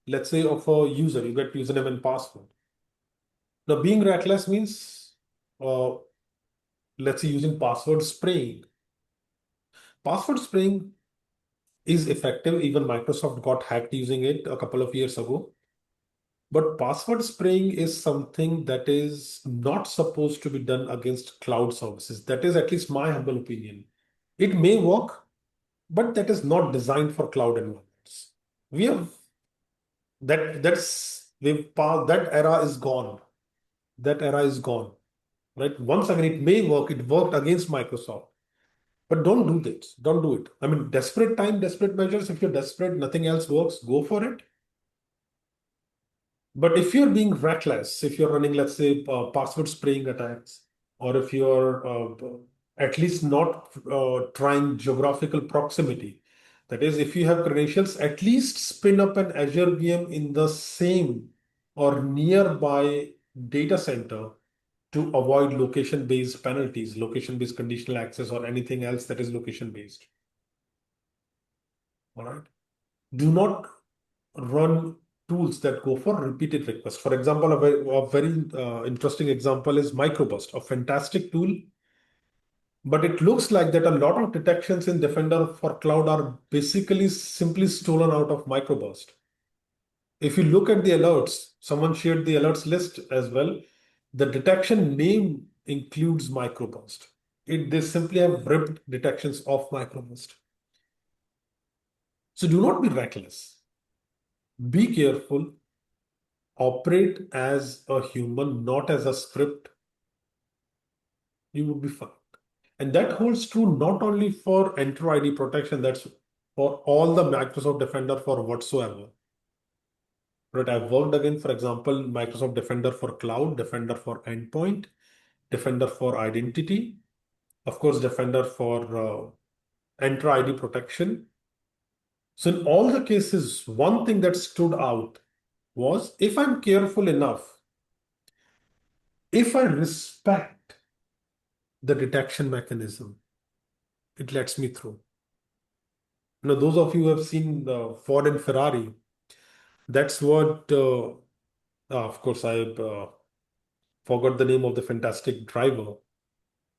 let's say of a user, you get username and password. Now, being reckless means, let's say using password spraying. Password spraying is effective. Even Microsoft got hacked using it a couple of years ago. But password spraying is something that is not supposed to be done against cloud services. That is at least my humble opinion. It may work, but that is not designed for cloud environments. We have we've passed, that era is gone. That era is gone. Right? Once again, it may work. It worked against Microsoft. But don't do this. Don't do it. Desperate time, desperate measures. If you're desperate, nothing else works, go for it. But if you're being reckless, if you're running, let's say, password spraying attacks, or if you're at least not trying geographical proximity, that is, if you have credentials, at least spin up an Azure VM in the same or nearby data center to avoid location-based penalties, location-based conditional access, or anything else that is location-based. All right. Do not run tools that go for repeated requests. For example, a very interesting example is Microburst, a fantastic tool, but it looks like that a lot of detections in Defender for Cloud are basically simply stolen out of Microburst. If you look at the alerts, someone shared the alerts list as well. The detection name includes Microburst. They simply have ripped detections of Microburst. So do not be reckless. Be careful. Operate as a human, not as a script. You would be fine. And that holds true not only for Entra ID protection, that's for all the Microsoft Defender for whatsoever. Right? I've worked again, for example, Microsoft Defender for Cloud, Defender for Endpoint, Defender for Identity, of course, Defender for Entra ID protection. So in all the cases, one thing that stood out was if I'm careful enough, if I respect the detection mechanism, it lets me through. Those of you who have seen Ford and Ferrari, that's what, of course, I forgot the name of the fantastic driver.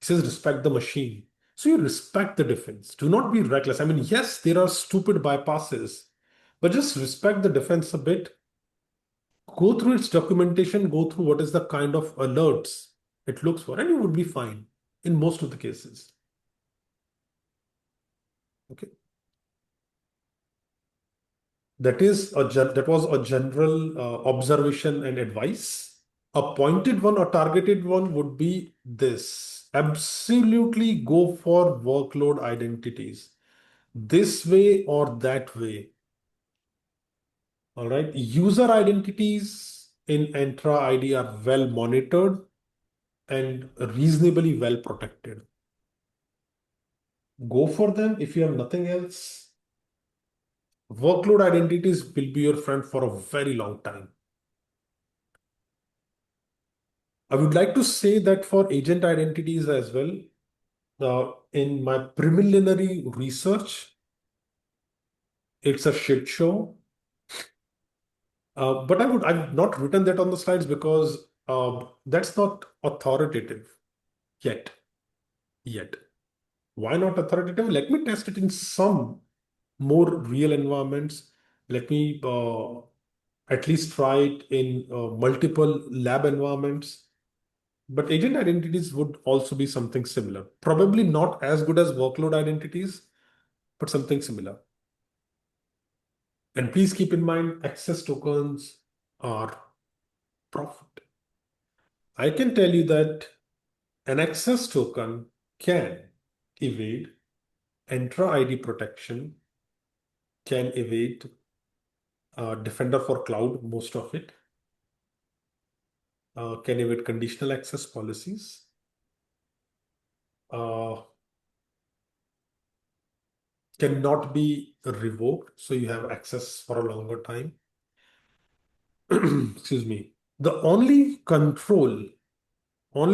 He says, respect the machine. So you respect the defense. Do not be reckless. Yes, there are stupid bypasses, but just respect the defense a bit. Go through its documentation, go through what is the kind of alerts it looks for, and you would be fine in most of the cases. Okay. That was a general observation and advice. A pointed one or targeted one would be this. Absolutely go for workload identities. This way or that way. All right. User identities in Entra ID are well monitored and reasonably well protected. Go for them if you have nothing else. Workload identities will be your friend for a very long time. I would like to say that for agent identities as well, in my preliminary research, it's a shit show. But I've not written that on the slides because that's not authoritative yet. Why not authoritative? Let me test it in some more real environments. Let me at least try it in multiple lab environments. But agent identities would also be something similar. Probably not as good as workload identities, but something similar. And please keep in mind, access tokens are profit. I can tell you that an access token can evade Entra ID protection, can evade Defender for Cloud, most of it. Can evade conditional access policies. Cannot be revoked, so you have access for a longer time. Excuse me. The only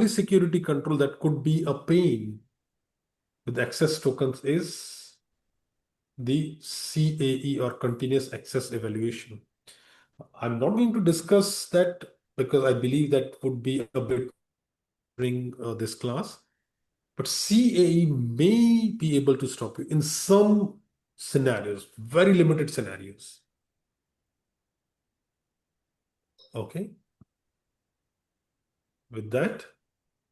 security control that could be a pain with access tokens is the CAE, or continuous access evaluation. I'm not going to discuss that because I believe that would be a bit during this class. But CAE may be able to stop you in some scenarios, very limited scenarios. Okay. With that,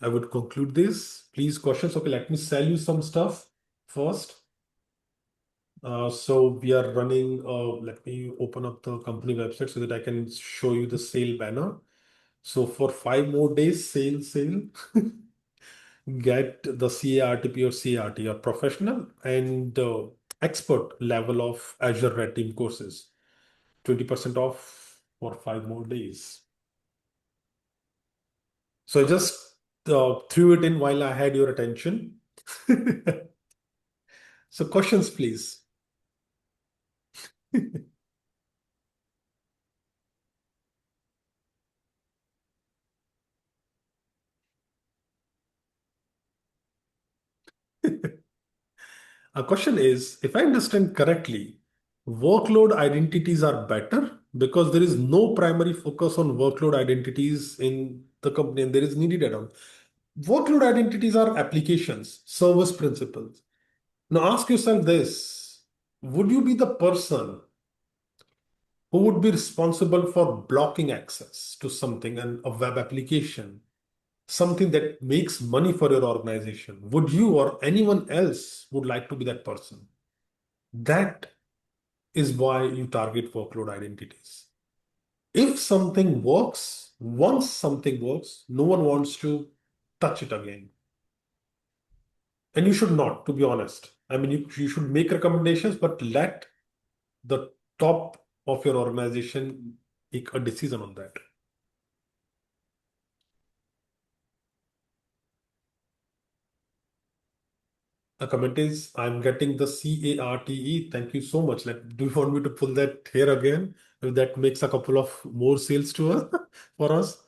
I would conclude this. Please, questions. Okay, let me sell you some stuff first. So we are running, let me open up the company website so that I can show you the sale banner. So for 5 more days, sale, get the CARTP or CART, or professional and expert level of Azure Red Team courses. 20% off for 5 more days. So I just threw it in while I had your attention. So questions, please. A question is, if I understand correctly, workload identities are better because there is no primary focus on workload identities in the company, and there is needed add-on. Workload identities are applications, service principles. Now ask yourself this: would you be the person who would be responsible for blocking access to something and a web application, something that makes money for your organization? Would you or anyone else would like to be that person? That is why you target workload identities. If something works, once something works, no one wants to touch it again. And you should not, to be honest. I mean, you should make recommendations, but let the top of your organization make a decision on that. The comment is, I'm getting the CARTE. Thank you so much. Do you want me to pull that here again? If that makes a couple of more sales to us for us.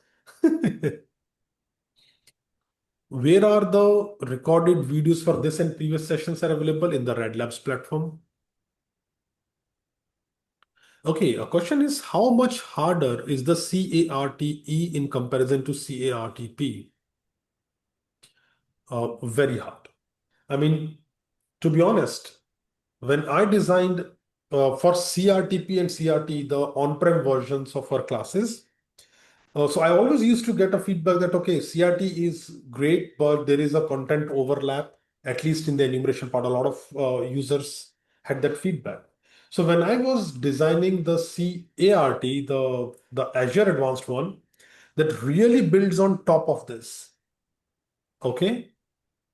Where are the recorded videos for this and previous sessions are available? In the Red Labs platform. Okay, a question is, how much harder is the CARTE in comparison to CARTP? Very hard. I mean, to be honest, when I designed for CRTP and CRT, the on-prem versions of our classes, so I always used to get a feedback that, okay, CRT is great, but there is a content overlap, at least in the enumeration part. A lot of users had that feedback. So when I was designing the CART, the Azure Advanced one, that really builds on top of this. Okay.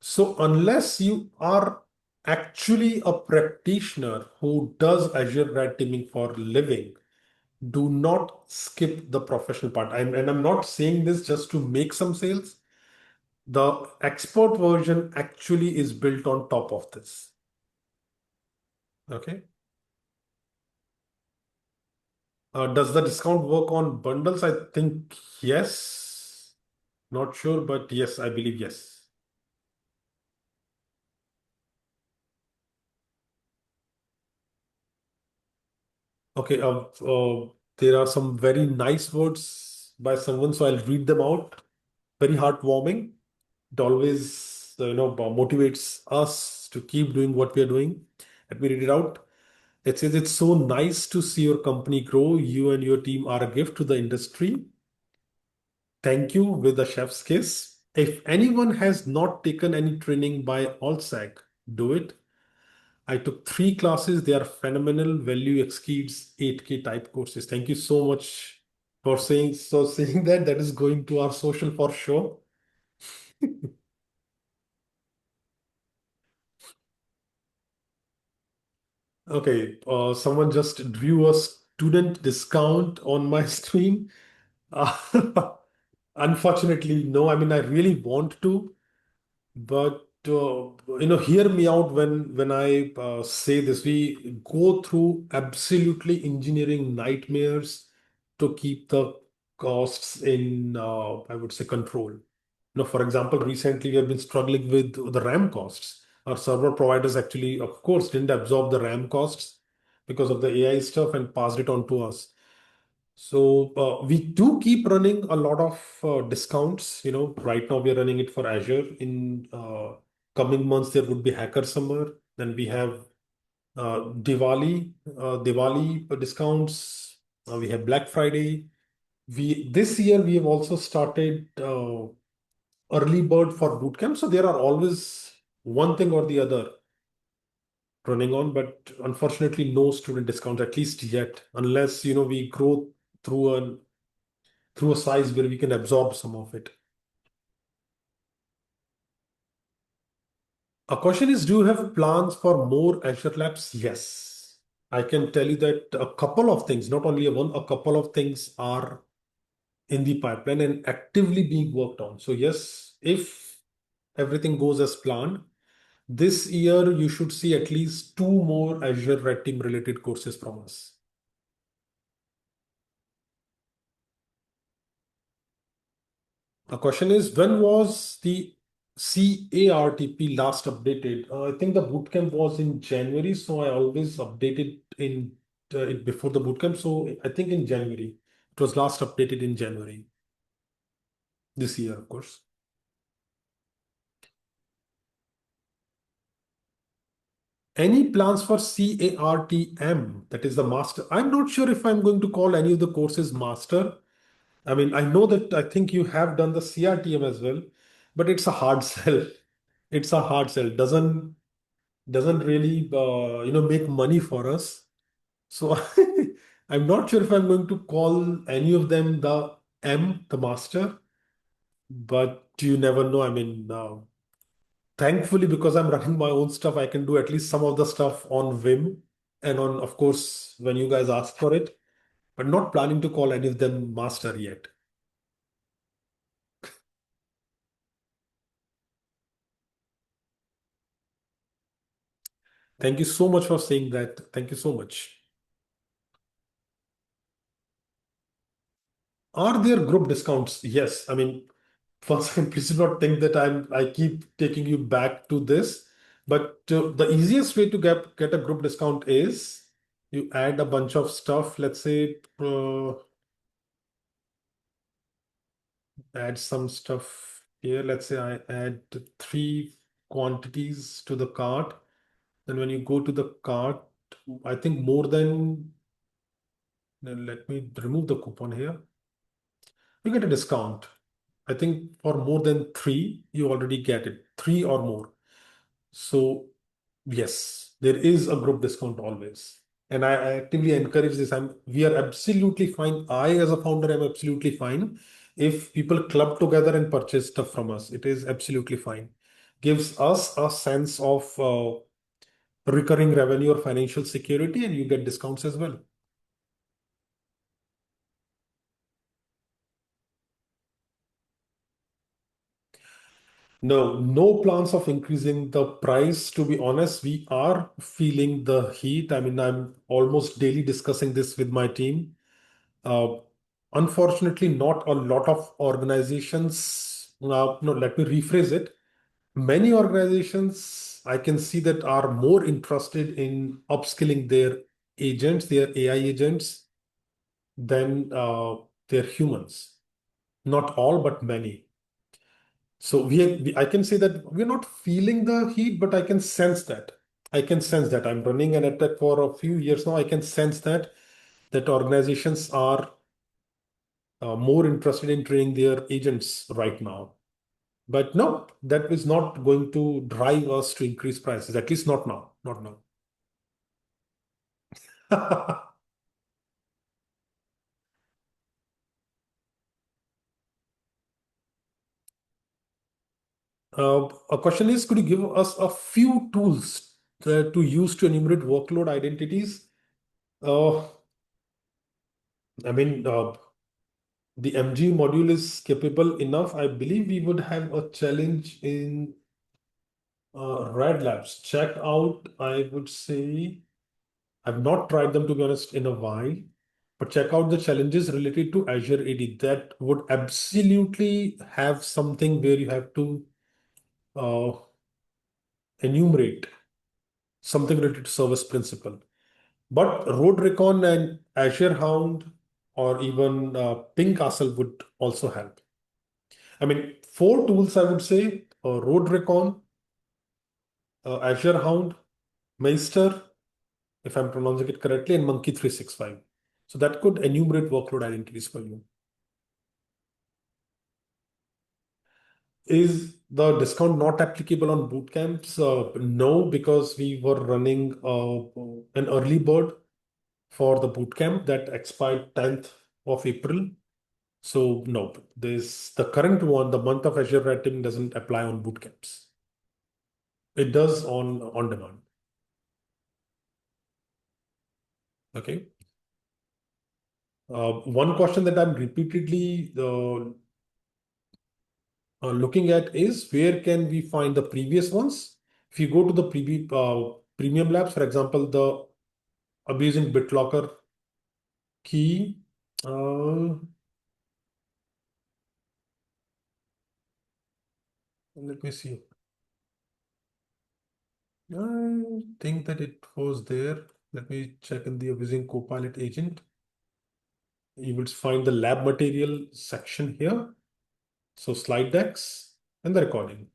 So unless you are actually a practitioner who does Azure Red Teaming for a living, do not skip the professional part. And I'm not saying this just to make some sales. The expert version actually is built on top of this. Okay. Does the discount work on bundles? I think yes. Not sure, but yes, I believe yes. Okay, there are some very nice words by someone, so I'll read them out. Very heartwarming. It always, motivates us to keep doing what we are doing. Let me read it out. It says, it's so nice to see your company grow. You and your team are a gift to the industry. Thank you, with a chef's kiss. If anyone has not taken any training by OPSEC, do it. I took 3 classes. They are phenomenal. Value exceeds 8K type courses. Thank you so much for saying so. Saying that, that is going to our social for sure. Okay, someone just drew a student discount on my screen. Unfortunately, no. I mean, I really want to, but hear me out when I say this. We go through absolutely engineering nightmares to keep the costs in, I would say, control. For example, recently we have been struggling with the RAM costs. Our server providers actually, of course, didn't absorb the RAM costs because of the AI stuff and passed it on to us. So we do keep running a lot of discounts. Right now we are running it for Azure. In coming months, there would be Hacker Summer. Then we have Diwali discounts. We have Black Friday. This year we have also started early bird for bootcamp. So there are always one thing or the other running on, but unfortunately no student discounts, at least yet, unless we grow through a size where we can absorb some of it. A question is, do you have plans for more Azure labs? Yes. I can tell you that a couple of things, not only one, a couple of things are in the pipeline and actively being worked on. So yes, if everything goes as planned, this year you should see at least two more Azure Red Team related courses from us. The question is, when was the CARTP last updated? I think the bootcamp was in January, so I always updated it before the bootcamp. So I think in January. It was last updated in January this year, of course. Any plans for CARTM? That is the master. I'm not sure if I'm going to call any of the courses master. I mean, I know that I think you have done the CRTM as well, but it's a hard sell. It's a hard sell. Doesn't really make money for us. So I'm not sure if I'm going to call any of them the master, but you never know. I mean, thankfully, because I'm running my own stuff, I can do at least some of the stuff on Vim and on, of course, when you guys ask for it, but not planning to call any of them master yet. Thank you so much for saying that. Thank you so much. Are there group discounts? Yes. I mean, first, please do not think that I keep taking you back to this. But the easiest way to get a group discount is you add a bunch of stuff. Let's say add some stuff here. Let's say I add three quantities to the cart. Then when you go to the cart, I think more than, let me remove the coupon here. You get a discount. I think for more than three, you already get it, three or more. So yes, there is a group discount always. And I actively encourage this. We are absolutely fine. I, as a founder, am absolutely fine if people club together and purchase stuff from us. It is absolutely fine. Gives us a sense of recurring revenue or financial security, and you get discounts as well. No, no plans of increasing the price. To be honest, we are feeling the heat. I mean, I'm almost daily discussing this with my team. Uh, Unfortunately, not a lot of organizations. No, let me rephrase it. Many organizations I can see that are more interested in upskilling their agents, their AI agents, than their humans. Not all, but many. So I can say that we're not feeling the heat, but I can sense that. I can sense that. I'm running an attack for a few years now. I can sense that organizations are more interested in training their agents right now. But no, that is not going to drive us to increase prices, at least not now. Not now. A question is, could you give us a few tools to use to enumerate workload identities. I mean, the MG module is capable enough. I believe we would have a challenge in Red Labs. Check out, I would say, I've not tried them to be honest in a while, but check out the challenges related to Azure AD. That would absolutely have something where you have to uh, enumerate something related to service principal. But Road Recon and Azure Hound or even Ping Castle would also help. I mean, four tools I would say: Road Recon, Azure Hound, Meister, if I'm pronouncing it correctly, and Monkey 365. So that could enumerate workload identities for you. Is the discount not applicable on boot camps? No, because we were running an early bird for the boot camp that expired 10th of April. So no, the current one, the month of Azure Red Teaming doesn't apply on boot camps. It does on demand. Okay. One question that I'm repeatedly looking at is where can we find the previous ones? If you go to the premium labs, for example, the abusing BitLocker key, let me see. I think that it was there. Let me check in the abusing Copilot agent. You will find the lab material section here. So slide decks and the recording.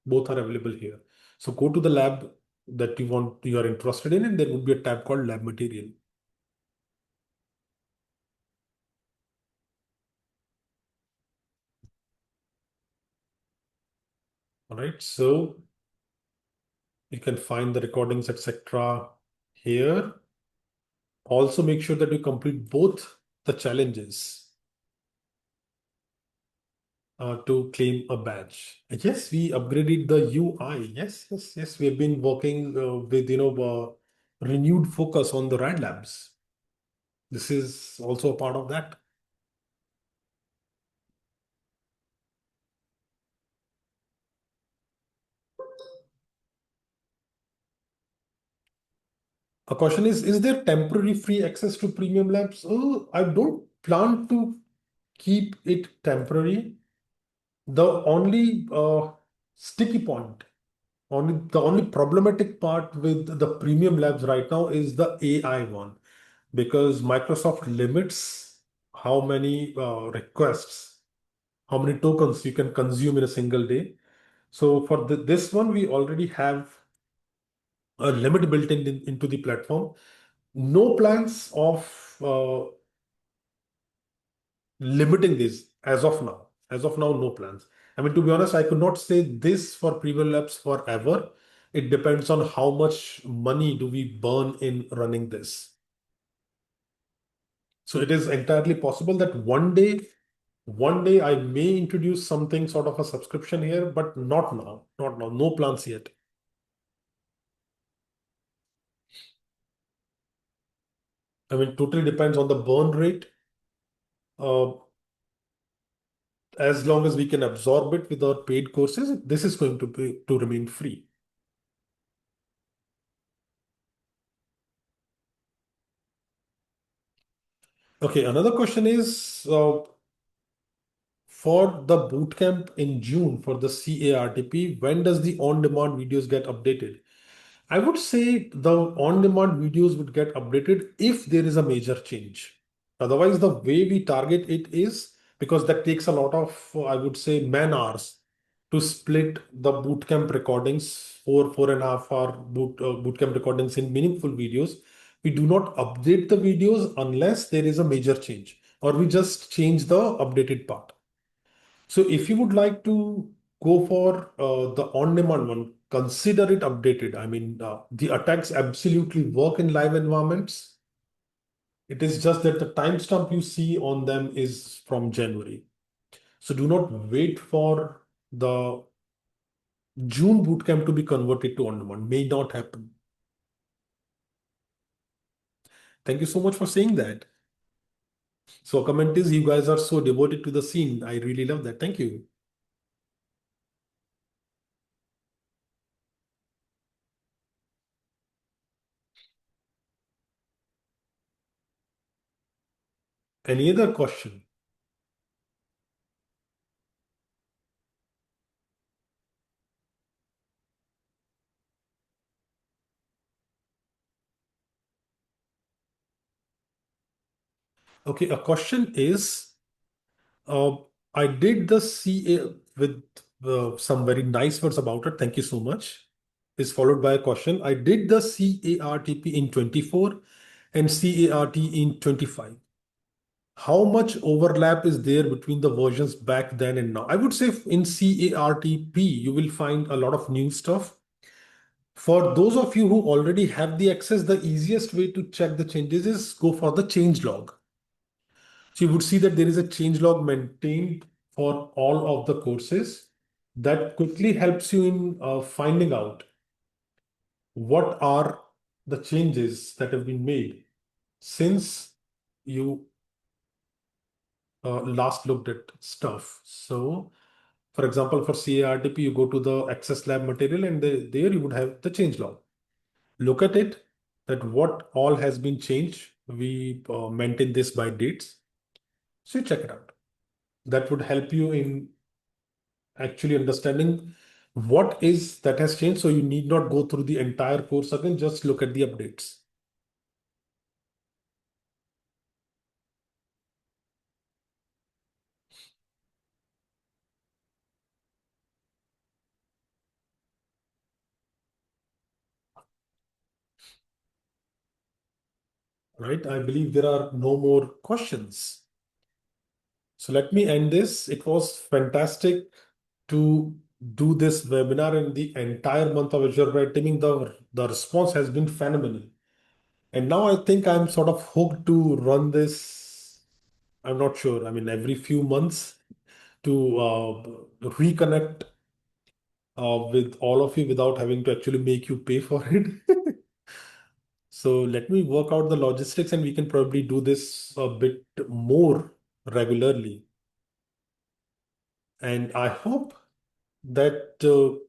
Both are available here. So go to the lab that you are interested in, and there would be a tab called lab material. All right, so you can find the recordings, etc. here. Also make sure that you complete both the challenges to claim a badge. Yes, we upgraded the UI. Yes. We have been working with renewed focus on the RAD labs. This is also a part of that. A question is there temporary free access to premium labs? Oh, I don't plan to keep it temporary. The only sticky point, the only problematic part with the premium labs right now is the AI one, because Microsoft limits how many requests, how many tokens you can consume in a single day. So for this one, we already have a limit built into the platform. No plans of limiting this as of now. As of now, no plans. I mean, to be honest, I could not say this for premium labs forever. It depends on how much money do we burn in running this. So it is entirely possible that one day I may introduce something sort of a subscription here, but not now. Not now. No plans yet. I mean, totally depends on the burn rate. As long as we can absorb it with our paid courses, this is going to remain free. Okay, another question is for the bootcamp in June for the CARTP, when does the on-demand videos get updated? I would say the on-demand videos would get updated if there is a major change. Otherwise, the way we target it is because that takes a lot of, I would say, man hours to split the bootcamp recordings, 4.5 hour bootcamp recordings in meaningful videos. We do not update the videos unless there is a major change, or we just change the updated part. So if you would like to go for the on-demand one, consider it updated. I mean, the attacks absolutely work in live environments. It is just that the timestamp you see on them is from January. So do not wait for the June bootcamp to be converted to on-demand. May not happen. Thank you so much for saying that. So comment is you guys are so devoted to the scene. I really love that. Thank you. Any other question? Okay, a question is, I did the CA with some very nice words about it. Thank you so much. Is followed by a question. I did the CARTP in 24 and CART in 25. How much overlap is there between the versions back then and now? I would say in CARTP, you will find a lot of new stuff. For those of you who already have the access, the easiest way to check the changes is go for the change log. So you would see that there is a change log maintained for all of the courses. That quickly helps you in finding out what are the changes that have been made since you last looked at stuff. So, for example, for CARTP, you go to the Access Lab material and there you would have the change log. Look at it, that what all has been changed. We maintain this by dates. So you check it out. That would help you in actually understanding what is that has changed. So you need not go through the entire course again, just look at the updates. Right? I believe there are no more questions. So let me end this. It was fantastic to do this webinar in the entire month of Azure Red Teaming. The response has been phenomenal. And now I think I'm sort of hooked to run this. I'm not sure. I mean, every few months to reconnect with all of you without having to actually make you pay for it. So let me work out the logistics and we can probably do this a bit more regularly. And I hope that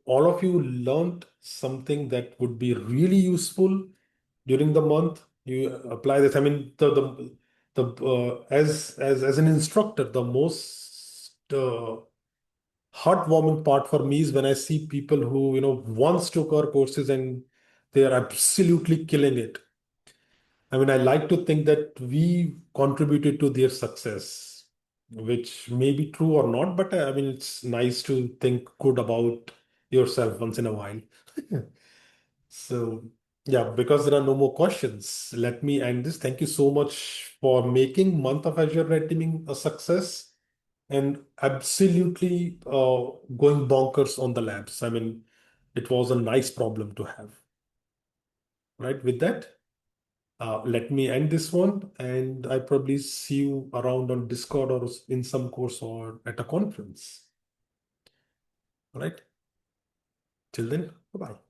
all of you learned something that would be really useful during the month. You apply this. I mean, as an instructor, the most heartwarming part for me is when I see people who once took our courses and they are absolutely killing it. I mean, I like to think that we contributed to their success, which may be true or not, but I mean, it's nice to think good about yourself once in a while. So, yeah, because there are no more questions, let me end this. Thank you so much for making month of Azure Red Teaming a success and absolutely going bonkers on the labs. I mean, it was a nice problem to have. Right, with that. Let me end this one, and I probably see you around on Discord or in some course or at a conference. All right. Till then, bye-bye.